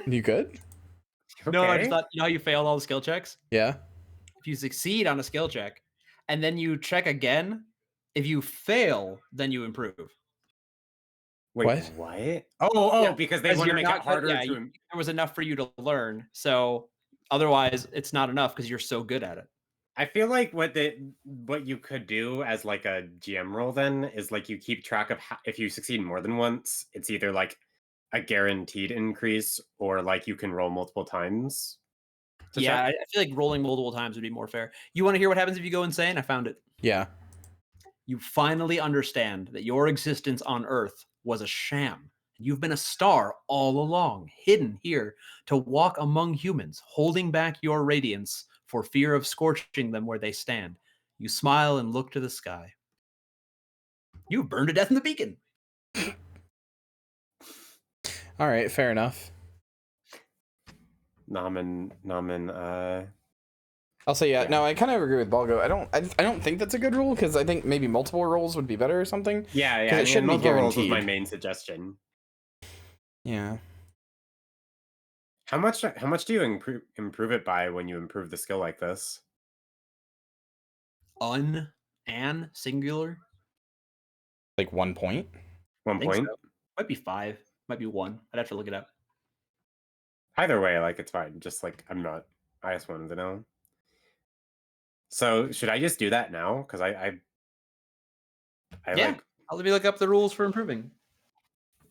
[SPEAKER 1] You good?
[SPEAKER 4] no, I just
[SPEAKER 2] Okay.
[SPEAKER 4] thought, you know how you failed all the skill checks?
[SPEAKER 1] Yeah.
[SPEAKER 4] If you succeed on a skill check and then you check again, if you fail, then you improve.
[SPEAKER 2] Wait, what? Oh,
[SPEAKER 4] Yeah,
[SPEAKER 2] because they
[SPEAKER 4] because
[SPEAKER 2] want to
[SPEAKER 4] you're
[SPEAKER 2] make
[SPEAKER 4] not
[SPEAKER 2] it harder
[SPEAKER 4] yeah,
[SPEAKER 2] to.
[SPEAKER 4] there was enough for you to learn. So otherwise, it's not enough because you're so good at it.
[SPEAKER 2] I feel like what you could do as like a GM role then is like you keep track of if you succeed more than once, it's either like a guaranteed increase or like you can roll multiple times. To
[SPEAKER 4] Yeah,
[SPEAKER 2] check.
[SPEAKER 4] I feel like rolling multiple times would be more fair. You want to hear what happens if you go insane? I found it.
[SPEAKER 1] Yeah.
[SPEAKER 4] You finally understand that your existence on Earth was a sham. You've been a star all along, hidden here to walk among humans, holding back your radiance for fear of scorching them where they stand. You smile and look to the sky. You burned to death in the beacon.
[SPEAKER 1] All right. Fair enough.
[SPEAKER 2] Namen.
[SPEAKER 1] I'll say yeah.
[SPEAKER 2] Yeah.
[SPEAKER 1] No, I kind of agree with Balgo. I don't think that's a good rule because I think maybe multiple rolls would be better or something.
[SPEAKER 2] Yeah,
[SPEAKER 1] Because it shouldn't be
[SPEAKER 2] multiple rolls was my
[SPEAKER 1] guaranteed.
[SPEAKER 2] main suggestion.
[SPEAKER 1] Yeah.
[SPEAKER 2] How much do you improve it by when you improve the skill like this?
[SPEAKER 4] An singular.
[SPEAKER 1] Like 1 point.
[SPEAKER 2] 1
[SPEAKER 4] I think
[SPEAKER 2] point.
[SPEAKER 4] so. Might be 5. Might be 1. I'd have to look it up.
[SPEAKER 2] Either way, like it's fine. Just like I just wanted to know. So should I just do that now? Because I
[SPEAKER 4] Yeah.
[SPEAKER 2] like.
[SPEAKER 4] I'll let me look up the rules for improving.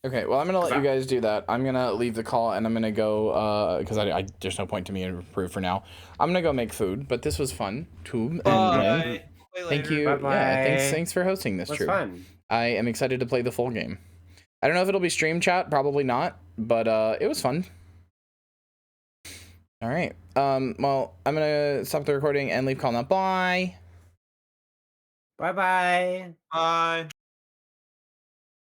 [SPEAKER 1] Okay, well, I'm gonna let you guys do that. I'm gonna leave the call and I'm gonna go because I there's no point to me to improve for now. I'm gonna go make food, but this was fun. Tube and Lynn, thank you.
[SPEAKER 2] Bye-bye.
[SPEAKER 1] Yeah, thanks for hosting this.
[SPEAKER 2] That's
[SPEAKER 1] True.
[SPEAKER 2] fun.
[SPEAKER 1] I am excited to play the full game. I don't know if it'll be stream chat, probably not, but it was fun. All right. Well, I'm gonna stop the recording and leave call now. Bye.
[SPEAKER 2] Bye-bye.
[SPEAKER 4] Bye.